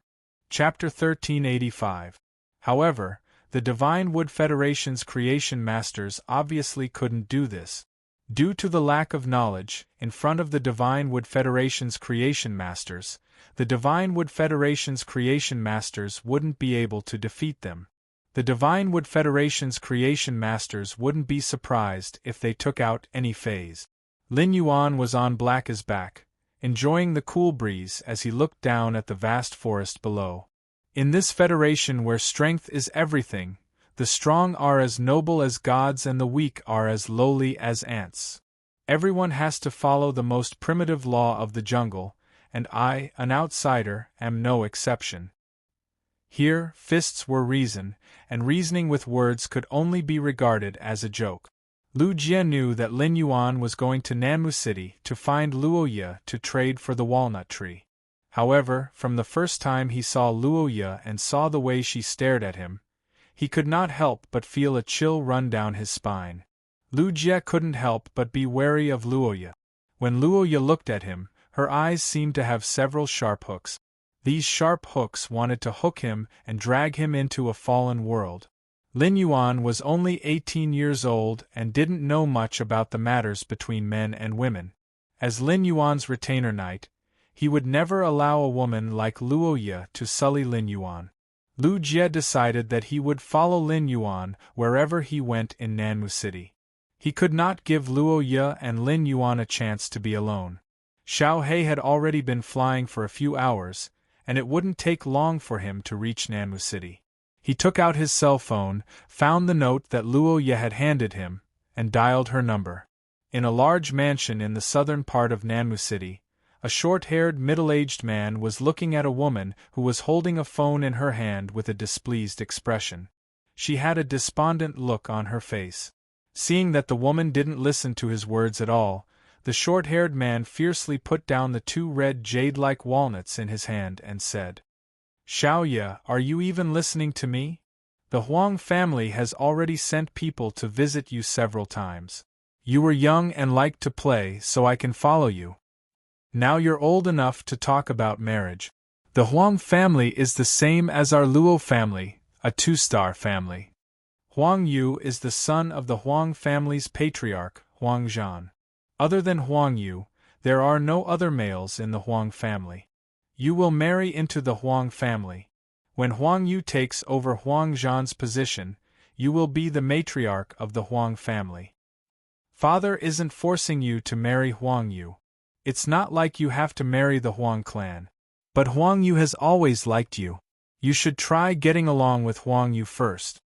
Chapter 1385. However, the Divine Wood Federation's creation masters obviously couldn't do this. Due to the lack of knowledge, in front of the Divine Wood Federation's creation masters, the Divine Wood Federation's creation masters wouldn't be able to defeat them. The Divine Wood Federation's creation masters wouldn't be surprised if they took out any phase. Lin Yuan was on Black's back, enjoying the cool breeze as he looked down at the vast forest below. In this federation where strength is everything, the strong are as noble as gods and the weak are as lowly as ants. Everyone has to follow the most primitive law of the jungle, and I, an outsider, am no exception. Here, fists were reason, and reasoning with words could only be regarded as a joke. Lu Jie knew that Lin Yuan was going to Nanmu City to find Luoye to trade for the walnut tree. However, from the first time he saw Luoye and saw the way she stared at him, he could not help but feel a chill run down his spine. Lu Jie couldn't help but be wary of Luoye. When Luoye looked at him, her eyes seemed to have several sharp hooks. These sharp hooks wanted to hook him and drag him into a fallen world. Lin Yuan was only 18 years old and didn't know much about the matters between men and women. As Lin Yuan's retainer knight, he would never allow a woman like Luoye to sully Lin Yuan. Lu Jie decided that he would follow Lin Yuan wherever he went in Nanmu City. He could not give Luoye and Lin Yuan a chance to be alone. Xiao He had already been flying for a few hours, and it wouldn't take long for him to reach Nanmu City. He took out his cell phone, found the note that Luoye had handed him, and dialed her number. In a large mansion in the southern part of Nanmu City, a short-haired middle-aged man was looking at a woman who was holding a phone in her hand with a displeased expression. She had a despondent look on her face. Seeing that the woman didn't listen to his words at all, the short-haired man fiercely put down the 2 red jade-like walnuts in his hand and said, "Xiaoye, are you even listening to me? The Huang family has already sent people to visit you several times. You were young and liked to play, so I can follow you. Now you're old enough to talk about marriage. The Huang family is the same as our Luo family, a 2-star family. Huang Yu is the son of the Huang family's patriarch, Huang Zhan. Other than Huang Yu, there are no other males in the Huang family. You will marry into the Huang family. When Huang Yu takes over Huang Zhan's position, you will be the matriarch of the Huang family. Father isn't forcing you to marry Huang Yu. It's not like you have to marry the Huang clan. But Huang Yu has always liked you. You should try getting along with Huang Yu first.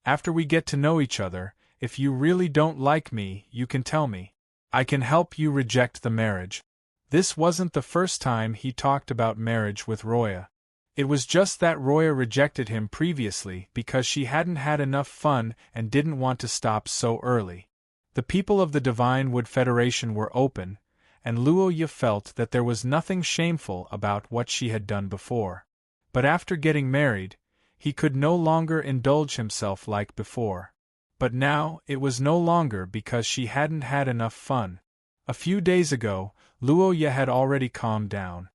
After we get to know each other, if you really don't like me, you can tell me. I can help you reject the marriage." This wasn't the first time he talked about marriage with Roya. It was just that Roya rejected him previously because she hadn't had enough fun and didn't want to stop so early. The people of the Divine Wood Federation were open, and Luoye felt that there was nothing shameful about what she had done before. But after getting married, he could no longer indulge himself like before. But now, it was no longer because she hadn't had enough fun. A few days ago, Luoye had already calmed down.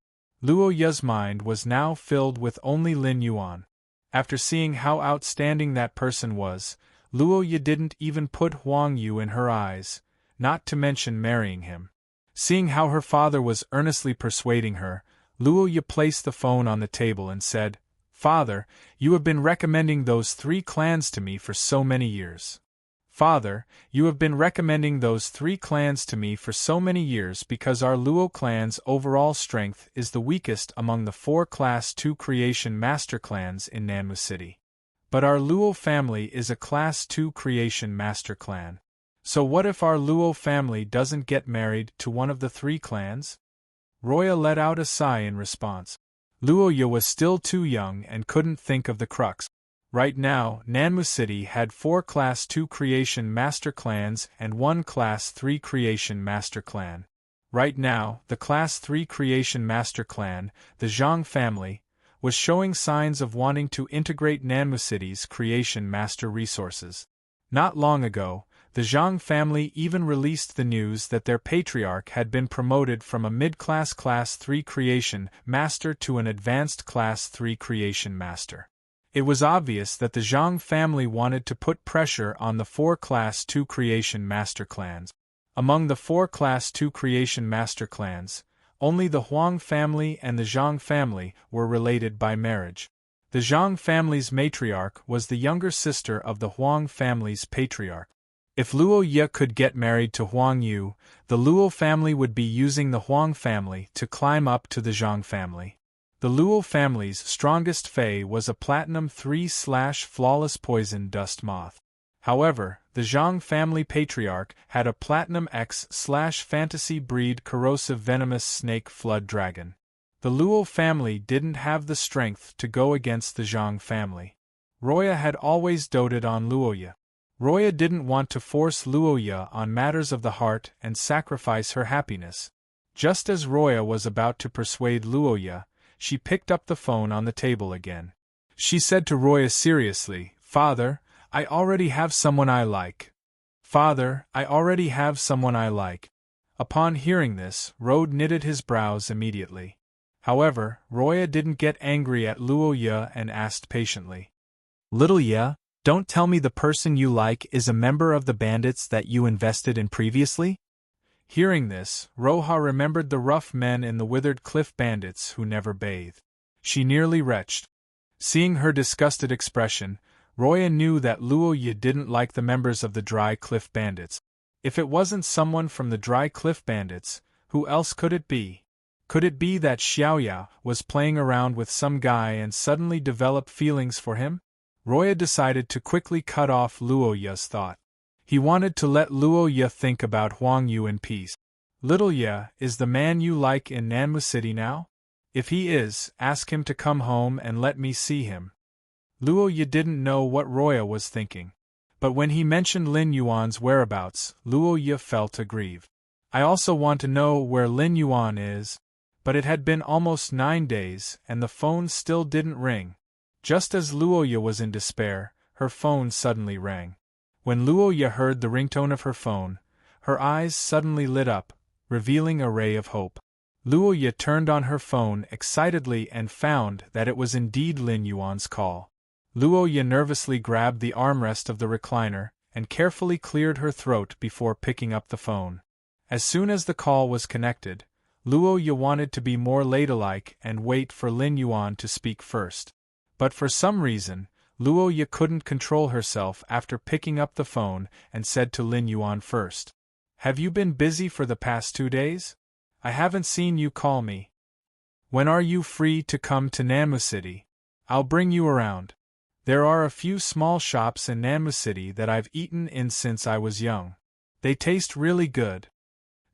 Luoye's mind was now filled with only Lin Yuan. After seeing how outstanding that person was, Luoye didn't even put Huang Yu in her eyes, not to mention marrying him. Seeing how her father was earnestly persuading her, Luoye placed the phone on the table and said, "Father, you have been recommending those 3 clans to me for so many years. Father, you have been recommending those 3 clans to me for so many years because our Luo clan's overall strength is the weakest among the 4 Class 2 Creation Master clans in Nanmu City. But our Luo family is a Class 2 Creation Master clan. So what if our Luo family doesn't get married to one of the 3 clans?" Roya let out a sigh in response. Luoya was still too young and couldn't think of the crux. Right now, Nanmu City had 4 Class 2 Creation Master Clans and 1 Class 3 Creation Master Clan. Right now, the Class 3 Creation Master Clan, the Zhang family, was showing signs of wanting to integrate Nanmu City's Creation Master resources. Not long ago, the Zhang family even released the news that their patriarch had been promoted from a mid-class Class 3 Creation Master to an advanced Class 3 Creation Master. It was obvious that the Zhang family wanted to put pressure on the 4 Class 2 Creation Master clans. Among the 4 Class 2 Creation Master clans, only the Huang family and the Zhang family were related by marriage. The Zhang family's matriarch was the younger sister of the Huang family's patriarch. If Luo Ye could get married to Huang Yu, the Luo family would be using the Huang family to climb up to the Zhang family. The Luo family's strongest fei was a Platinum 3/Flawless Poison Dust Moth. However, the Zhang family patriarch had a Platinum X/Fantasy Breed Corrosive Venomous Snake Flood Dragon. The Luo family didn't have the strength to go against the Zhang family. Roya had always doted on Luoya. Roya didn't want to force Luoya on matters of the heart and sacrifice her happiness. Just as Roya was about to persuade Luoya, she picked up the phone on the table again. She said to Roya seriously, "Father, I already have someone I like. Father, I already have someone I like." Upon hearing this, Rode knitted his brows immediately. However, Roya didn't get angry at Luoya and asked patiently, "Little Ye, don't tell me the person you like is a member of the bandits that you invested in previously?" Hearing this, Roha remembered the rough men in the Withered Cliff bandits who never bathed. She nearly retched. Seeing her disgusted expression, Roya knew that Luoya didn't like the members of the Dry Cliff bandits. If it wasn't someone from the Dry Cliff bandits, who else could it be? Could it be that Xiaoya was playing around with some guy and suddenly developed feelings for him? Roya decided to quickly cut off Luoya's thought. He wanted to let Luoya think about Huang Yu in peace. "Little Ye, is the man you like in Nanmu City now? If he is, ask him to come home and let me see him." Luoya didn't know what Roya was thinking. But when he mentioned Lin Yuan's whereabouts, Luoya felt aggrieved. "I also want to know where Lin Yuan is." But it had been almost 9 days, and the phone still didn't ring. Just as Luoya was in despair, her phone suddenly rang. When Luoya heard the ringtone of her phone, her eyes suddenly lit up, revealing a ray of hope. Luoya turned on her phone excitedly and found that it was indeed Lin Yuan's call. Luoya nervously grabbed the armrest of the recliner and carefully cleared her throat before picking up the phone. As soon as the call was connected, Luoya wanted to be more ladylike and wait for Lin Yuan to speak first. But for some reason, Luoya couldn't control herself after picking up the phone and said to Lin Yuan first, "Have you been busy for the past 2 days? I haven't seen you call me. When are you free to come to Nanmu City? I'll bring you around. There are a few small shops in Nanmu City that I've eaten in since I was young. They taste really good.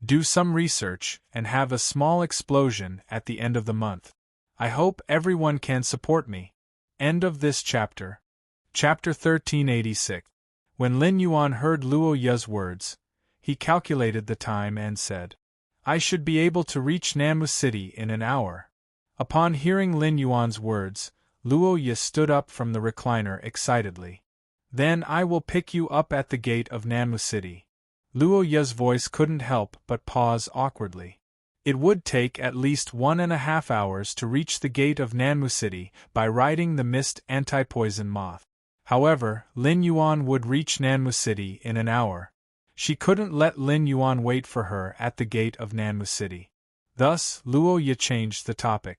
Do some research and have a small explosion at the end of the month. I hope everyone can support me." End of this chapter. Chapter 1386. When Lin Yuan heard Luoya's words, he calculated the time and said, "I should be able to reach Nanmu City in an hour." Upon hearing Lin Yuan's words, Luoya stood up from the recliner excitedly. "Then I will pick you up at the gate of Nanmu City." Luoya's voice couldn't help but pause awkwardly. It would take at least 1.5 hours to reach the gate of Nanmu City by riding the Mist Anti-Poison Moth. However, Lin Yuan would reach Nanmu City in an hour. She couldn't let Lin Yuan wait for her at the gate of Nanmu City. Thus, Luoya changed the topic.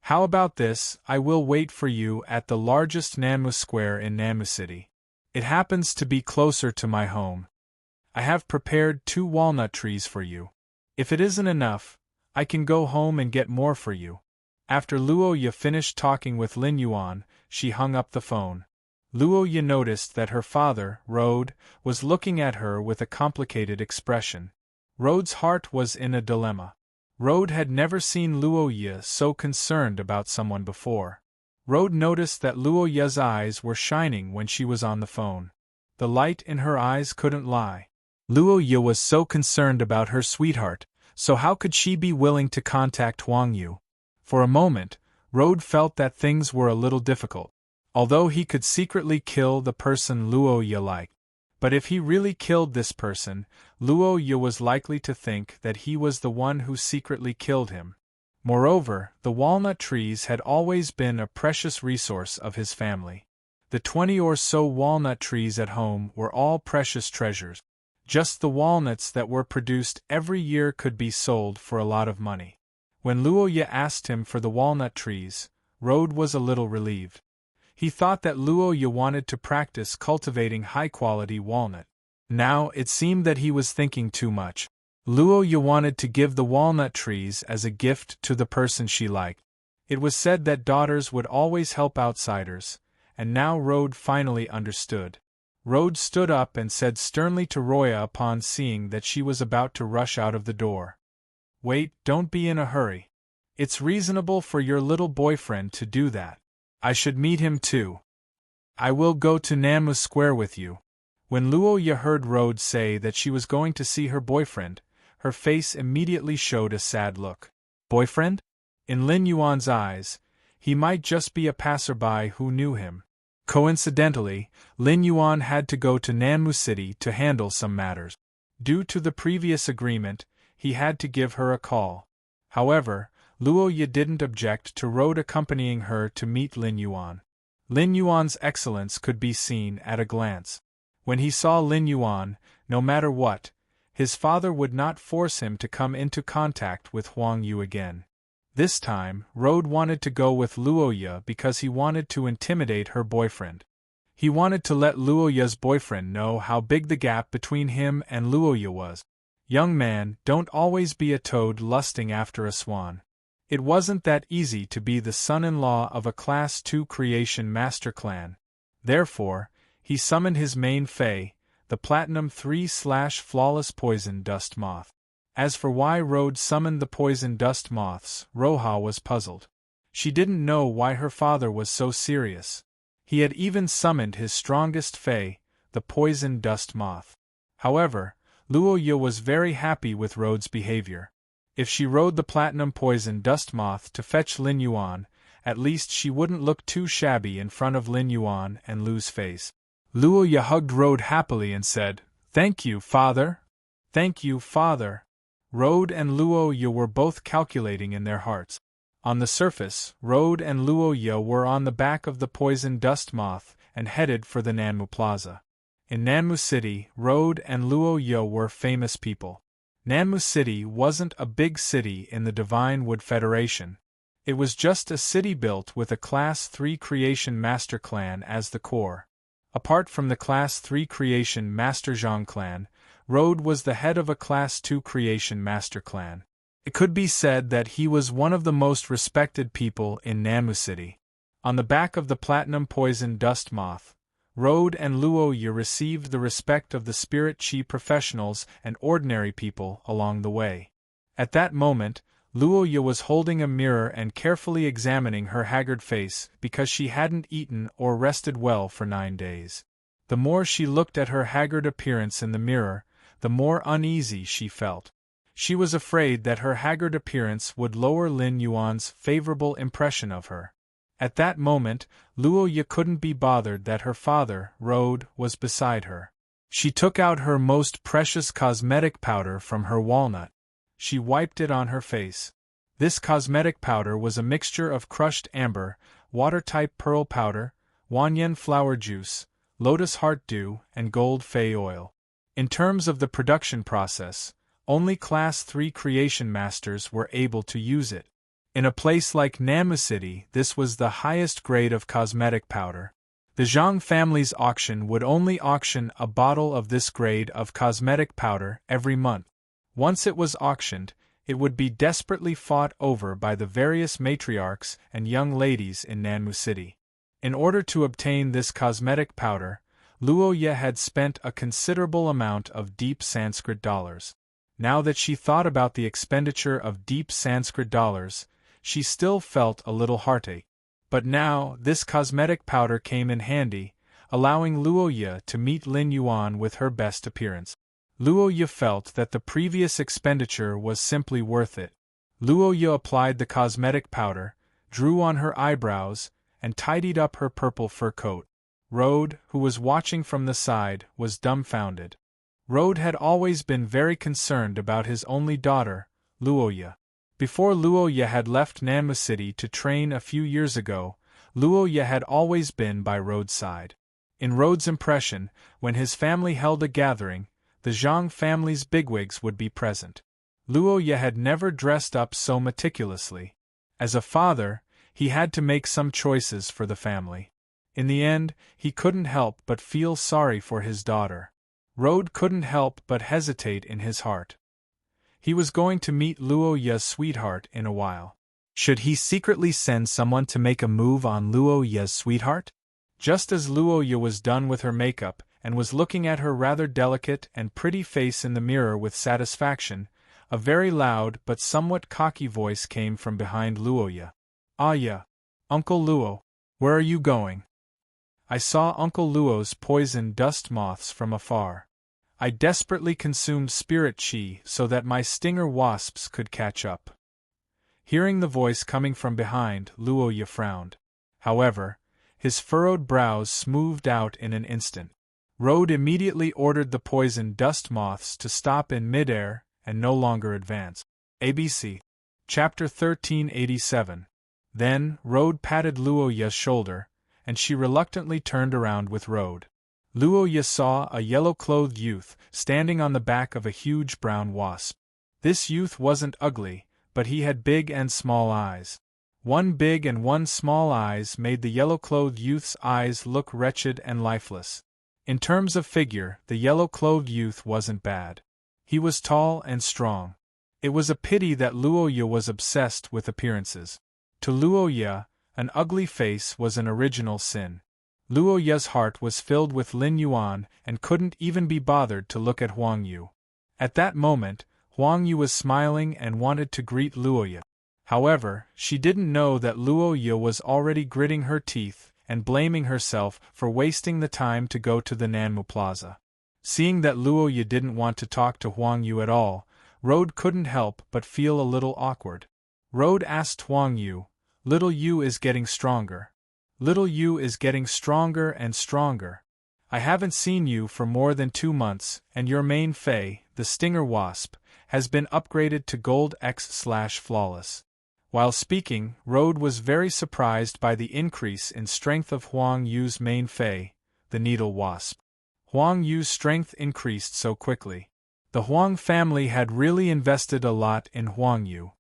"How about this? I will wait for you at the largest Nanmu Square in Nanmu City. It happens to be closer to my home. I have prepared 2 walnut trees for you. If it isn't enough, I can go home and get more for you." After Luoya finished talking with Lin Yuan, she hung up the phone. Luoya noticed that her father, Rode, was looking at her with a complicated expression. Rode's heart was in a dilemma. Rode had never seen Luo Ye so concerned about someone before. Rode noticed that Luo Ye's eyes were shining when she was on the phone. The light in her eyes couldn't lie. Luo Ye was so concerned about her sweetheart, so how could she be willing to contact Huang Yu? For a moment, Rode felt that things were a little difficult. Although he could secretly kill the person Luo Ye liked. But if he really killed this person, Luo Ye was likely to think that he was the one who secretly killed him. Moreover, the walnut trees had always been a precious resource of his family. The 20 or so walnut trees at home were all precious treasures. Just the walnuts that were produced every year could be sold for a lot of money. When Luo Ye asked him for the walnut trees, Rode was a little relieved. He thought that Luo Ye wanted to practice cultivating high-quality walnut. Now it seemed that he was thinking too much. Luo Ye wanted to give the walnut trees as a gift to the person she liked. It was said that daughters would always help outsiders, and now Rode finally understood. Rode stood up and said sternly to Roya upon seeing that she was about to rush out of the door. "Wait, don't be in a hurry. It's reasonable for your little boyfriend to do that. I should meet him too. I will go to Nanmu Square with you." When Luo Ye heard Rode say that she was going to see her boyfriend, her face immediately showed a sad look. Boyfriend? In Lin Yuan's eyes, he might just be a passerby who knew him. Coincidentally, Lin Yuan had to go to Nanmu City to handle some matters. Due to the previous agreement, he had to give her a call. However, Luo Ye didn't object to Rode accompanying her to meet Lin Yuan. Lin Yuan's excellence could be seen at a glance. When he saw Lin Yuan, no matter what, his father would not force him to come into contact with Huang Yu again. This time, Rode wanted to go with Luo Ye because he wanted to intimidate her boyfriend. He wanted to let Luo Ye's boyfriend know how big the gap between him and Luo Ye was. Young man, don't always be a toad lusting after a swan. It wasn't that easy to be the son-in-law of a Class 2 creation master clan. Therefore, he summoned his main fae, the Platinum 3/Flawless Poison Dust Moth. As for why Rode summoned the poison dust moths, Roha was puzzled. She didn't know why her father was so serious. He had even summoned his strongest fae, the poison dust moth. However, Luo Ye was very happy with Rode's behavior. If she rode the platinum poison dust moth to fetch Lin Yuan, at least she wouldn't look too shabby in front of Lin Yuan and lose face. Luo Ye hugged Rode happily and said, "Thank you, father." "Thank you, father." Rode and Luo Ye were both calculating in their hearts. On the surface, Rode and Luo Ye were on the back of the poison dust moth and headed for the Nanmu Plaza. In Nanmu City, Rode and Luo Ye were famous people. Nanmu City wasn't a big city in the Divine Wood Federation. It was just a city built with a Class 3 Creation Master Clan as the core. Apart from the Class 3 Creation Master Zhang Clan, Rode was the head of a Class 2 Creation Master Clan. It could be said that he was one of the most respected people in Nanmu City. On the back of the Platinum Poison Dust Moth, Rode and Luo Ye received the respect of the Spirit Chi professionals and ordinary people along the way. At that moment, Luo Ye was holding a mirror and carefully examining her haggard face because she hadn't eaten or rested well for 9 days. The more she looked at her haggard appearance in the mirror, the more uneasy she felt. She was afraid that her haggard appearance would lower Lin Yuan's favorable impression of her. At that moment, Luo Ye couldn't be bothered that her father, Rode, was beside her. She took out her most precious cosmetic powder from her walnut. She wiped it on her face. This cosmetic powder was a mixture of crushed amber, water-type pearl powder, wanyan flower juice, lotus heart dew, and gold fei oil. In terms of the production process, only Class 3 creation masters were able to use it. In a place like Nanmu City, this was the highest grade of cosmetic powder. The Zhang family's auction would only auction a bottle of this grade of cosmetic powder every month. Once it was auctioned, it would be desperately fought over by the various matriarchs and young ladies in Nanmu City. In order to obtain this cosmetic powder, Luo Ye had spent a considerable amount of deep Sanskrit dollars. Now that she thought about the expenditure of deep Sanskrit dollars, she still felt a little heartache. But now, this cosmetic powder came in handy, allowing Luo Ye to meet Lin Yuan with her best appearance. Luo Ye felt that the previous expenditure was simply worth it. Luo Ye applied the cosmetic powder, drew on her eyebrows, and tidied up her purple fur coat. Rode, who was watching from the side, was dumbfounded. Rode had always been very concerned about his only daughter, Luo Ye. Before Luo Ye had left Nanmu City to train a few years ago, Luo Ye had always been by Rode's side. In Rode's impression, when his family held a gathering, the Zhang family's bigwigs would be present. Luo Ye had never dressed up so meticulously. As a father, he had to make some choices for the family. In the end, he couldn't help but feel sorry for his daughter. Rode couldn't help but hesitate in his heart. He was going to meet Luo Ye's sweetheart in a while. Should he secretly send someone to make a move on Luo Ye's sweetheart? Just as Luo Ye was done with her makeup and was looking at her rather delicate and pretty face in the mirror with satisfaction, a very loud but somewhat cocky voice came from behind Luo Ye. "Ah yeah, Uncle Luo, where are you going?" "I saw Uncle Luo's poison dust moths from afar. I desperately consumed spirit chi so that my stinger wasps could catch up." Hearing the voice coming from behind, Luo Ye frowned. However, his furrowed brows smoothed out in an instant. Rode immediately ordered the poison dust moths to stop in midair and no longer advance. ABC. Chapter 1387. Then, Rode patted Luo Ye's shoulder, and she reluctantly turned around with Rode. Luo Ye saw a yellow-clothed youth standing on the back of a huge brown wasp. This youth wasn't ugly, but he had big and small eyes. One big and one small eyes made the yellow-clothed youth's eyes look wretched and lifeless. In terms of figure, the yellow-clothed youth wasn't bad. He was tall and strong. It was a pity that Luo Ye was obsessed with appearances. To Luo Ye, an ugly face was an original sin. Luo Ye's heart was filled with Lin Yuan and couldn't even be bothered to look at Huang Yu. At that moment, Huang Yu was smiling and wanted to greet Luo Ye. However, she didn't know that Luo Ye was already gritting her teeth and blaming herself for wasting the time to go to the Nanmu Plaza. Seeing that Luo Ye didn't want to talk to Huang Yu at all, Rode couldn't help but feel a little awkward. Rode asked Huang Yu, "Little Yu is getting stronger. Little Yu is getting stronger and stronger. I haven't seen you for more than 2 months, and your main Fei, the Stinger Wasp, has been upgraded to Gold X/Flawless." While speaking, Rode was very surprised by the increase in strength of Huang Yu's main Fei, the Needle Wasp. Huang Yu's strength increased so quickly. The Huang family had really invested a lot in Huang Yu.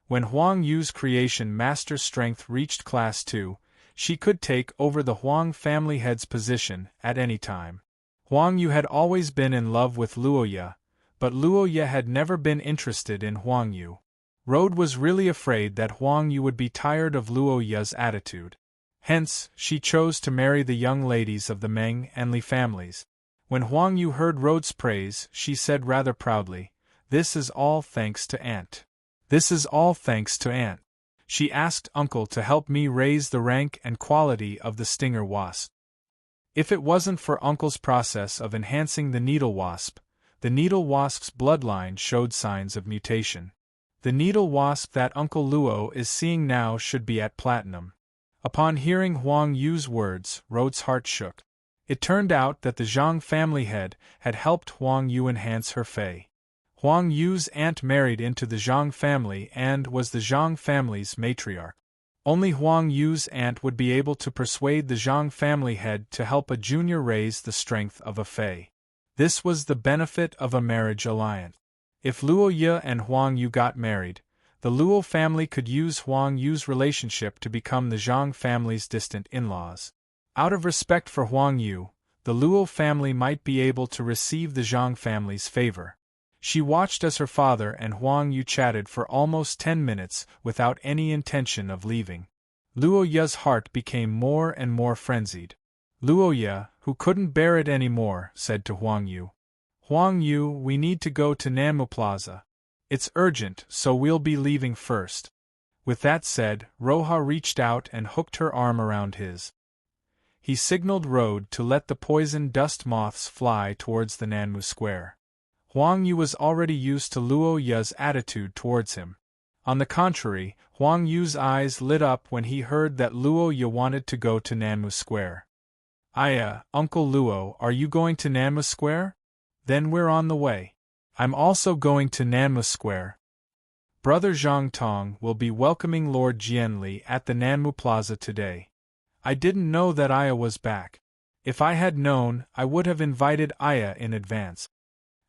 When Huang Yu's creation master strength reached Class 2, she could take over the Huang family head's position at any time. Huang Yu had always been in love with Luo Ye, but Luo Ye had never been interested in Huang Yu. Rode was really afraid that Huang Yu would be tired of Luo Ye's attitude. Hence, she chose to marry the young ladies of the Meng and Li families. When Huang Yu heard Rode's praise, she said rather proudly, "This is all thanks to Aunt. This is all thanks to Aunt. She asked Uncle to help me raise the rank and quality of the Stinger Wasp. If it wasn't for Uncle's process of enhancing the Needle Wasp, the Needle Wasp's bloodline showed signs of mutation. The Needle Wasp that Uncle Luo is seeing now should be at Platinum." Upon hearing Huang Yu's words, Rode's heart shook. It turned out that the Zhang family head had helped Huang Yu enhance her Fei. Huang Yu's aunt married into the Zhang family and was the Zhang family's matriarch. Only Huang Yu's aunt would be able to persuade the Zhang family head to help a junior raise the strength of a Fei. This was the benefit of a marriage alliance. If Luo Ye and Huang Yu got married, the Luo family could use Huang Yu's relationship to become the Zhang family's distant in-laws. Out of respect for Huang Yu, the Luo family might be able to receive the Zhang family's favor. She watched as her father and Huang Yu chatted for almost 10 minutes without any intention of leaving. Luo Ye's heart became more and more frenzied. Luo Ye, who couldn't bear it any more, said to Huang Yu, Huang Yu, we need to go to Nanmu Plaza. It's urgent, so we'll be leaving first. With that said, Roha reached out and hooked her arm around his. He signaled Road to let the poison dust moths fly towards the Nanmu Square. Huang Yu was already used to Luo Ye's attitude towards him. On the contrary, Huang Yu's eyes lit up when he heard that Luo Ye wanted to go to Nanmu Square. Uncle Luo, are you going to Nanmu Square? Then we're on the way. I'm also going to Nanmu Square. Brother Zhang Tong will be welcoming Lord Jianli at the Nanmu Plaza today. I didn't know that Aya was back. If I had known, I would have invited Aya in advance.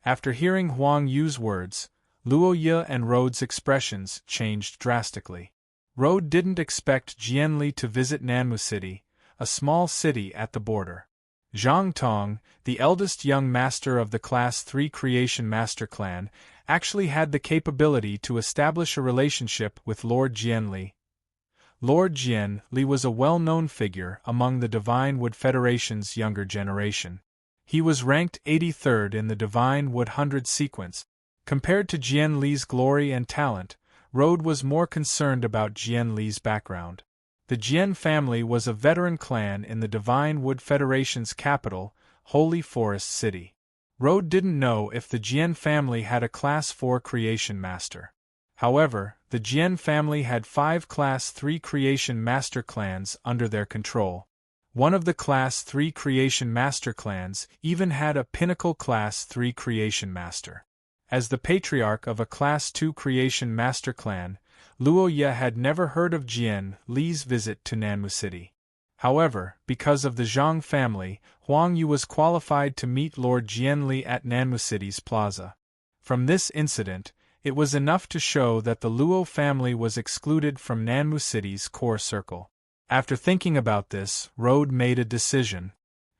After hearing Huang Yu's words, Luo Ye and Road's expressions changed drastically. Road didn't expect Jianli to visit Nanmu City, a small city at the border. Zhang Tong, the eldest young master of the Class 3 Creation Master Clan, actually had the capability to establish a relationship with Lord Jianli. Lord Jianli was a well-known figure among the Divine Wood Federation's younger generation. He was ranked 83rd in the Divine Wood 100 sequence. Compared to Jianli's glory and talent, Road was more concerned about Jianli's background. The Jian family was a veteran clan in the Divine Wood Federation's capital, Holy Forest City. Road didn't know if the Jian family had a Class 4 Creation Master. However, the Jian family had 5 Class 3 Creation Master clans under their control. One of the Class 3 Creation Master clans even had a Pinnacle Class 3 Creation Master. As the patriarch of a Class 2 Creation Master clan, Luo Ye had never heard of Jian Li's visit to Nanmu City. However, because of the Zhang family, Huang Yu was qualified to meet Lord Jianli at Nanmu City's plaza. From this incident, it was enough to show that the Luo family was excluded from Nanmu City's core circle. After thinking about this, Road made a decision.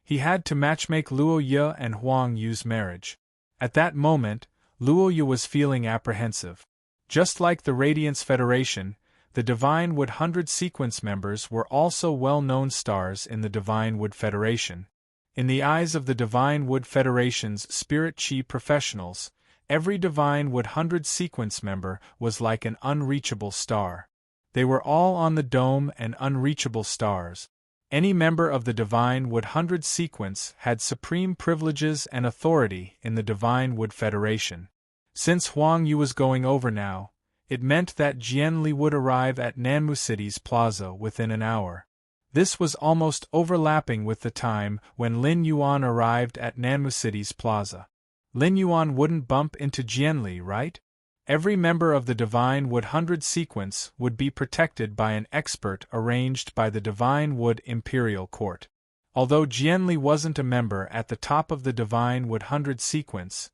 He had to matchmake Luo Ye and Huang Yu's marriage. At that moment, Luo Ye was feeling apprehensive. Just like the Radiance Federation, the Divine Wood 100 sequence members were also well-known stars in the Divine Wood Federation. In the eyes of the Divine Wood Federation's Spirit Chi professionals, every Divine Wood 100 sequence member was like an unreachable star. They were all on the dome and unreachable stars. Any member of the Divine Wood 100 sequence had supreme privileges and authority in the Divine Wood Federation. Since Huang Yu was going over now, it meant that Jianli would arrive at Nanmu City's plaza within an hour. This was almost overlapping with the time when Lin Yuan arrived at Nanmu City's plaza. Lin Yuan wouldn't bump into Jianli, right? Every member of the Divine Wood 100 sequence would be protected by an expert arranged by the Divine Wood Imperial Court. Although Jianli wasn't a member at the top of the Divine Wood 100 sequence,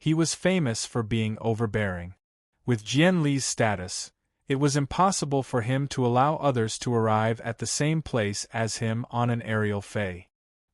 he was famous for being overbearing. With Jianli's status, it was impossible for him to allow others to arrive at the same place as him on an aerial fei.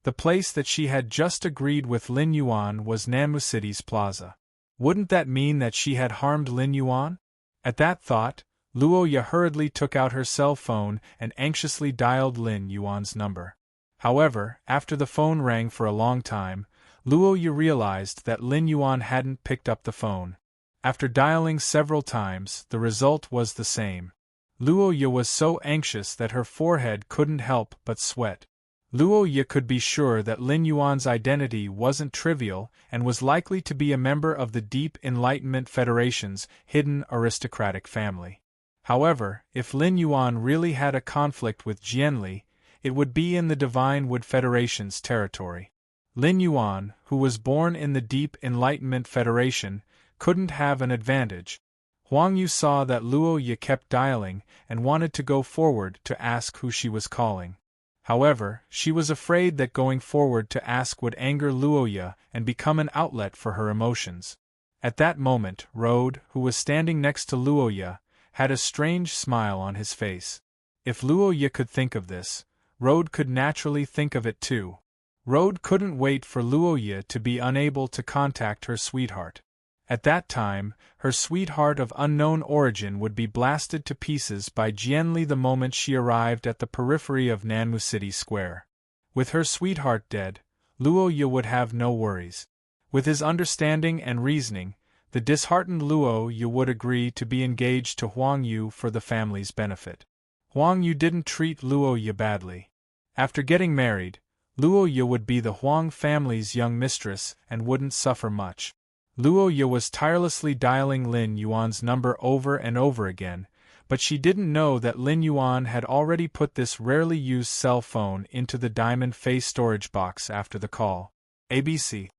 The place that she had just agreed with Lin Yuan was Nanmu City's plaza. Wouldn't that mean that she had harmed Lin Yuan? At that thought, Luo Ye hurriedly took out her cell phone and anxiously dialed Lin Yuan's number. However, after the phone rang for a long time, Luo Ye realized that Lin Yuan hadn't picked up the phone. After dialing several times, the result was the same. Luo Ye was so anxious that her forehead couldn't help but sweat. Luo Ye could be sure that Lin Yuan's identity wasn't trivial and was likely to be a member of the Deep Enlightenment Federation's hidden aristocratic family. However, if Lin Yuan really had a conflict with Jianli, it would be in the Divine Wood Federation's territory. Lin Yuan, who was born in the Deep Enlightenment Federation, couldn't have an advantage. Huang Yu saw that Luo Ye kept dialing and wanted to go forward to ask who she was calling. However, she was afraid that going forward to ask would anger Luo Ye and become an outlet for her emotions. At that moment, Road, who was standing next to Luo Ye, had a strange smile on his face. If Luo Ye could think of this, Road could naturally think of it too. Road couldn't wait for Luo Ye to be unable to contact her sweetheart. At that time, her sweetheart of unknown origin would be blasted to pieces by Jianli the moment she arrived at the periphery of Nanmu City Square. With her sweetheart dead, Luo Ye would have no worries. With his understanding and reasoning, the disheartened Luo Yu would agree to be engaged to Huang Yu for the family's benefit. Huang Yu didn't treat Luo Yu badly. After getting married, Luo Yu would be the Huang family's young mistress and wouldn't suffer much. Luo Yu was tirelessly dialing Lin Yuan's number over and over again, but she didn't know that Lin Yuan had already put this rarely used cell phone into the diamond face storage box after the call. ABC.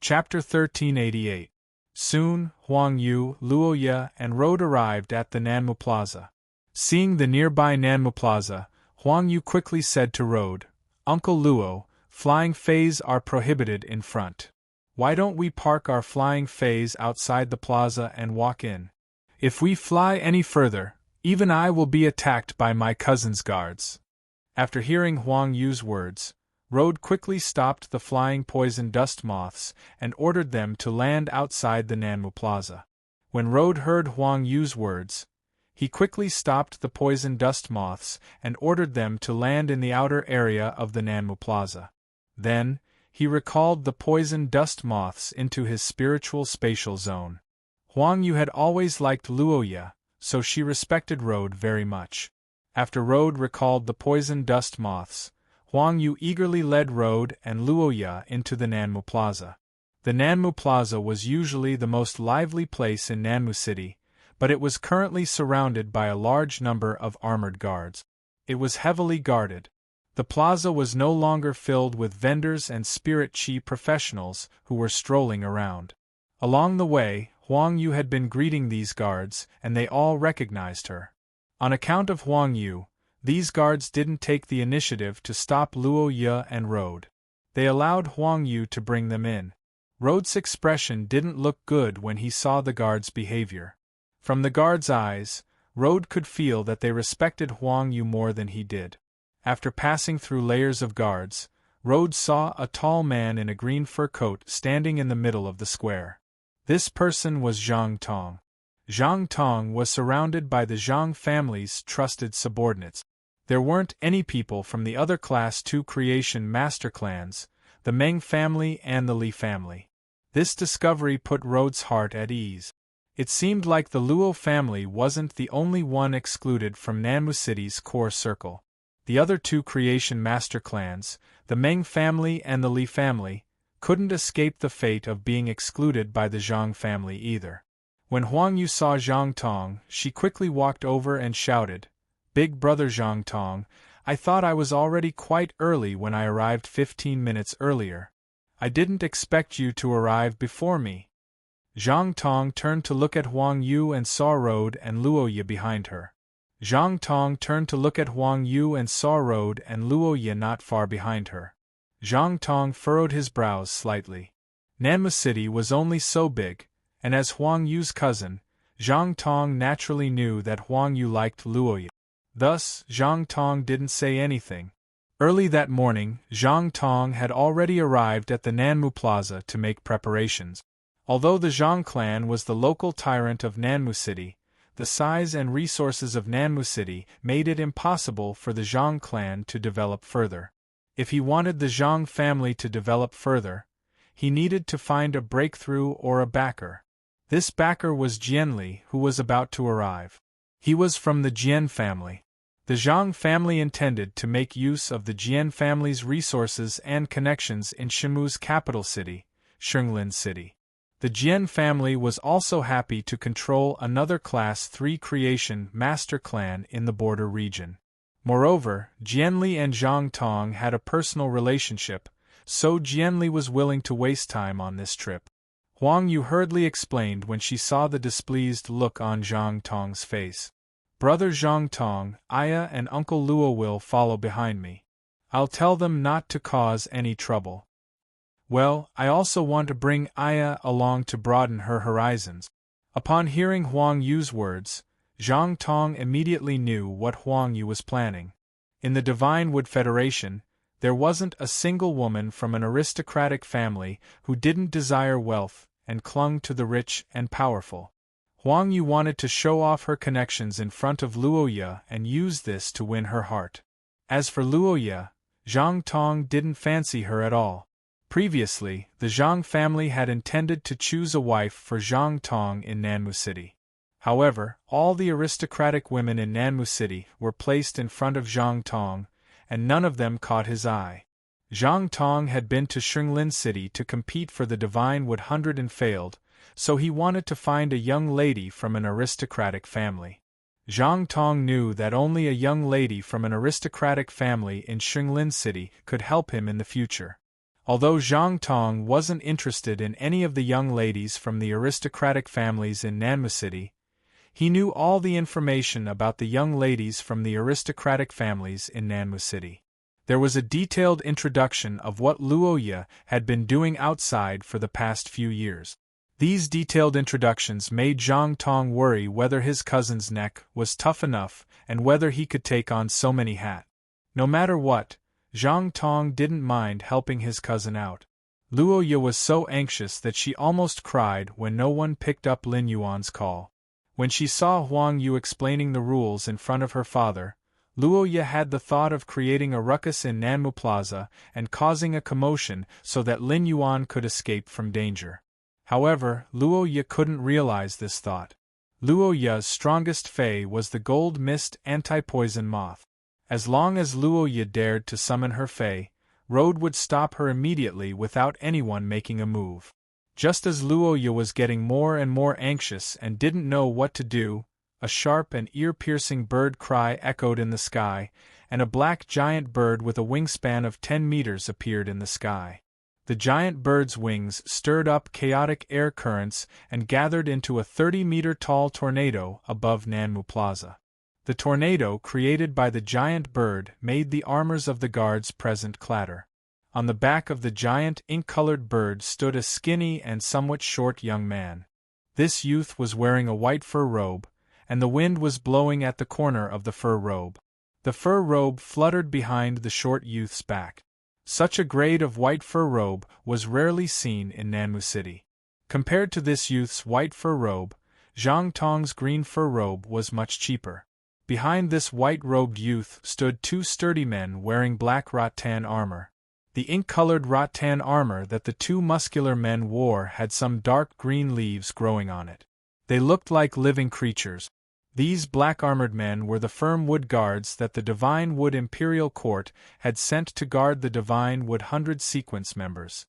Chapter 1388. Soon, Huang Yu, Luo Yu, and Road arrived at the Nanmu Plaza. Seeing the nearby Nanmu Plaza, Huang Yu quickly said to Road, "Uncle Luo, flying fays are prohibited in front. Why don't we park our flying fays outside the plaza and walk in? If we fly any further, even I will be attacked by my cousin's guards." After hearing Huang Yu's words, Road quickly stopped the flying poison dust moths and ordered them to land outside the Nanmu Plaza. When Road heard Huang Yu's words, he quickly stopped the poison dust moths and ordered them to land in the outer area of the Nanmu Plaza. Then, he recalled the poison dust moths into his spiritual spatial zone. Huang Yu had always liked Luo Yu, so she respected Road very much. After Road recalled the poison dust moths, Huang Yu eagerly led Road and Luo Yu into the Nanmu Plaza. The Nanmu Plaza was usually the most lively place in Nanmu City, but it was currently surrounded by a large number of armored guards. It was heavily guarded. The plaza was no longer filled with vendors and spirit chi professionals who were strolling around. Along the way, Huang Yu had been greeting these guards, and they all recognized her. On account of Huang Yu, these guards didn't take the initiative to stop Luo Yu and Road. They allowed Huang Yu to bring them in. Road's expression didn't look good when he saw the guards' behavior. From the guards' eyes, Road could feel that they respected Huang Yu more than he did. After passing through layers of guards, Road saw a tall man in a green fur coat standing in the middle of the square. This person was Zhang Tong. Zhang Tong was surrounded by the Zhang family's trusted subordinates. There weren't any people from the other Class 2 creation master clans, the Meng family and the Li family. This discovery put Road's heart at ease. It seemed like the Luo family wasn't the only one excluded from Nanmu City's core circle. The other two creation master clans, the Meng family and the Li family, couldn't escape the fate of being excluded by the Zhang family either. When Huang Yu saw Zhang Tong, she quickly walked over and shouted, "Big brother Zhang Tong, I thought I was already quite early when I arrived 15 minutes earlier. I didn't expect you to arrive before me." Zhang Tong turned to look at Huang Yu and saw Road and Luo Yu behind her. Zhang Tong turned to look at Huang Yu and saw Road and Luo Yu not far behind her. Zhang Tong furrowed his brows slightly. Nanmu City was only so big, and as Huang Yu's cousin, Zhang Tong naturally knew that Huang Yu liked Luo Yu. Thus, Zhang Tong didn't say anything. Early that morning, Zhang Tong had already arrived at the Nanmu Plaza to make preparations. Although the Zhang clan was the local tyrant of Nanmu City, the size and resources of Nanmu City made it impossible for the Zhang clan to develop further. If he wanted the Zhang family to develop further, he needed to find a breakthrough or a backer. This backer was Jianli, who was about to arrive. He was from the Jian family. The Zhang family intended to make use of the Jian family's resources and connections in Shimu's capital city, Shenglin City. The Jian family was also happy to control another Class 3 creation master clan in the border region. Moreover, Jianli and Zhang Tong had a personal relationship, so Jianli was willing to waste time on this trip. Huang Yu hurriedly explained when she saw the displeased look on Zhang Tong's face. "Brother Zhang Tong, Aya and Uncle Luo will follow behind me. I'll tell them not to cause any trouble. Well, I also want to bring Aya along to broaden her horizons." Upon hearing Huang Yu's words, Zhang Tong immediately knew what Huang Yu was planning. In the Divine Wood Federation, there wasn't a single woman from an aristocratic family who didn't desire wealth and clung to the rich and powerful. Huang Yu wanted to show off her connections in front of Luo Yu and use this to win her heart. As for Luo Yu, Zhang Tong didn't fancy her at all. Previously, the Zhang family had intended to choose a wife for Zhang Tong in Nanmu City. However, all the aristocratic women in Nanmu City were placed in front of Zhang Tong, and none of them caught his eye. Zhang Tong had been to Shenglin City to compete for the Divine Wood 100 and failed, so he wanted to find a young lady from an aristocratic family. Zhang Tong knew that only a young lady from an aristocratic family in Shenglin City could help him in the future. Although Zhang Tong wasn't interested in any of the young ladies from the aristocratic families in Nanmu City, he knew all the information about the young ladies from the aristocratic families in Nanmu City. There was a detailed introduction of what Luoya had been doing outside for the past few years. These detailed introductions made Zhang Tong worry whether his cousin's neck was tough enough and whether he could take on so many hats. No matter what, Zhang Tong didn't mind helping his cousin out. Luoya was so anxious that she almost cried when no one picked up Lin Yuan's call. When she saw Huang Yu explaining the rules in front of her father, Luoya had the thought of creating a ruckus in Nanmu Plaza and causing a commotion so that Lin Yuan could escape from danger. However, Luoya couldn't realize this thought. Luoya's strongest fei was the gold mist anti-poison moth. As long as Luoya dared to summon her fei, Road would stop her immediately without anyone making a move. Just as Luoya was getting more and more anxious and didn't know what to do, a sharp and ear-piercing bird cry echoed in the sky, and a black giant bird with a wingspan of 10 meters appeared in the sky. The giant bird's wings stirred up chaotic air currents and gathered into a 30-meter-tall tornado above Nanmu Plaza. The tornado created by the giant bird made the armors of the guards present clatter. On the back of the giant ink-colored bird stood a skinny and somewhat short young man. This youth was wearing a white fur robe, and the wind was blowing at the corner of the fur robe. The fur robe fluttered behind the short youth's back. Such a grade of white fur robe was rarely seen in Nanmu City. Compared to this youth's white fur robe, Zhang Tong's green fur robe was much cheaper. Behind this white-robed youth stood two sturdy men wearing black rattan armor. The ink-colored rattan armor that the two muscular men wore had some dark green leaves growing on it. They looked like living creatures. These black-armored men were the firm wood guards that the Divine Wood Imperial Court had sent to guard the Divine Wood 100 sequence members.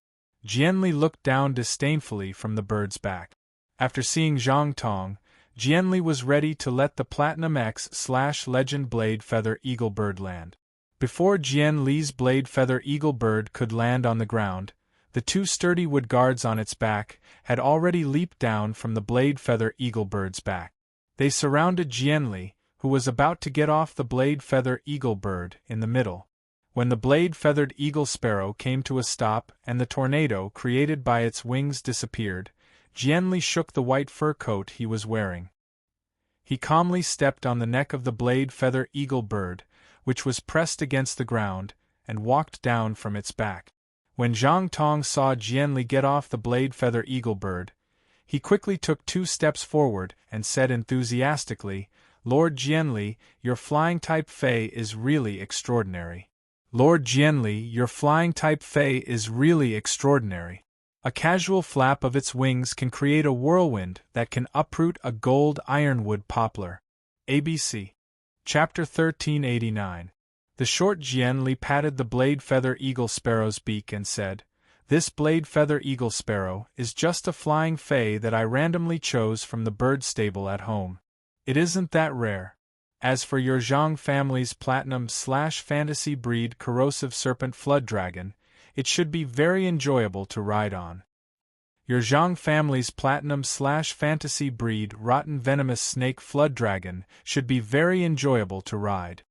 Jianli looked down disdainfully from the bird's back. After seeing Zhang Tong, Jianli was ready to let the Platinum X/Legend Blade Feather Eagle Bird land. Before Jianli's Blade Feather Eagle Bird could land on the ground, the two sturdy wood guards on its back had already leaped down from the Blade Feather Eagle Bird's back. They surrounded Jianli, who was about to get off the Blade Feather Eagle Bird, in the middle. When the blade-feathered eagle sparrow came to a stop and the tornado created by its wings disappeared, Jianli shook the white fur coat he was wearing. He calmly stepped on the neck of the blade feather eagle bird, which was pressed against the ground, and walked down from its back. When Zhang Tong saw Jianli get off the blade feather eagle bird, he quickly took 2 steps forward and said enthusiastically, "Lord Jianli, your flying type fei is really extraordinary. Lord Jianli, your flying type fei is really extraordinary. A casual flap of its wings can create a whirlwind that can uproot a gold ironwood poplar." ABC. Chapter 1389. The short Jianli patted the blade feather eagle sparrow's beak and said, "This blade feather eagle sparrow is just a flying fei that I randomly chose from the bird stable at home. It isn't that rare. As for your Zhang family's platinum/fantasy breed corrosive serpent flood dragon, it should be very enjoyable to ride on. Your Zhang family's platinum/fantasy breed rotten venomous snake flood dragon should be very enjoyable to ride."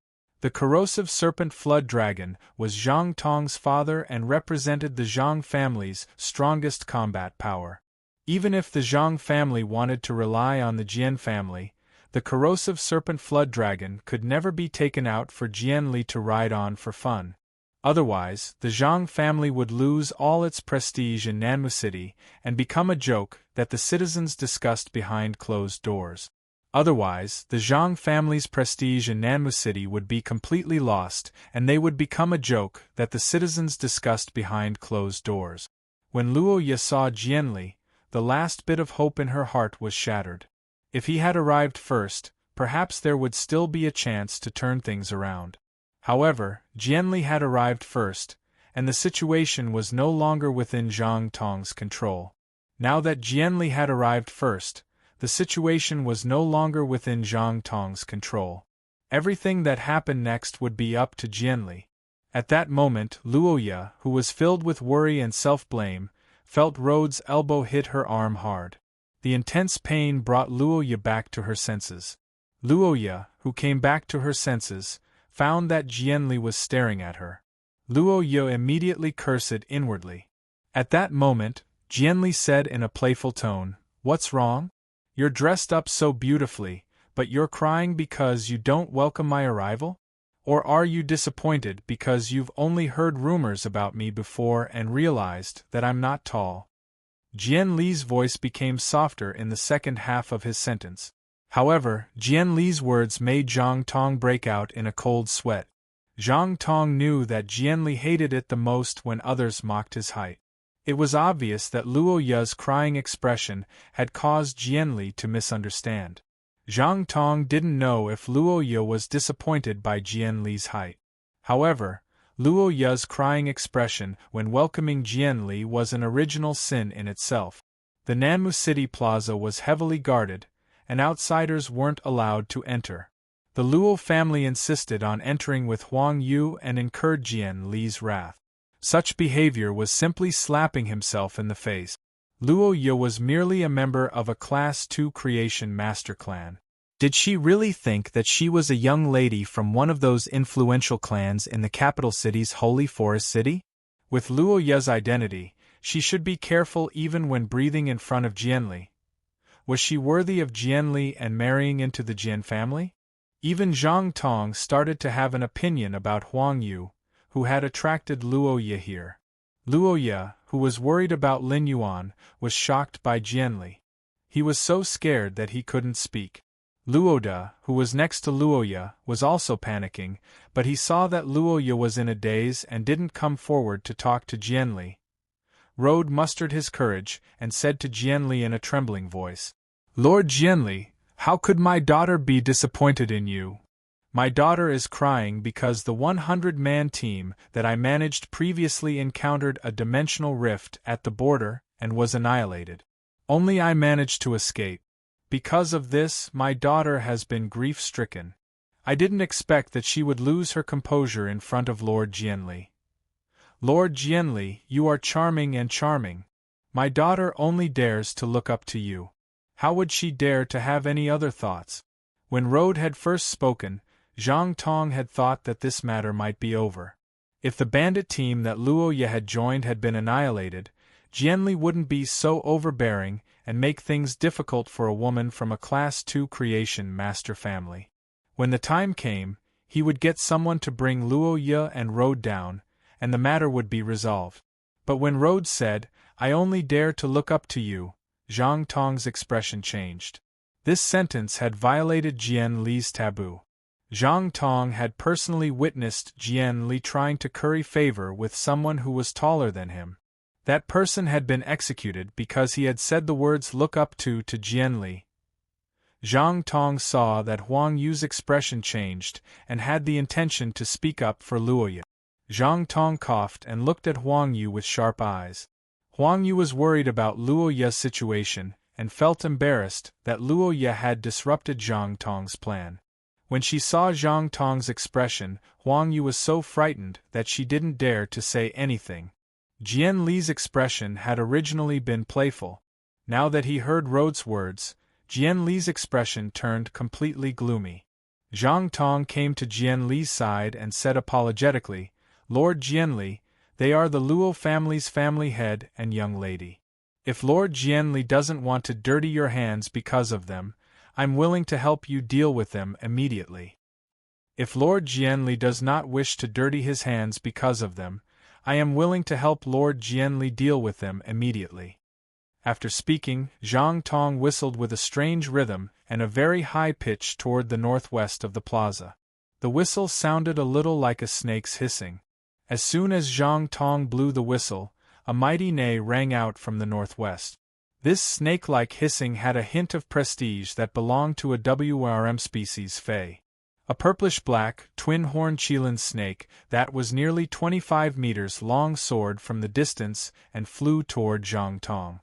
The corrosive serpent flood dragon was Zhang Tong's father and represented the Zhang family's strongest combat power. Even if the Zhang family wanted to rely on the Jian family, the corrosive serpent flood dragon could never be taken out for Jianli to ride on for fun. Otherwise, the Zhang family would lose all its prestige in Nanmu City and become a joke that the citizens discussed behind closed doors. Otherwise, the Zhang family's prestige in Nanmu City would be completely lost, and they would become a joke that the citizens discussed behind closed doors. When Luo Ye saw Jianli, the last bit of hope in her heart was shattered. If he had arrived first, perhaps there would still be a chance to turn things around. However, Jianli had arrived first, and the situation was no longer within Zhang Tong's control. Now that Jianli had arrived first, the situation was no longer within Zhang Tong's control. Everything that happened next would be up to Jianli. At that moment, Luo Ye, who was filled with worry and self-blame, felt Rode's elbow hit her arm hard. The intense pain brought Luo Ye back to her senses. Luo Ye, who came back to her senses, found that Jianli was staring at her. Luo Ye immediately cursed inwardly. At that moment, Jianli said in a playful tone, "What's wrong? You're dressed up so beautifully, but you're crying because you don't welcome my arrival? Or are you disappointed because you've only heard rumors about me before and realized that I'm not tall?" Jianli's voice became softer in the second half of his sentence. However, Jianli's words made Zhang Tong break out in a cold sweat. Zhang Tong knew that Jianli hated it the most when others mocked his height. It was obvious that Luo Ye's crying expression had caused Jianli to misunderstand. Zhang Tong didn't know if Luo Ye was disappointed by Jianli's height. However, Luo Ye's crying expression when welcoming Jianli was an original sin in itself. The Nanmu City Plaza was heavily guarded, and outsiders weren't allowed to enter. The Luo family insisted on entering with Huang Yu and incurred Jianli's wrath. Such behavior was simply slapping himself in the face. Luo Ye was merely a member of a Class 2 creation master clan. Did she really think that she was a young lady from one of those influential clans in the capital city's Holy Forest City? With Luo Ye's identity, she should be careful even when breathing in front of Jianli. Was she worthy of Jianli and marrying into the Jian family? Even Zhang Tong started to have an opinion about Huang Yu, who had attracted Luo Ye here. Luo Ye, who was worried about Lin Yuan, was shocked by Jianli. He was so scared that he couldn't speak. Luo De, who was next to Luo Ye, was also panicking, but he saw that Luo Ye was in a daze and didn't come forward to talk to Jianli. Rode mustered his courage and said to Jianli in a trembling voice, "Lord Jianli, how could my daughter be disappointed in you? My daughter is crying because the 100-man team that I managed previously encountered a dimensional rift at the border and was annihilated. Only I managed to escape. Because of this, my daughter has been grief-stricken. I didn't expect that she would lose her composure in front of Lord Jianli. Lord Jianli, you are charming and charming. My daughter only dares to look up to you. How would she dare to have any other thoughts?" When Rode had first spoken, Zhang Tong had thought that this matter might be over. If the bandit team that Luo Ye had joined had been annihilated, Jianli wouldn't be so overbearing and make things difficult for a woman from a Class 2 creation master family. When the time came, he would get someone to bring Luo Ye and Rode down, and the matter would be resolved. But when Rode said, "I only dare to look up to you," Zhang Tong's expression changed. This sentence had violated Jianli's taboo. Zhang Tong had personally witnessed Jianli trying to curry favor with someone who was taller than him. That person had been executed because he had said the words "look up to" Jianli. Zhang Tong saw that Huang Yu's expression changed and had the intention to speak up for Luo Ye. Zhang Tong coughed and looked at Huang Yu with sharp eyes. Huang Yu was worried about Luo Ye's situation and felt embarrassed that Luo Ye had disrupted Zhang Tong's plan. When she saw Zhang Tong's expression, Huang Yu was so frightened that she didn't dare to say anything. Jianli's expression had originally been playful. Now that he heard Rode's words, Jianli's expression turned completely gloomy. Zhang Tong came to Jianli's side and said apologetically, "Lord Jianli, they are the Luo family's family head and young lady. If Lord Jianli doesn't want to dirty your hands because of them, I'm willing to help you deal with them immediately. If Lord Jianli does not wish to dirty his hands because of them, I am willing to help Lord Jianli deal with them immediately." After speaking, Zhang Tong whistled with a strange rhythm and a very high pitch toward the northwest of the plaza. The whistle sounded a little like a snake's hissing. As soon as Zhang Tong blew the whistle, a mighty neigh rang out from the northwest. This snake-like hissing had a hint of prestige that belonged to a WRM species fey. A purplish-black, twin-horned Qilin snake that was nearly 25 meters long soared from the distance and flew toward Zhang Tong.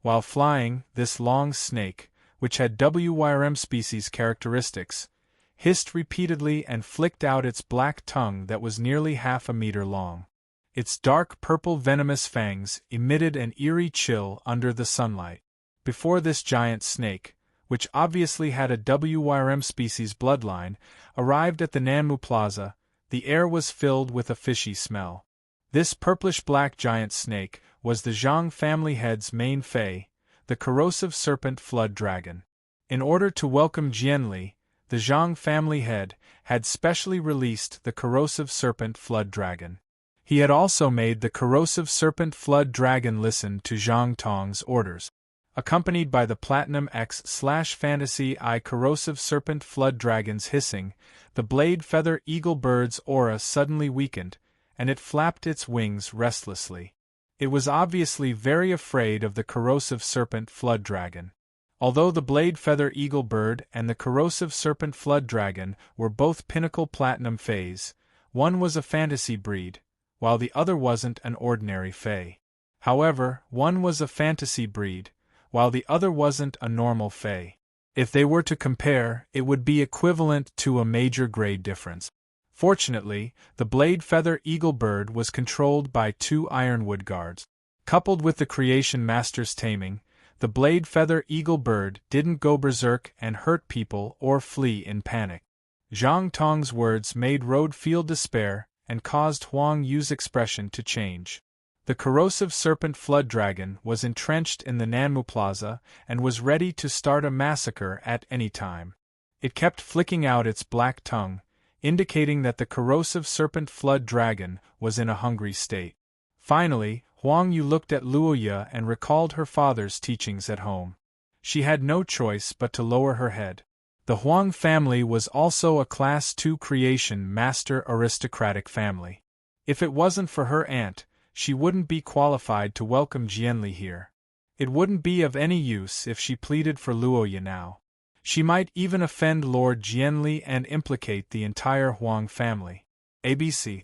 While flying, this long snake, which had WRM species characteristics, hissed repeatedly and flicked out its black tongue that was nearly half a meter long. Its dark purple venomous fangs emitted an eerie chill under the sunlight. Before this giant snake, which obviously had a WRM species bloodline, arrived at the Nanmu Plaza, the air was filled with a fishy smell. This purplish-black giant snake was the Zhang family head's main fey, the corrosive serpent flood dragon. In order to welcome Jianli, the Zhang family head had specially released the corrosive serpent flood dragon. He had also made the corrosive serpent flood dragon listen to Zhang Tong's orders. Accompanied by the Platinum X/Fantasy Eye corrosive serpent flood dragon's hissing, the blade feather eagle bird's aura suddenly weakened, and it flapped its wings restlessly. It was obviously very afraid of the corrosive serpent flood dragon. Although the blade feather eagle bird and the corrosive serpent flood dragon were both pinnacle platinum fays, one was a fantasy breed, while the other wasn't an ordinary fey. However, one was a fantasy breed, while the other wasn't a normal fey. If they were to compare, it would be equivalent to a major grade difference. Fortunately, the blade feather eagle bird was controlled by 2 ironwood guards. Coupled with the creation master's taming, the blade feather eagle bird didn't go berserk and hurt people or flee in panic. Zhang Tong's words made Road feel despair and caused Huang Yu's expression to change. The corrosive serpent flood dragon was entrenched in the Nanmu Plaza and was ready to start a massacre at any time. It kept flicking out its black tongue, indicating that the corrosive serpent flood dragon was in a hungry state. Finally, Huang Yu looked at Luoya and recalled her father's teachings at home. She had no choice but to lower her head. The Huang family was also a Class II creation master aristocratic family. If it wasn't for her aunt, she wouldn't be qualified to welcome Jianli here. It wouldn't be of any use if she pleaded for Luoya now. She might even offend Lord Jianli and implicate the entire Huang family. ABC.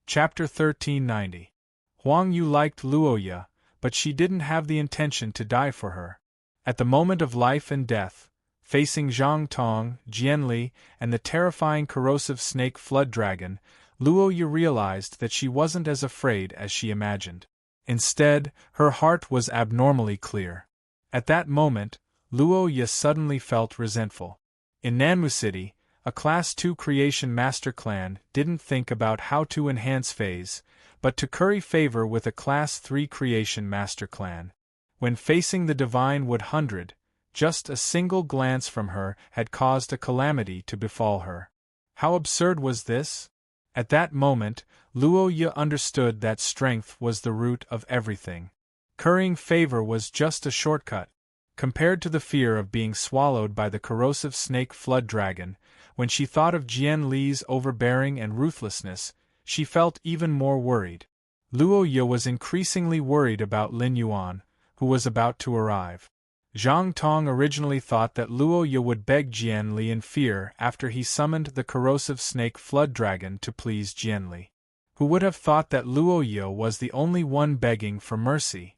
Chapter 1390. Huang Yu liked Luoya, but she didn't have the intention to die for her. At the moment of life and death, facing Zhang Tong, Jianli, and the terrifying corrosive snake flood dragon, Luoya realized that she wasn't as afraid as she imagined. Instead, her heart was abnormally clear. At that moment, Luoya suddenly felt resentful. In Nanmu City, a Class II creation master clan didn't think about how to enhance phase, but to curry favor with a Class III creation master clan. When facing the Divine Wood 100, just a single glance from her had caused a calamity to befall her. How absurd was this? At that moment, Luoya understood that strength was the root of everything. Currying favor was just a shortcut. Compared to the fear of being swallowed by the corrosive snake flood dragon, when she thought of Jian Li's overbearing and ruthlessness, she felt even more worried. Luoya was increasingly worried about Lin Yuan, who was about to arrive. Zhang Tong originally thought that Luoya would beg Jianli in fear after he summoned the corrosive snake flood dragon to please Jianli. Who would have thought that Luoya was the only one begging for mercy?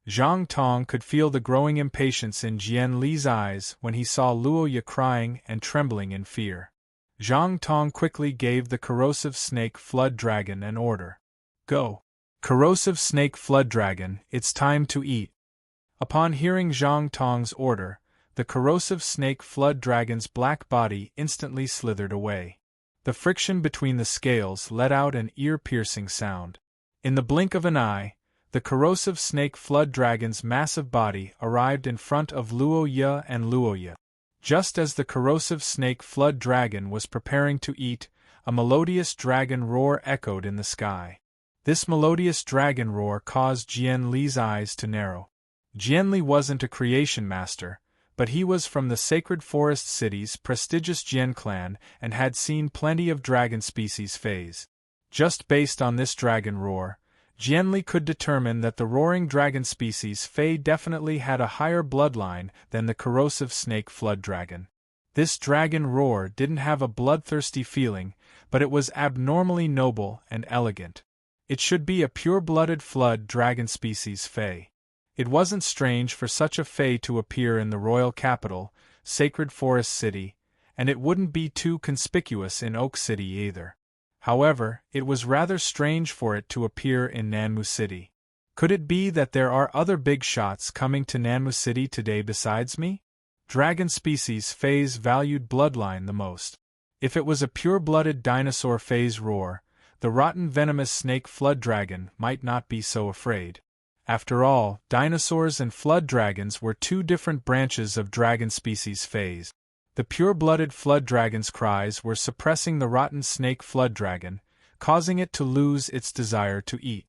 Zhang Tong could feel the growing impatience in Jianli's eyes when he saw Luoya crying and trembling in fear. Zhang Tong quickly gave the corrosive snake flood dragon an order. Go. Corrosive snake flood dragon, it's time to eat. Upon hearing Zhang Tong's order, the corrosive snake flood dragon's black body instantly slithered away. The friction between the scales let out an ear-piercing sound. In the blink of an eye, the corrosive snake flood dragon's massive body arrived in front of Luoya and Luoya. Just as the corrosive snake flood dragon was preparing to eat, a melodious dragon roar echoed in the sky. This melodious dragon roar caused Jian Li's eyes to narrow. Jianli wasn't a creation master, but he was from the Sacred Forest City's prestigious Jian clan and had seen plenty of dragon species phase. Just based on this dragon roar, Jianli could determine that the roaring dragon species Fei definitely had a higher bloodline than the corrosive snake flood dragon. This dragon roar didn't have a bloodthirsty feeling, but it was abnormally noble and elegant. It should be a pure-blooded flood dragon species Fei. It wasn't strange for such a Fei to appear in the royal capital, Sacred Forest City, and it wouldn't be too conspicuous in Oak City either. However, it was rather strange for it to appear in Nanmu City. Could it be that there are other big shots coming to Nanmu City today besides me? Dragon species Fei's valued bloodline the most. If it was a pure-blooded dinosaur Fei's roar, the rotten venomous snake flood dragon might not be so afraid. After all, dinosaurs and flood dragons were two different branches of dragon species Fei's. The pure-blooded flood dragon's cries were suppressing the rotten snake flood dragon, causing it to lose its desire to eat.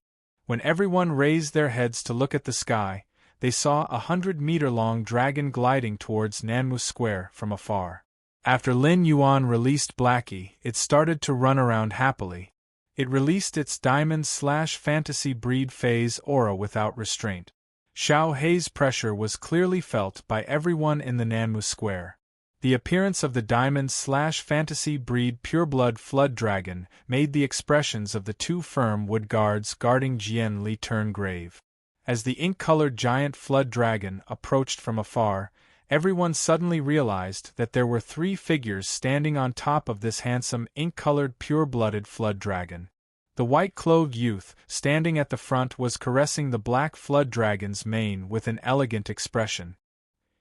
When everyone raised their heads to look at the sky, they saw a 100-meter-long dragon gliding towards Nanmu Square from afar. After Lin Yuan released Blackie, it started to run around happily. It released its diamond/fantasy breed phase aura without restraint. Xiao Hei's pressure was clearly felt by everyone in the Nanmu Square. The appearance of the diamond/fantasy breed pureblood flood dragon made the expressions of the two firm wood guards guarding Jianli turn grave. As the ink-colored giant flood dragon approached from afar, everyone suddenly realized that there were three figures standing on top of this handsome ink-colored pure-blooded flood dragon. The white-clothed youth standing at the front was caressing the black flood dragon's mane with an elegant expression.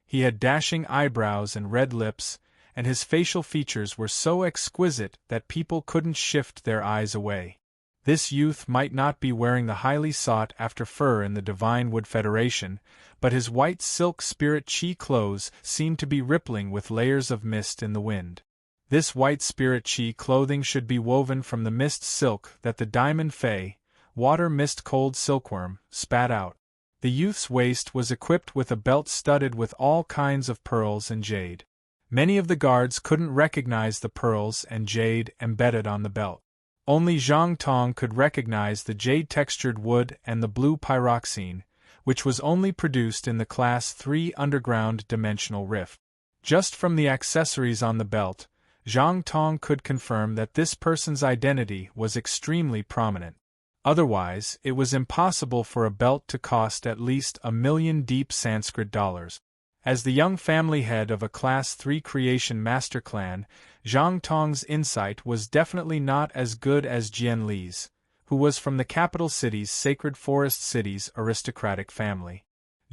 He had dashing eyebrows and red lips, and his facial features were so exquisite that people couldn't shift their eyes away. This youth might not be wearing the highly sought-after fur in the Divine Wood Federation, but his white silk spirit chi clothes seemed to be rippling with layers of mist in the wind. This white spirit chi clothing should be woven from the mist silk that the Diamond Fei, water mist cold silkworm, spat out. The youth's waist was equipped with a belt studded with all kinds of pearls and jade. Many of the guards couldn't recognize the pearls and jade embedded on the belt. Only Zhang Tong could recognize the jade-textured wood and the blue pyroxene, which was only produced in the Class 3 underground dimensional rift. Just from the accessories on the belt, Zhang Tong could confirm that this person's identity was extremely prominent. Otherwise, it was impossible for a belt to cost at least 1,000,000 deep Sanskrit dollars. As the young family head of a Class 3 creation master clan, Zhang Tong's insight was definitely not as good as Jianli's, who was from the capital city's Sacred Forest City's aristocratic family.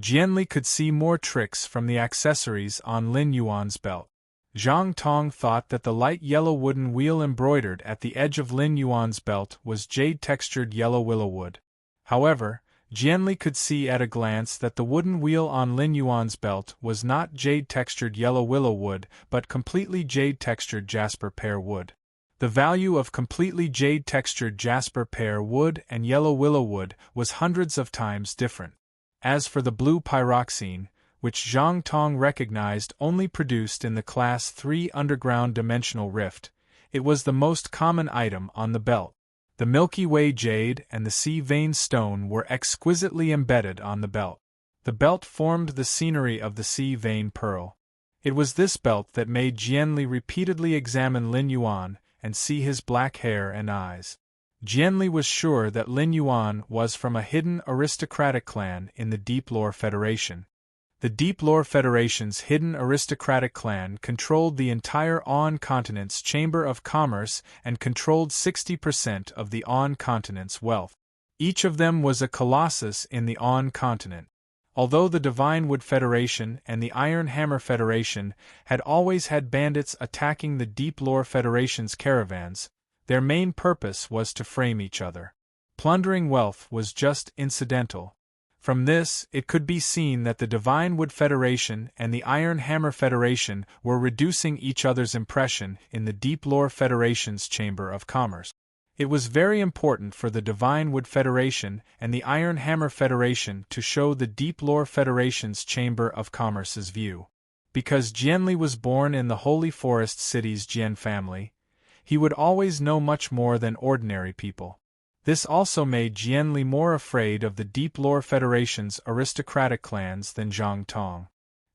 Jianli could see more tricks from the accessories on Lin Yuan's belt. Zhang Tong thought that the light yellow wooden wheel embroidered at the edge of Lin Yuan's belt was jade-textured yellow willow wood. However, Jianli could see at a glance that the wooden wheel on Lin Yuan's belt was not jade-textured yellow willow wood but completely jade-textured jasper pear wood. The value of completely jade-textured jasper pear wood and yellow willow wood was hundreds of times different. As for the blue pyroxene, which Zhang Tong recognized only produced in the Class 3 underground dimensional rift, it was the most common item on the belt. The Milky Way jade and the sea vein stone were exquisitely embedded on the belt. The belt formed the scenery of the sea vein pearl. It was this belt that made Jianli repeatedly examine Lin Yuan and see his black hair and eyes. Jianli was sure that Lin Yuan was from a hidden aristocratic clan in the Deep Lore Federation. The Deep Lore Federation's hidden aristocratic clan controlled the entire On continent's Chamber of Commerce and controlled 60% of the On continent's wealth. Each of them was a colossus in the On continent. Although the Divine Wood Federation and the Iron Hammer Federation had always had bandits attacking the Deep Lore Federation's caravans, their main purpose was to frame each other. Plundering wealth was just incidental. From this, it could be seen that the Divine Wood Federation and the Iron Hammer Federation were reducing each other's impression in the Deep Lore Federation's Chamber of Commerce. It was very important for the Divine Wood Federation and the Iron Hammer Federation to show the Deep Lore Federation's Chamber of Commerce's view. Because Jianli was born in the Holy Forest City's Jian family, he would always know much more than ordinary people. This also made Jianli more afraid of the Deep Lore Federation's aristocratic clans than Zhang Tong.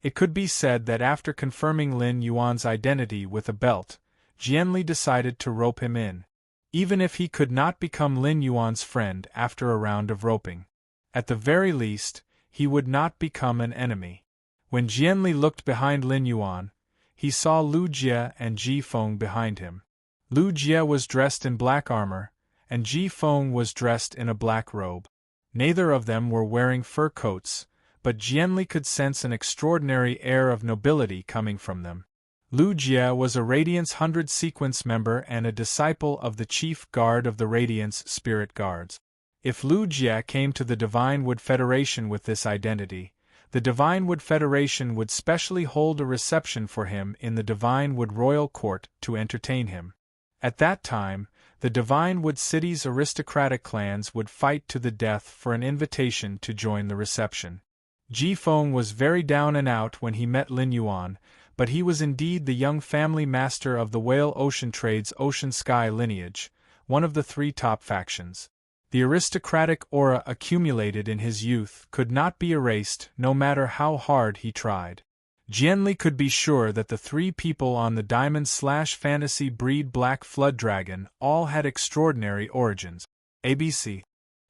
It could be said that after confirming Lin Yuan's identity with a belt, Jianli decided to rope him in, even if he could not become Lin Yuan's friend after a round of roping. At the very least, he would not become an enemy. When Jianli looked behind Lin Yuan, he saw Lu Jie and Ji Feng behind him. Lu Jie was dressed in black armor, and Ji Feng was dressed in a black robe. Neither of them were wearing fur coats, but Jianli could sense an extraordinary air of nobility coming from them. Lu Jie was a Radiance 100 Sequence member and a disciple of the chief guard of the Radiance Spirit Guards. If Lu Jie came to the Divine Wood Federation with this identity, the Divine Wood Federation would specially hold a reception for him in the Divine Wood Royal Court to entertain him. At that time, the Divine Wood City's aristocratic clans would fight to the death for an invitation to join the reception. Ji Feng was very down and out when he met Lin Yuan, but he was indeed the young family master of the Whale Ocean Trade's Ocean Sky lineage, one of the three top factions. The aristocratic aura accumulated in his youth could not be erased no matter how hard he tried. Jianli could be sure that the three people on the Diamond/Fantasy Breed Black Flood Dragon all had extraordinary origins. ABC.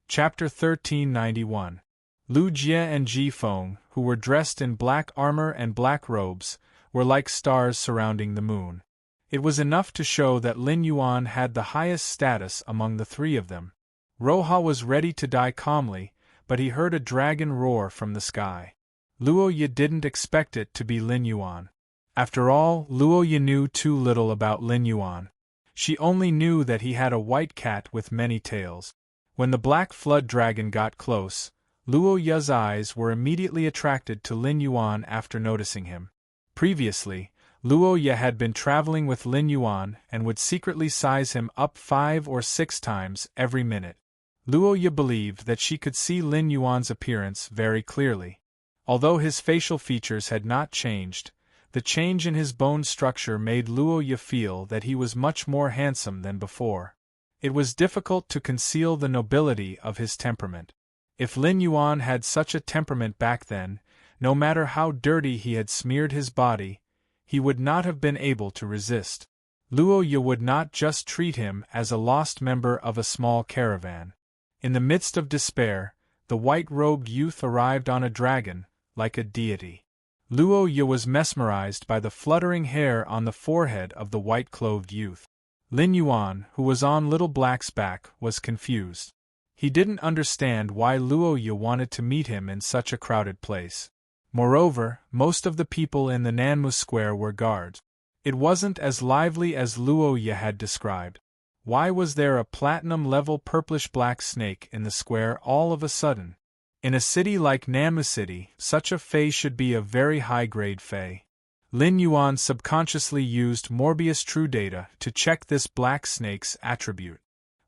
Chapter 1391. Lu Jie and Ji Feng, who were dressed in black armor and black robes, were like stars surrounding the moon. It was enough to show that Lin Yuan had the highest status among the three of them. Roha was ready to die calmly, but he heard a dragon roar from the sky. Luo Ye didn't expect it to be Lin Yuan. After all, Luo Ye knew too little about Lin Yuan. She only knew that he had a white cat with many tails. When the black flood dragon got close, Luo Ye's eyes were immediately attracted to Lin Yuan after noticing him. Previously, Luo Ye had been traveling with Lin Yuan and would secretly size him up 5 or 6 times every minute. Luo Ye believed that she could see Lin Yuan's appearance very clearly. Although his facial features had not changed, the change in his bone structure made Luo Ye feel that he was much more handsome than before. It was difficult to conceal the nobility of his temperament. If Lin Yuan had such a temperament back then, no matter how dirty he had smeared his body, he would not have been able to resist. Luo Ye would not just treat him as a lost member of a small caravan. In the midst of despair, the white-robed youth arrived on a dragon, like a deity. Luo Ye was mesmerized by the fluttering hair on the forehead of the white-clothed youth. Lin Yuan, who was on Little Black's back, was confused. He didn't understand why Luo Ye wanted to meet him in such a crowded place. Moreover, most of the people in the Nanmu Square were guards. It wasn't as lively as Luo Ye had described. Why was there a platinum-level purplish-black snake in the square all of a sudden? In a city like Nanmu City, such a fae should be a very high-grade fae. Lin Yuan subconsciously used Morbius True Data to check this black snake's attribute.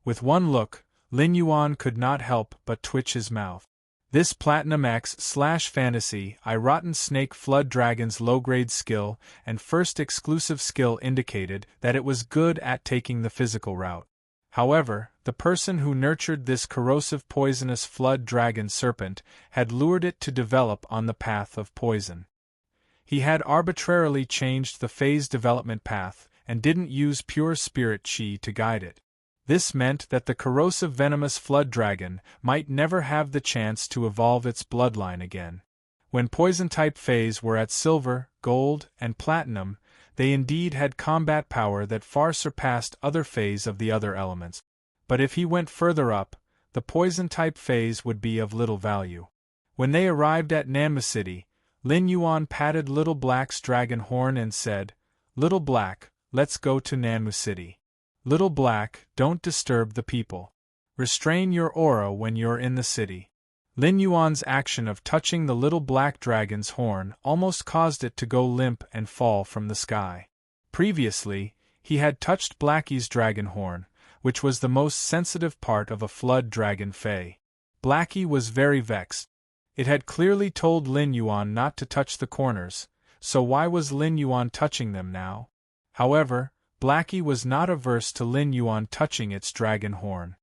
With one look, Lin Yuan could not help but twitch his mouth. This Platinum X/Fantasy Rotten Snake Flood Dragon's low-grade skill and first exclusive skill indicated that it was good at taking the physical route. However, the person who nurtured this corrosive poisonous flood dragon serpent had lured it to develop on the path of poison. He had arbitrarily changed the phase development path and didn't use pure spirit chi to guide it. This meant that the corrosive venomous flood dragon might never have the chance to evolve its bloodline again. When poison-type phase were at silver, gold, and platinum, they indeed had combat power that far surpassed other phase of the other elements. But if he went further up, the poison-type phase would be of little value. When they arrived at Nanmu City, Lin Yuan patted Little Black's dragon horn and said, "Little Black, let's go to Nanmu City. Little Black, don't disturb the people. Restrain your aura when you're in the city." Lin Yuan's action of touching the little black dragon's horn almost caused it to go limp and fall from the sky. Previously, he had touched Blackie's dragon horn, which was the most sensitive part of a flood dragon fae. Blackie was very vexed. It had clearly told Lin Yuan not to touch the corners, so why was Lin Yuan touching them now? However, Blackie was not averse to Lin Yuan touching its dragon horn.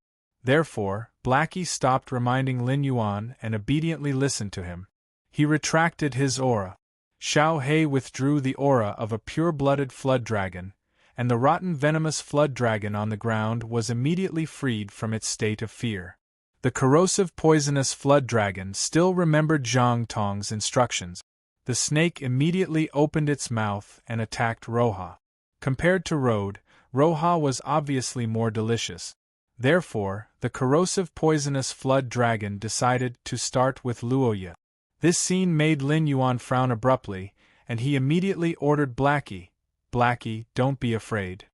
Therefore, Blackie stopped reminding Lin Yuan and obediently listened to him. He retracted his aura. Xiao He withdrew the aura of a pure-blooded flood dragon, and the rotten venomous flood dragon on the ground was immediately freed from its state of fear. The corrosive poisonous flood dragon still remembered Zhang Tong's instructions. The snake immediately opened its mouth and attacked Roha. Compared to Roha was obviously more delicious. Therefore, the corrosive poisonous flood dragon decided to start with Luoya. This scene made Lin Yuan frown abruptly, and he immediately ordered Blackie, "Blackie, don't be afraid.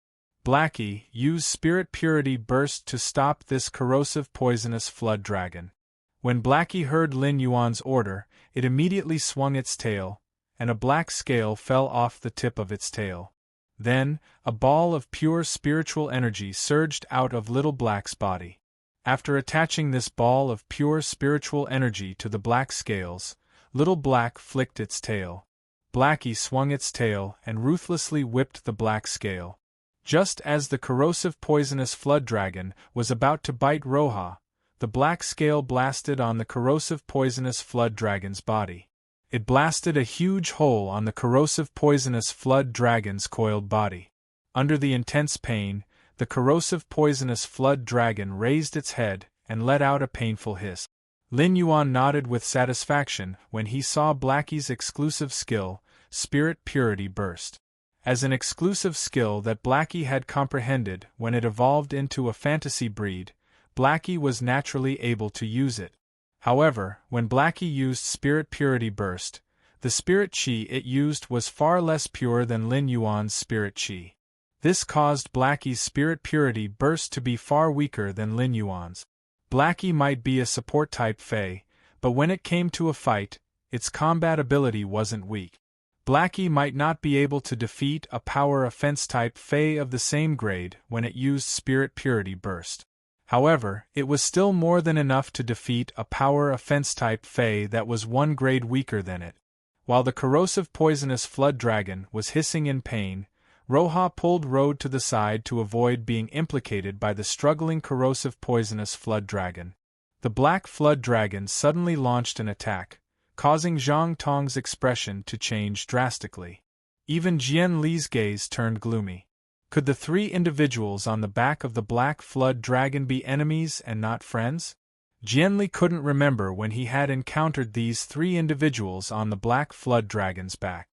Blackie, use Spirit Purity Burst to stop this corrosive poisonous flood dragon." When Blackie heard Lin Yuan's order, it immediately swung its tail, and a black scale fell off the tip of its tail. Then, a ball of pure spiritual energy surged out of Little Black's body. After attaching this ball of pure spiritual energy to the black scales, Little Black flicked its tail. Blackie swung its tail and ruthlessly whipped the black scale. Just as the corrosive poisonous flood dragon was about to bite Roha, the black scale blasted on the corrosive poisonous flood dragon's body. It blasted a huge hole on the corrosive poisonous flood dragon's coiled body. Under the intense pain, the corrosive poisonous flood dragon raised its head and let out a painful hiss. Lin Yuan nodded with satisfaction when he saw Blackie's exclusive skill, Spirit Purity Burst. As an exclusive skill that Blackie had comprehended when it evolved into a fantasy breed, Blackie was naturally able to use it. However, when Blackie used Spirit Purity Burst, the spirit chi it used was far less pure than Lin Yuan's spirit chi. This caused Blackie's Spirit Purity Burst to be far weaker than Lin Yuan's. Blackie might be a support-type fae, but when it came to a fight, its combat ability wasn't weak. Blackie might not be able to defeat a power offense-type fae of the same grade when it used Spirit Purity Burst. However, it was still more than enough to defeat a power offense-type fae that was one grade weaker than it. While the corrosive poisonous flood dragon was hissing in pain, Roha pulled Road to the side to avoid being implicated by the struggling corrosive poisonous flood dragon. The black flood dragon suddenly launched an attack, causing Zhang Tong's expression to change drastically. Even Jian Li's gaze turned gloomy. Could the three individuals on the back of the black flood dragon be enemies and not friends? Jian Li couldn't remember when he had encountered these three individuals on the black flood dragon's back.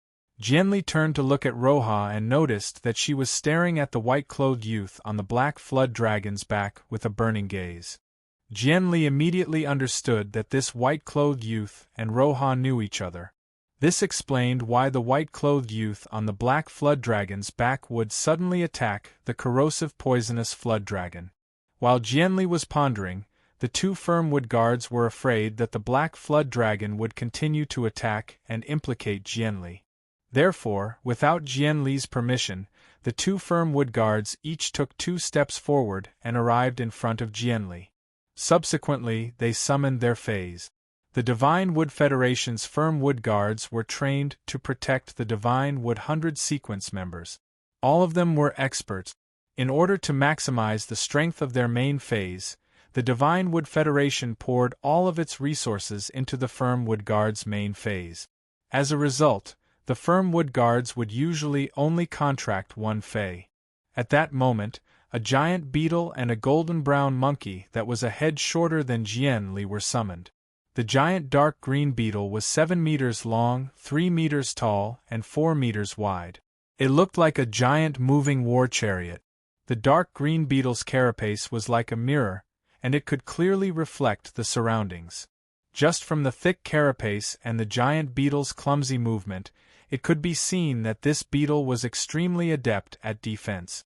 Jian Li turned to look at Roha and noticed that she was staring at the white-clothed youth on the black flood dragon's back with a burning gaze. Jian Li immediately understood that this white-clothed youth and Roha knew each other. This explained why the white-clothed youth on the black flood dragon's back would suddenly attack the corrosive poisonous flood dragon. While Jian Li was pondering, the two Firmwood guards were afraid that the black flood dragon would continue to attack and implicate Jian Li. Therefore, without Jian Li's permission, the two Firmwood guards each took 2 steps forward and arrived in front of Jian Li. Subsequently, they summoned their fays. The Divine Wood Federation's Firmwood guards were trained to protect the Divine Wood 100 sequence members. All of them were experts. In order to maximize the strength of their main phase, the Divine Wood Federation poured all of its resources into the Firmwood guards' main phase. As a result, the Firmwood guards would usually only contract one fae. At that moment, a giant beetle and a golden-brown monkey that was a head shorter than Jian Li were summoned. The giant dark green beetle was 7 meters long, 3 meters tall, and 4 meters wide. It looked like a giant moving war chariot. The dark green beetle's carapace was like a mirror, and it could clearly reflect the surroundings. Just from the thick carapace and the giant beetle's clumsy movement, it could be seen that this beetle was extremely adept at defense.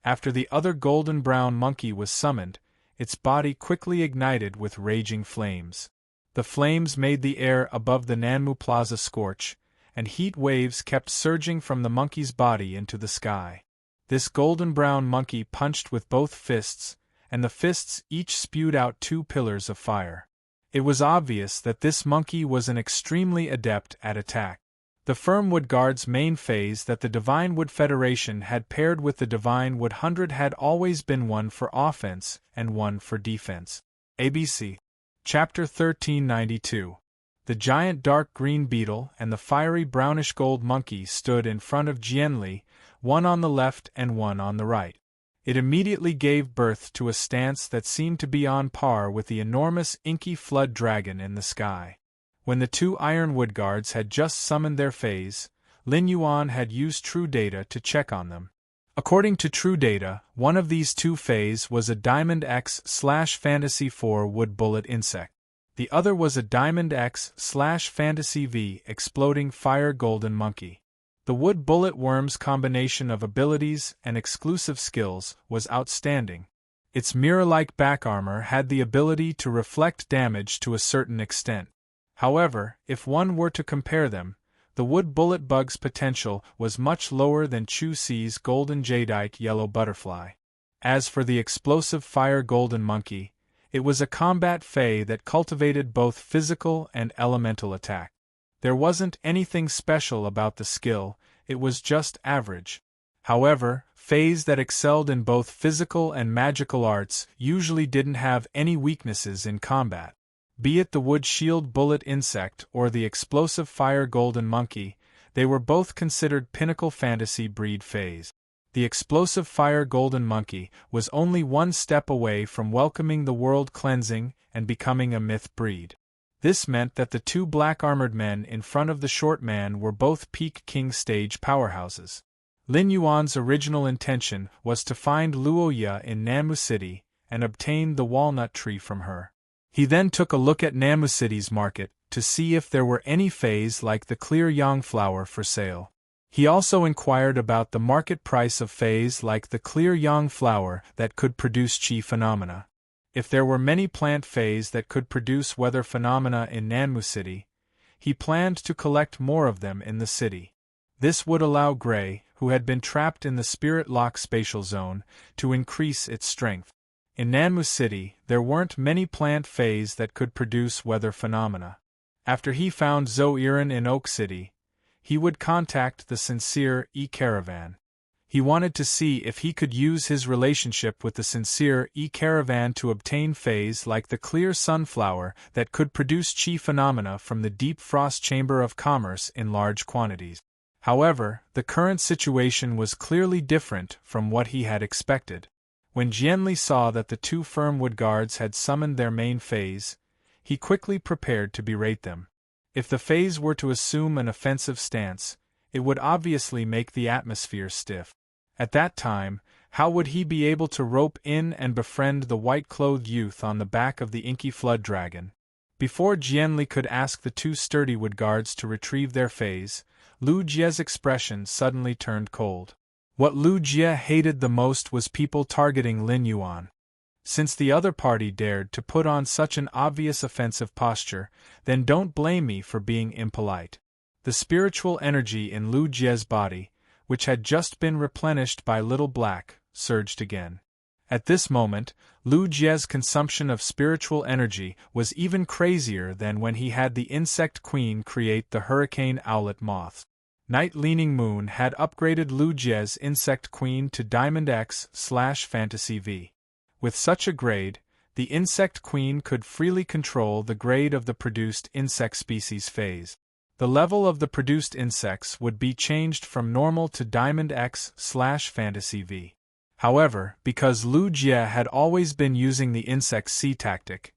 After the other golden-brown monkey was summoned, its body quickly ignited with raging flames. The flames made the air above the Nanmu Plaza scorch, and heat waves kept surging from the monkey's body into the sky. This golden-brown monkey punched with both fists, and the fists each spewed out 2 pillars of fire. It was obvious that this monkey was an extremely adept at attack. The Firm Wood Guard's main phase that the Divine Wood Federation had paired with the Divine Wood 100 had always been one for offense and one for defense. ABC. Chapter 1392. The giant dark green beetle and the fiery brownish-gold monkey stood in front of Jianli, one on the left and one on the right. It immediately gave birth to a stance that seemed to be on par with the enormous inky flood dragon in the sky. When the 2 iron wood guards had just summoned their phase, Lin Yuan had used True Data to check on them. According to True Data, one of these 2 phase was a Diamond X/Fantasy 4 wood bullet insect. The other was a Diamond X/Fantasy V exploding fire golden monkey. The wood bullet worm's combination of abilities and exclusive skills was outstanding. Its mirror-like back armor had the ability to reflect damage to a certain extent. However, if one were to compare them, the wood bullet bug's potential was much lower than Chu Si's golden jadeite yellow butterfly. As for the explosive fire golden monkey, it was a combat fae that cultivated both physical and elemental attack. There wasn't anything special about the skill, it was just average. However, faes that excelled in both physical and magical arts usually didn't have any weaknesses in combat. Be it the wood shield bullet insect or the explosive fire golden monkey, they were both considered pinnacle fantasy breed faes. The explosive fire golden monkey was only one step away from welcoming the world cleansing and becoming a myth breed. This meant that the 2 black-armored men in front of the short man were both peak king stage powerhouses. Lin Yuan's original intention was to find Luo Ye in Nanmu City and obtain the walnut tree from her. He then took a look at Nanmu City's market to see if there were any faes like the clear yang flower for sale. He also inquired about the market price of faes like the clear yang flower that could produce chi phenomena. If there were many plant faes that could produce weather phenomena in Nanmu City, he planned to collect more of them in the city. This would allow Gray, who had been trapped in the Spirit Lock spatial zone, to increase its strength. In Nanmu City, there weren't many plant faes that could produce weather phenomena. After he found Zoiran in Oak City, he would contact the Sincere E-Caravan. He wanted to see if he could use his relationship with the Sincere E-Caravan to obtain faes like the clear sunflower that could produce chi phenomena from the deep frost chamber of commerce in large quantities. However, the current situation was clearly different from what he had expected. When Jianli saw that the 2 Firm Wood Guards had summoned their main faes, he quickly prepared to berate them. If the faes were to assume an offensive stance, it would obviously make the atmosphere stiff. At that time, how would he be able to rope in and befriend the white-clothed youth on the back of the inky flood dragon? Before Jianli could ask the 2 sturdy wood guards to retrieve their faes, Lu Jie's expression suddenly turned cold. What Lu Jie hated the most was people targeting Lin Yuan. Since the other party dared to put on such an obvious offensive posture, then don't blame me for being impolite. The spiritual energy in Lu Jie's body, which had just been replenished by Little Black, surged again. At this moment, Lu Jie's consumption of spiritual energy was even crazier than when he had the Insect Queen create the Hurricane Owlet moths. Night Leaning Moon had upgraded Lu Jie's Insect Queen to Diamond X/Fantasy V. With such a grade, the Insect Queen could freely control the grade of the produced insect species phase. The level of the produced insects would be changed from normal to Diamond X/Fantasy V. However, because Lu Jie had always been using the Insect C tactic,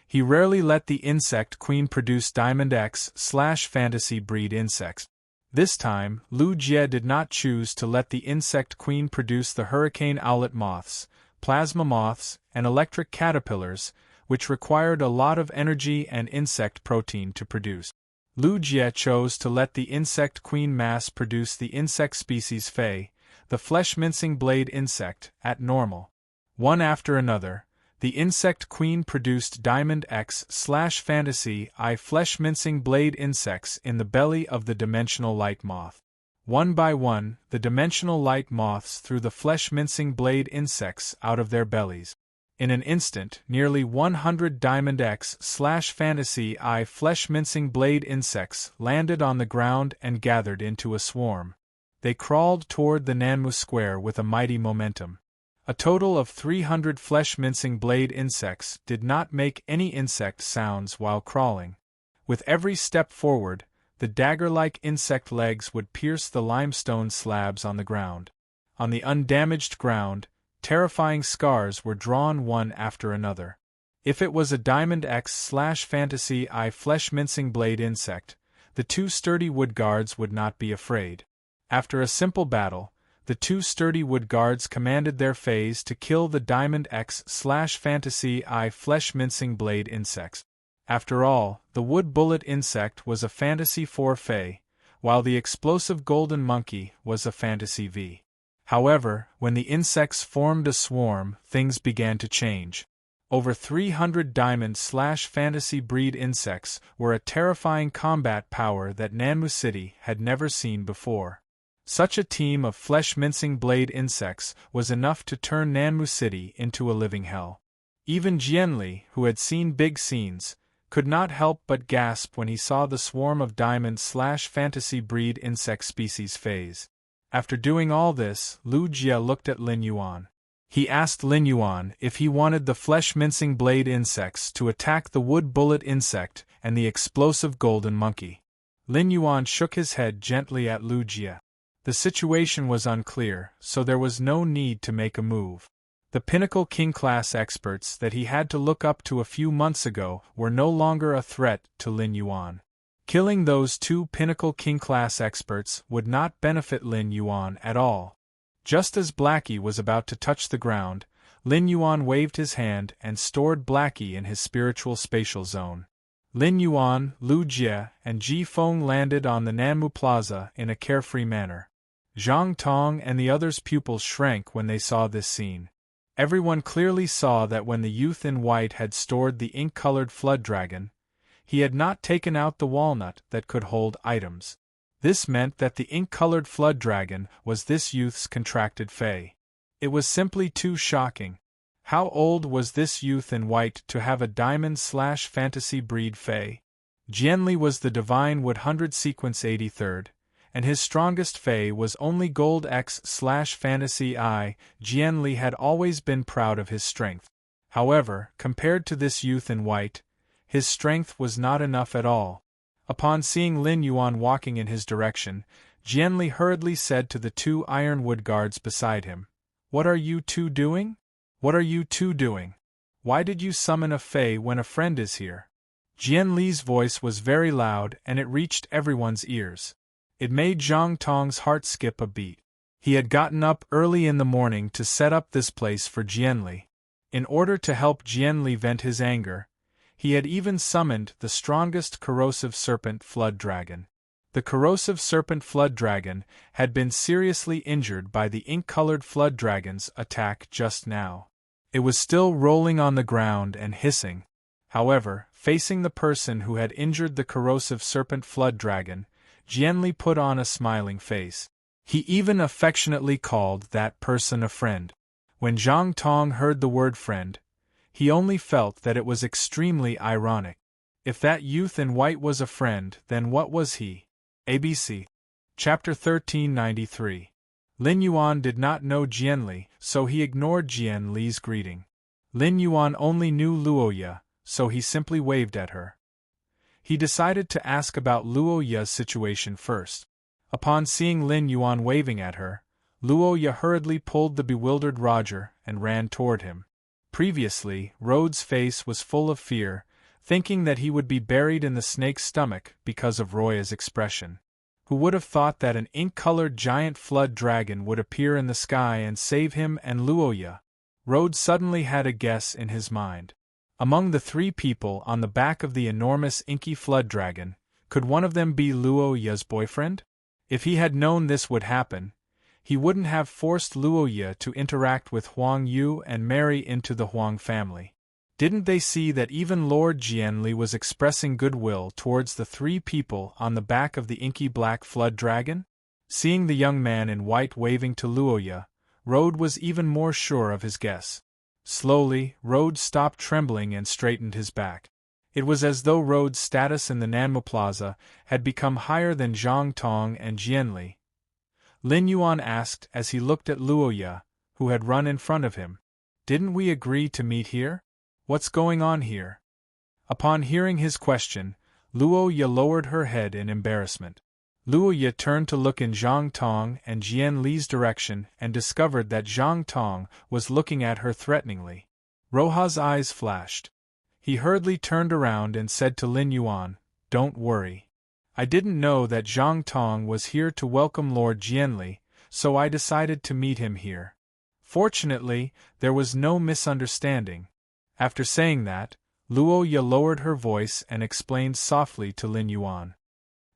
he rarely let the Insect Queen produce Diamond X/Fantasy breed insects. This time, Lu Jie did not choose to let the Insect Queen produce the Hurricane Owlet moths, plasma moths, and electric caterpillars, which required a lot of energy and insect protein to produce. Lu Jie chose to let the Insect Queen mass produce the insect species Fei, the flesh-mincing blade insect, at normal. One after another, The insect queen produced Diamond X/Fantasy I flesh-mincing blade insects in the belly of the dimensional light moth. One by one, the dimensional light moths threw the flesh-mincing blade insects out of their bellies. In an instant, nearly 100 Diamond X/Fantasy I flesh-mincing blade insects landed on the ground and gathered into a swarm. They crawled toward the Nanmu square with a mighty momentum. A total of 300 flesh-mincing blade insects did not make any insect sounds while crawling. With every step forward, the dagger-like insect legs would pierce the limestone slabs on the ground. On the undamaged ground, terrifying scars were drawn one after another. If it was a Diamond X/Fantasy I flesh-mincing blade insect, the two sturdy wood guards would not be afraid. After a simple battle, the two sturdy wood guards commanded their fays to kill the Diamond X/Fantasy I flesh-mincing blade insects. After all, the wood bullet insect was a Fantasy 4 fay, while the explosive golden monkey was a Fantasy V. However, when the insects formed a swarm, things began to change. Over 300 Diamond/Fantasy breed insects were a terrifying combat power that Nanmu City had never seen before. Such a team of flesh-mincing blade insects was enough to turn Nanmu City into a living hell. Even Jianli, who had seen big scenes, could not help but gasp when he saw the swarm of Diamond/Fantasy breed insect species phase. After doing all this, Lu Jie looked at Lin Yuan. He asked Lin Yuan if he wanted the flesh-mincing blade insects to attack the wood bullet insect and the explosive golden monkey. Lin Yuan shook his head gently at Lu Jie. The situation was unclear, so there was no need to make a move. The pinnacle king-class experts that he had to look up to a few months ago were no longer a threat to Lin Yuan. Killing those two pinnacle king-class experts would not benefit Lin Yuan at all. Just as Blackie was about to touch the ground, Lin Yuan waved his hand and stored Blackie in his spiritual spatial zone. Lin Yuan, Lu Jie, and Ji Feng landed on the Nanmu Plaza in a carefree manner. Zhang Tong and the others' pupils shrank when they saw this scene. Everyone clearly saw that when the youth in white had stored the ink-colored flood dragon, he had not taken out the walnut that could hold items. This meant that the ink-colored flood dragon was this youth's contracted fey. It was simply too shocking. How old was this youth in white to have a Diamond/Fantasy breed fey? Jianli was the divine wood 100 sequence 83rd, and his strongest fey was only gold X/Fantasy I. Jianli had always been proud of his strength. However, compared to this youth in white, his strength was not enough at all. Upon seeing Lin Yuan walking in his direction, Jianli hurriedly said to the two ironwood guards beside him, "What are you two doing? What are you two doing? Why did you summon a fey when a friend is here?" Jianli's voice was very loud and it reached everyone's ears. It made Zhang Tong's heart skip a beat. He had gotten up early in the morning to set up this place for Jianli. In order to help Jianli vent his anger, he had even summoned the strongest corrosive serpent flood dragon. The corrosive serpent flood dragon had been seriously injured by the ink-colored flood dragon's attack just now. It was still rolling on the ground and hissing. However, facing the person who had injured the corrosive serpent flood dragon, Jianli put on a smiling face. He even affectionately called that person a friend. When Zhang Tong heard the word friend, he only felt that it was extremely ironic. If that youth in white was a friend, then what was he? ABC. Chapter 1393. Lin Yuan did not know Jianli, so he ignored Jianli's greeting. Lin Yuan only knew Luoya, so he simply waved at her. He decided to ask about Luoya's situation first. Upon seeing Lin Yuan waving at her, Luoya hurriedly pulled the bewildered Roger and ran toward him. Previously, Rhodes' face was full of fear, thinking that he would be buried in the snake's stomach because of Roya's expression. Who would have thought that an ink-colored giant flood dragon would appear in the sky and save him and Luoya? Rhodes suddenly had a guess in his mind. Among the three people on the back of the enormous inky flood dragon, could one of them be Luoya's boyfriend? If he had known this would happen, he wouldn't have forced Luoya to interact with Huang Yu and marry into the Huang family. Didn't they see that even Lord Jianli was expressing goodwill towards the three people on the back of the inky black flood dragon? Seeing the young man in white waving to Luoya, Rode was even more sure of his guess. Slowly, Rode stopped trembling and straightened his back. It was as though Rode's status in the Nanmo Plaza had become higher than Zhang Tong and Jianli. Lin Yuan asked as he looked at Luoya, who had run in front of him. Didn't we agree to meet here? What's going on here? Upon hearing his question, Luoya lowered her head in embarrassment. Luoya turned to look in Zhang Tong and Jian Li's direction and discovered that Zhang Tong was looking at her threateningly. Roha's eyes flashed. He hurriedly turned around and said to Lin Yuan, "Don't worry. I didn't know that Zhang Tong was here to welcome Lord Jianli, so I decided to meet him here. Fortunately, there was no misunderstanding." After saying that, Luoya lowered her voice and explained softly to Lin Yuan.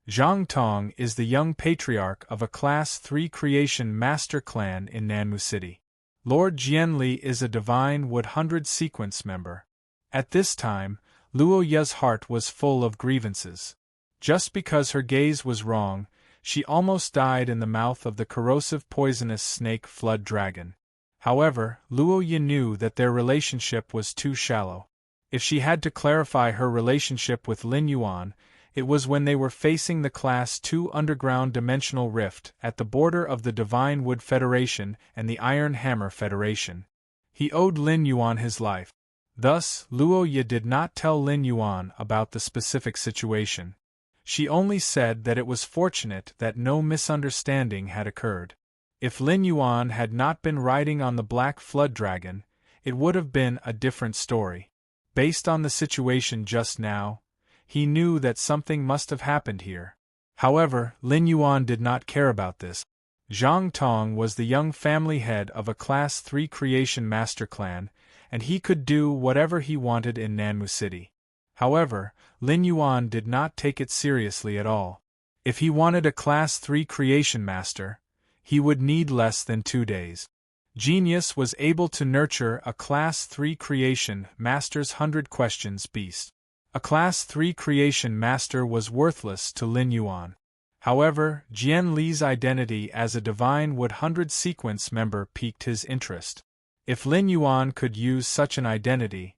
Zhang Tong is the young patriarch of a Class 3 Creation Master Clan in Nanmu City. Lord Jianli is a Divine Wood 100 Sequence member. At this time, Luoya's heart was full of grievances. Just because her gaze was wrong, she almost died in the mouth of the corrosive poisonous snake flood dragon. However, Luoya knew that their relationship was too shallow. If she had to clarify her relationship with Lin Yuan, it was when they were facing the Class 2 underground dimensional rift at the border of the Divine Wood Federation and the Iron Hammer Federation. He owed Lin Yuan his life. Thus, Luoya did not tell Lin Yuan about the specific situation. She only said that it was fortunate that no misunderstanding had occurred. If Lin Yuan had not been riding on the Black Flood Dragon, it would have been a different story. Based on the situation just now, he knew that something must have happened here. However, Lin Yuan did not care about this. Zhang Tong was the young family head of a Class 3 Creation Master Clan, and he could do whatever he wanted in Nanmu City. However, Lin Yuan did not take it seriously at all. If he wanted a Class 3 Creation Master, he would need less than 2 days. Genius was able to nurture a Class 3 Creation Master's 100 Questions beast. A Class 3 Creation Master was worthless to Lin Yuan. However, Jian Li's identity as a Divine Wood 100 Sequence member piqued his interest. If Lin Yuan could use such an identity,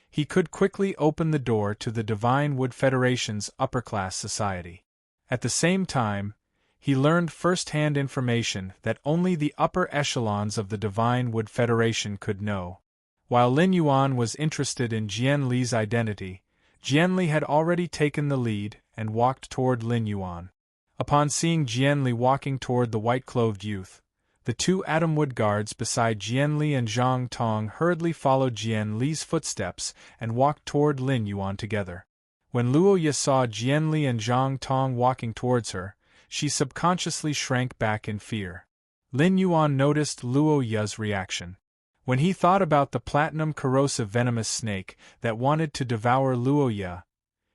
he could quickly open the door to the Divine Wood Federation's upper-class society. At the same time, he learned first-hand information that only the upper echelons of the Divine Wood Federation could know. While Lin Yuan was interested in Jian Li's identity, Jian Li had already taken the lead and walked toward Lin Yuan. Upon seeing Jian Li walking toward the white-clothed youth, the two Atomwood guards beside Jian Li and Zhang Tong hurriedly followed Jian Li's footsteps and walked toward Lin Yuan together. When Luoya saw Jian Li and Zhang Tong walking towards her, she subconsciously shrank back in fear. Lin Yuan noticed Luoya's reaction. When he thought about the platinum corrosive venomous snake that wanted to devour Luoya,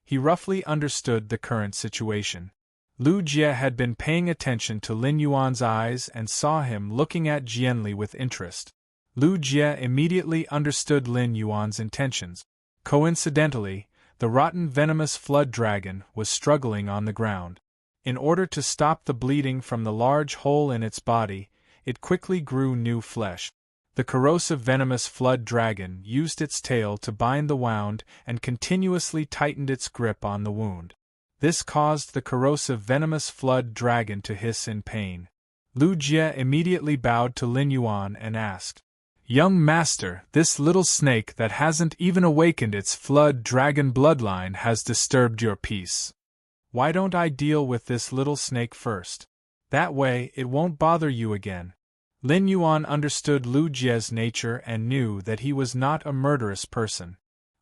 he roughly understood the current situation. Lu Jie had been paying attention to Lin Yuan's eyes and saw him looking at Jian Li with interest. Lu Jie immediately understood Lin Yuan's intentions. Coincidentally, the rotten venomous flood dragon was struggling on the ground. In order to stop the bleeding from the large hole in its body, it quickly grew new flesh. The corrosive venomous flood dragon used its tail to bind the wound and continuously tightened its grip on the wound. This caused the corrosive venomous flood dragon to hiss in pain. Lu Jie immediately bowed to Lin Yuan and asked, "Young master, this little snake that hasn't even awakened its flood dragon bloodline has disturbed your peace. Why don't I deal with this little snake first? That way, it won't bother you again." Lin Yuan understood Lu Jie's nature and knew that he was not a murderous person.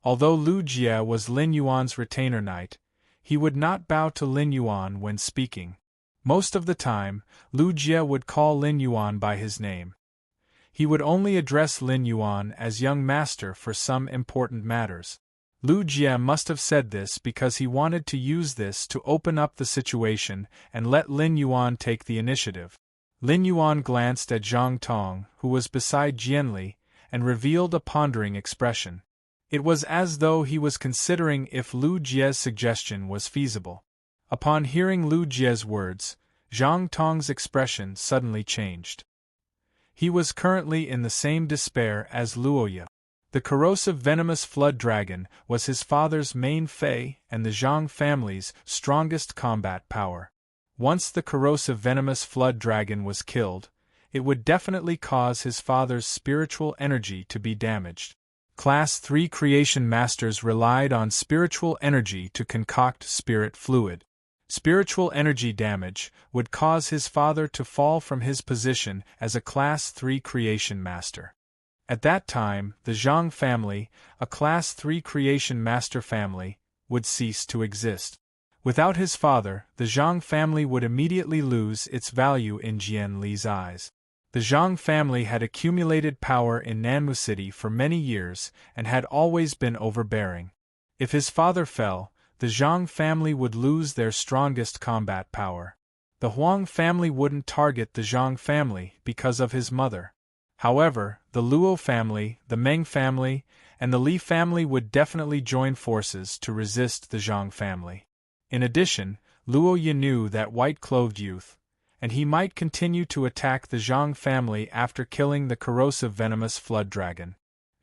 Although Lu Jie was Lin Yuan's retainer knight, he would not bow to Lin Yuan when speaking. Most of the time, Lu Jie would call Lin Yuan by his name. He would only address Lin Yuan as young master for some important matters. Lu Jie must have said this because he wanted to use this to open up the situation and let Lin Yuan take the initiative. Lin Yuan glanced at Zhang Tong, who was beside Jian Li, and revealed a pondering expression. It was as though he was considering if Lu Jie's suggestion was feasible. Upon hearing Lu Jie's words, Zhang Tong's expression suddenly changed. He was currently in the same despair as Luoya. The corrosive venomous flood dragon was his father's main fei and the Zhang family's strongest combat power. Once the corrosive venomous flood dragon was killed, it would definitely cause his father's spiritual energy to be damaged. Class 3 creation masters relied on spiritual energy to concoct spirit fluid. Spiritual energy damage would cause his father to fall from his position as a Class 3 creation master. At that time, the Zhang family, a Class 3 creation master family, would cease to exist. Without his father, the Zhang family would immediately lose its value in Jian Li's eyes. The Zhang family had accumulated power in Nanmu City for many years and had always been overbearing. If his father fell, the Zhang family would lose their strongest combat power. The Huang family wouldn't target the Zhang family because of his mother. However, the Luo family, the Meng family, and the Li family would definitely join forces to resist the Zhang family. In addition, Luoya knew that white-clothed youth, and he might continue to attack the Zhang family after killing the corrosive venomous flood dragon.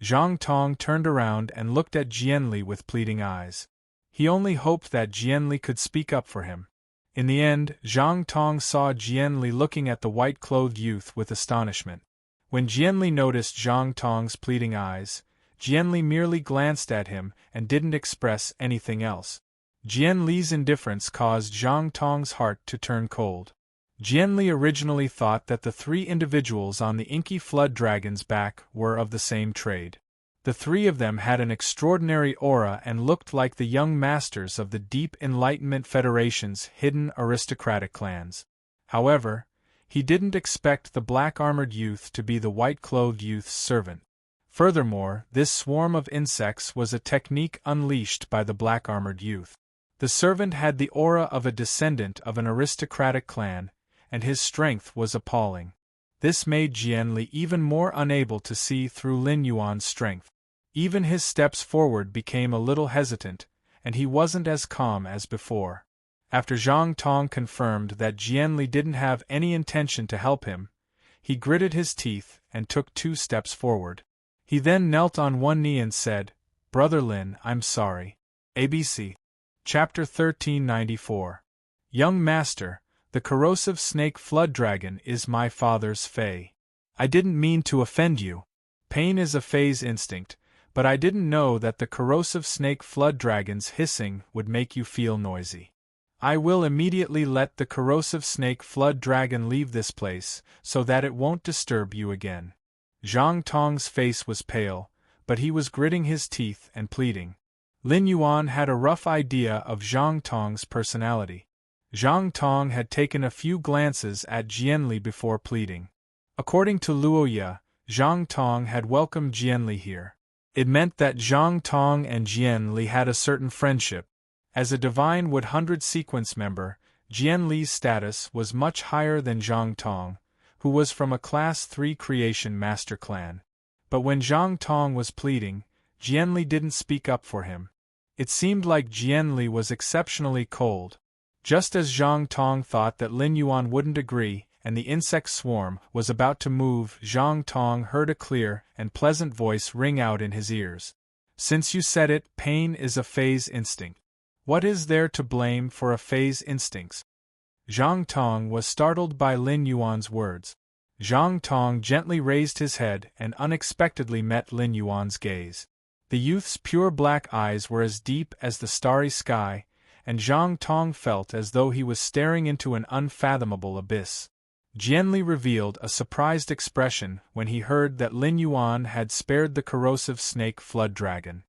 Zhang Tong turned around and looked at Jianli with pleading eyes. He only hoped that Jianli could speak up for him. In the end, Zhang Tong saw Jianli looking at the white-clothed youth with astonishment. When Jianli noticed Zhang Tong's pleading eyes, Jianli merely glanced at him and didn't express anything else. Jianli's indifference caused Zhang Tong's heart to turn cold. Jianli originally thought that the three individuals on the inky flood dragon's back were of the same trade. The three of them had an extraordinary aura and looked like the young masters of the Deep Enlightenment Federation's hidden aristocratic clans. However, he didn't expect the black-armored youth to be the white-clothed youth's servant. Furthermore, this swarm of insects was a technique unleashed by the black-armored youth. The servant had the aura of a descendant of an aristocratic clan, and his strength was appalling. This made Jianli even more unable to see through Lin Yuan's strength. Even his steps forward became a little hesitant, and he wasn't as calm as before. After Zhang Tong confirmed that Jianli didn't have any intention to help him, he gritted his teeth and took 2 steps forward. He then knelt on one knee and said, "Brother Lin, I'm sorry." ABC. Chapter 1394. Young Master, the corrosive snake flood dragon is my father's fei. I didn't mean to offend you. Pain is a fei's instinct, but I didn't know that the corrosive snake flood dragon's hissing would make you feel noisy. I will immediately let the corrosive snake flood dragon leave this place so that it won't disturb you again. Zhang Tong's face was pale, but he was gritting his teeth and pleading. Lin Yuan had a rough idea of Zhang Tong's personality. Zhang Tong had taken a few glances at Jianli before pleading. According to Luoya, Zhang Tong had welcomed Jianli here. It meant that Zhang Tong and Jianli had a certain friendship. As a Divine Wood 100 sequence member, Jianli's status was much higher than Zhang Tong, who was from a Class 3 Creation Master clan. But when Zhang Tong was pleading, Jianli didn't speak up for him. It seemed like Jianli was exceptionally cold. Just as Zhang Tong thought that Lin Yuan wouldn't agree, and the insect swarm was about to move, Zhang Tong heard a clear and pleasant voice ring out in his ears. Since you said it, pain is a fei's instinct. What is there to blame for a fei's instincts? Zhang Tong was startled by Lin Yuan's words. Zhang Tong gently raised his head and unexpectedly met Lin Yuan's gaze. The youth's pure black eyes were as deep as the starry sky, and Zhang Tong felt as though he was staring into an unfathomable abyss. Jianli revealed a surprised expression when he heard that Lin Yuan had spared the corrosive snake flood dragon.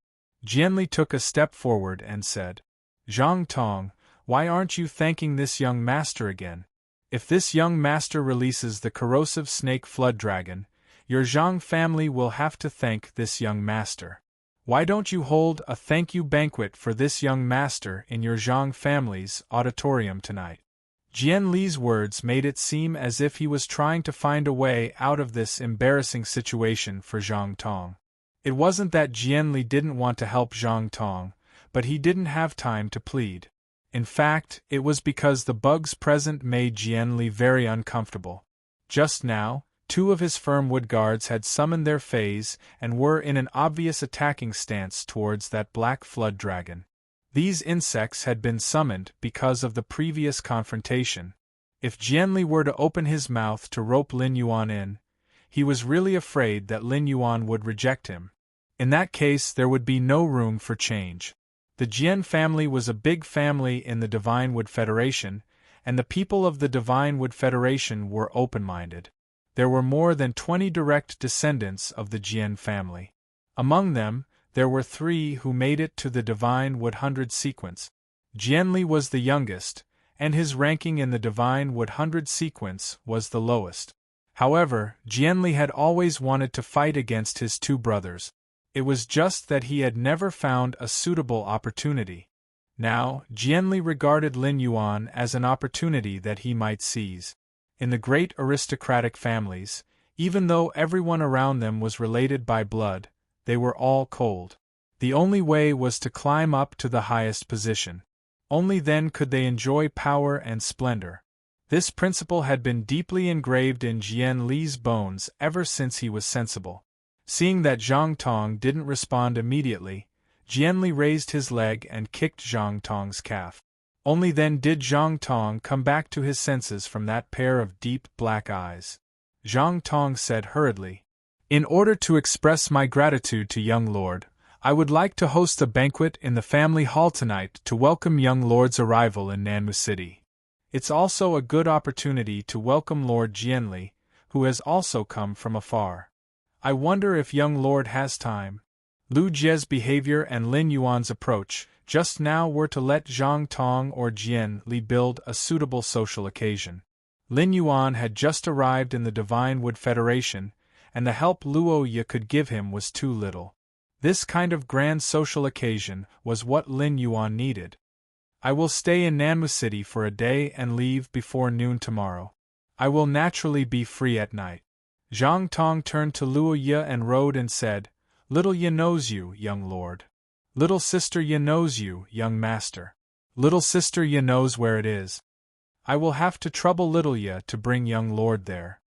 Jianli took a step forward and said, "Zhang Tong, why aren't you thanking this young master again? If this young master releases the corrosive snake flood dragon, your Zhang family will have to thank this young master. Why don't you hold a thank you banquet for this young master in your Zhang family's auditorium tonight?" Jianli's words made it seem as if he was trying to find a way out of this embarrassing situation for Zhang Tong. It wasn't that Jian Li didn't want to help Zhang Tong, but he didn't have time to plead. In fact, it was because the bugs present made Jian Li very uncomfortable. Just now, two of his firm wood guards had summoned their fays and were in an obvious attacking stance towards that black flood dragon. These insects had been summoned because of the previous confrontation. If Jian Li were to open his mouth to rope Lin Yuan in, he was really afraid that Lin Yuan would reject him. In that case, there would be no room for change. The Jian family was a big family in the Divine Wood Federation, and the people of the Divine Wood Federation were open-minded. There were more than 20 direct descendants of the Jian family. Among them, there were 3 who made it to the Divine Wood 100 sequence. Jian Li was the youngest, and his ranking in the Divine Wood 100 sequence was the lowest. However, Jian Li had always wanted to fight against his 2 brothers. It was just that he had never found a suitable opportunity. Now, Jian Li regarded Lin Yuan as an opportunity that he might seize. In the great aristocratic families, even though everyone around them was related by blood, they were all cold. The only way was to climb up to the highest position. Only then could they enjoy power and splendor. This principle had been deeply engraved in Jian Li's bones ever since he was sensible. Seeing that Zhang Tong didn't respond immediately, Jian Li raised his leg and kicked Zhang Tong's calf. Only then did Zhang Tong come back to his senses from that pair of deep black eyes. Zhang Tong said hurriedly, "In order to express my gratitude to young lord, I would like to host a banquet in the family hall tonight to welcome young lord's arrival in Nanmu City. It's also a good opportunity to welcome Lord Jian Li, who has also come from afar. I wonder if young lord has time." Lu Jie's behavior and Lin Yuan's approach just now were to let Zhang Tong or Jian Li build a suitable social occasion. Lin Yuan had just arrived in the Divine Wood Federation, and the help Luo Ye could give him was too little. This kind of grand social occasion was what Lin Yuan needed. "I will stay in Nanmu City for a day and leave before noon tomorrow. I will naturally be free at night." Zhang Tong turned to Luo Ye and rode and said, "Little Ye knows you, young lord. Little sister Ye knows you, young master. Little sister Ye knows where it is. I will have to trouble little Ye to bring young lord there."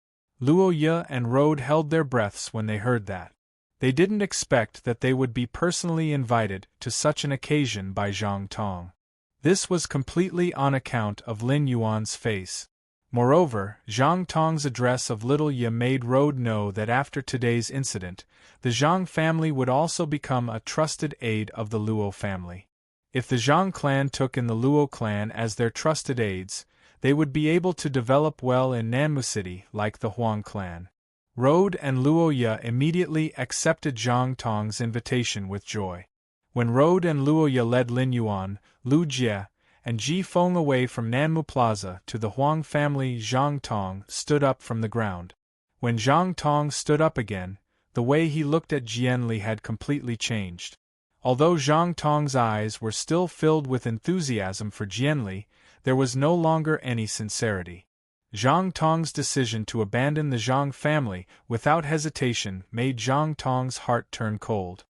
Luo Ye and Rode held their breaths when they heard that. They didn't expect that they would be personally invited to such an occasion by Zhang Tong. This was completely on account of Lin Yuan's face. Moreover, Zhang Tong's address of little Ye made Rode know that after today's incident, the Zhang family would also become a trusted aid of the Luo family. If the Zhang clan took in the Luo clan as their trusted aides, they would be able to develop well in Nanmu City like the Huang clan. Rode and Luo Ye immediately accepted Zhang Tong's invitation with joy. When Rode and Luo Ye led Lin Yuan, Lu Jie, and Ji Feng away from Nanmu Plaza to the Huang family, Zhang Tong stood up from the ground. When Zhang Tong stood up again, the way he looked at Jian Li had completely changed. Although Zhang Tong's eyes were still filled with enthusiasm for Jian Li, there was no longer any sincerity. Zhang Tong's decision to abandon the Zhang family without hesitation made Zhang Tong's heart turn cold.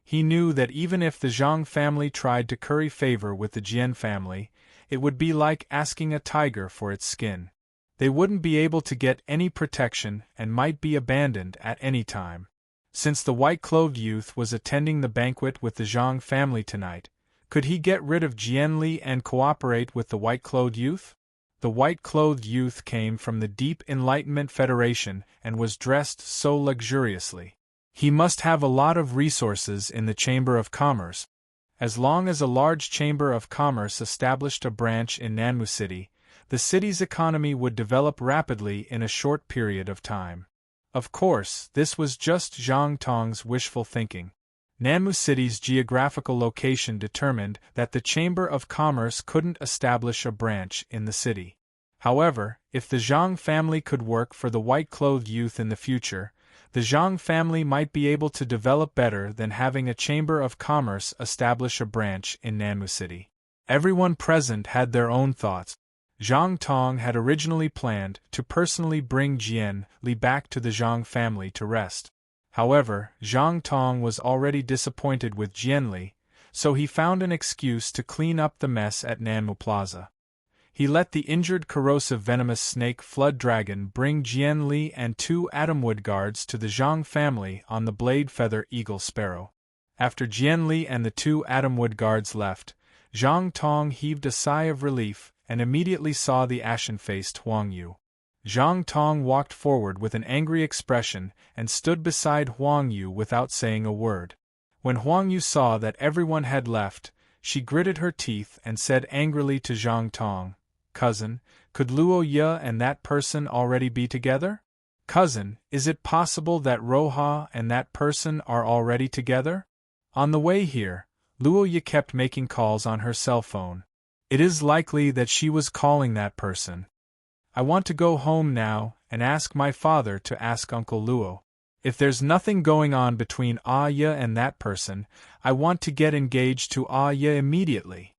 He knew that even if the Zhang family tried to curry favor with the Jian family, it would be like asking a tiger for its skin. They wouldn't be able to get any protection and might be abandoned at any time. Since the white-clothed youth was attending the banquet with the Zhang family tonight, could he get rid of Jian Li and cooperate with the white-clothed youth? The white-clothed youth came from the Deep Enlightenment Federation and was dressed so luxuriously. He must have a lot of resources in the Chamber of Commerce. As long as a large Chamber of Commerce established a branch in Nanmu City, the city's economy would develop rapidly in a short period of time. Of course, this was just Zhang Tong's wishful thinking. Nanmu City's geographical location determined that the Chamber of Commerce couldn't establish a branch in the city. However, if the Zhang family could work for the white-clothed youth in the future, the Zhang family might be able to develop better than having a Chamber of Commerce establish a branch in Nanmu City. Everyone present had their own thoughts. Zhang Tong had originally planned to personally bring Jian Li back to the Zhang family to rest. However, Zhang Tong was already disappointed with Jianli, so he found an excuse to clean up the mess at Nanmu Plaza. He let the injured corrosive venomous snake flood dragon bring Jianli and 2 Atomwood guards to the Zhang family on the blade feather eagle sparrow. After Jianli and the 2 Atomwood guards left, Zhang Tong heaved a sigh of relief and immediately saw the ashen-faced Huang Yu. Zhang Tong walked forward with an angry expression and stood beside Huang Yu without saying a word. When Huang Yu saw that everyone had left, she gritted her teeth and said angrily to Zhang Tong, "Cousin, could Luo Ye and that person already be together? Cousin, is it possible that Roha and that person are already together?" On the way here, Luo Ye kept making calls on her cell phone. It is likely that she was calling that person. "I want to go home now and ask my father to ask Uncle Luo. If there's nothing going on between Ye and that person, I want to get engaged to Ye immediately."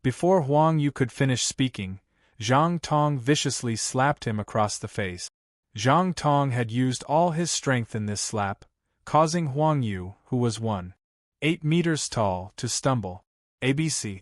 Before Huang Yu could finish speaking, Zhang Tong viciously slapped him across the face. Zhang Tong had used all his strength in this slap, causing Huang Yu, who was 1.8 meters tall, to stumble. ABC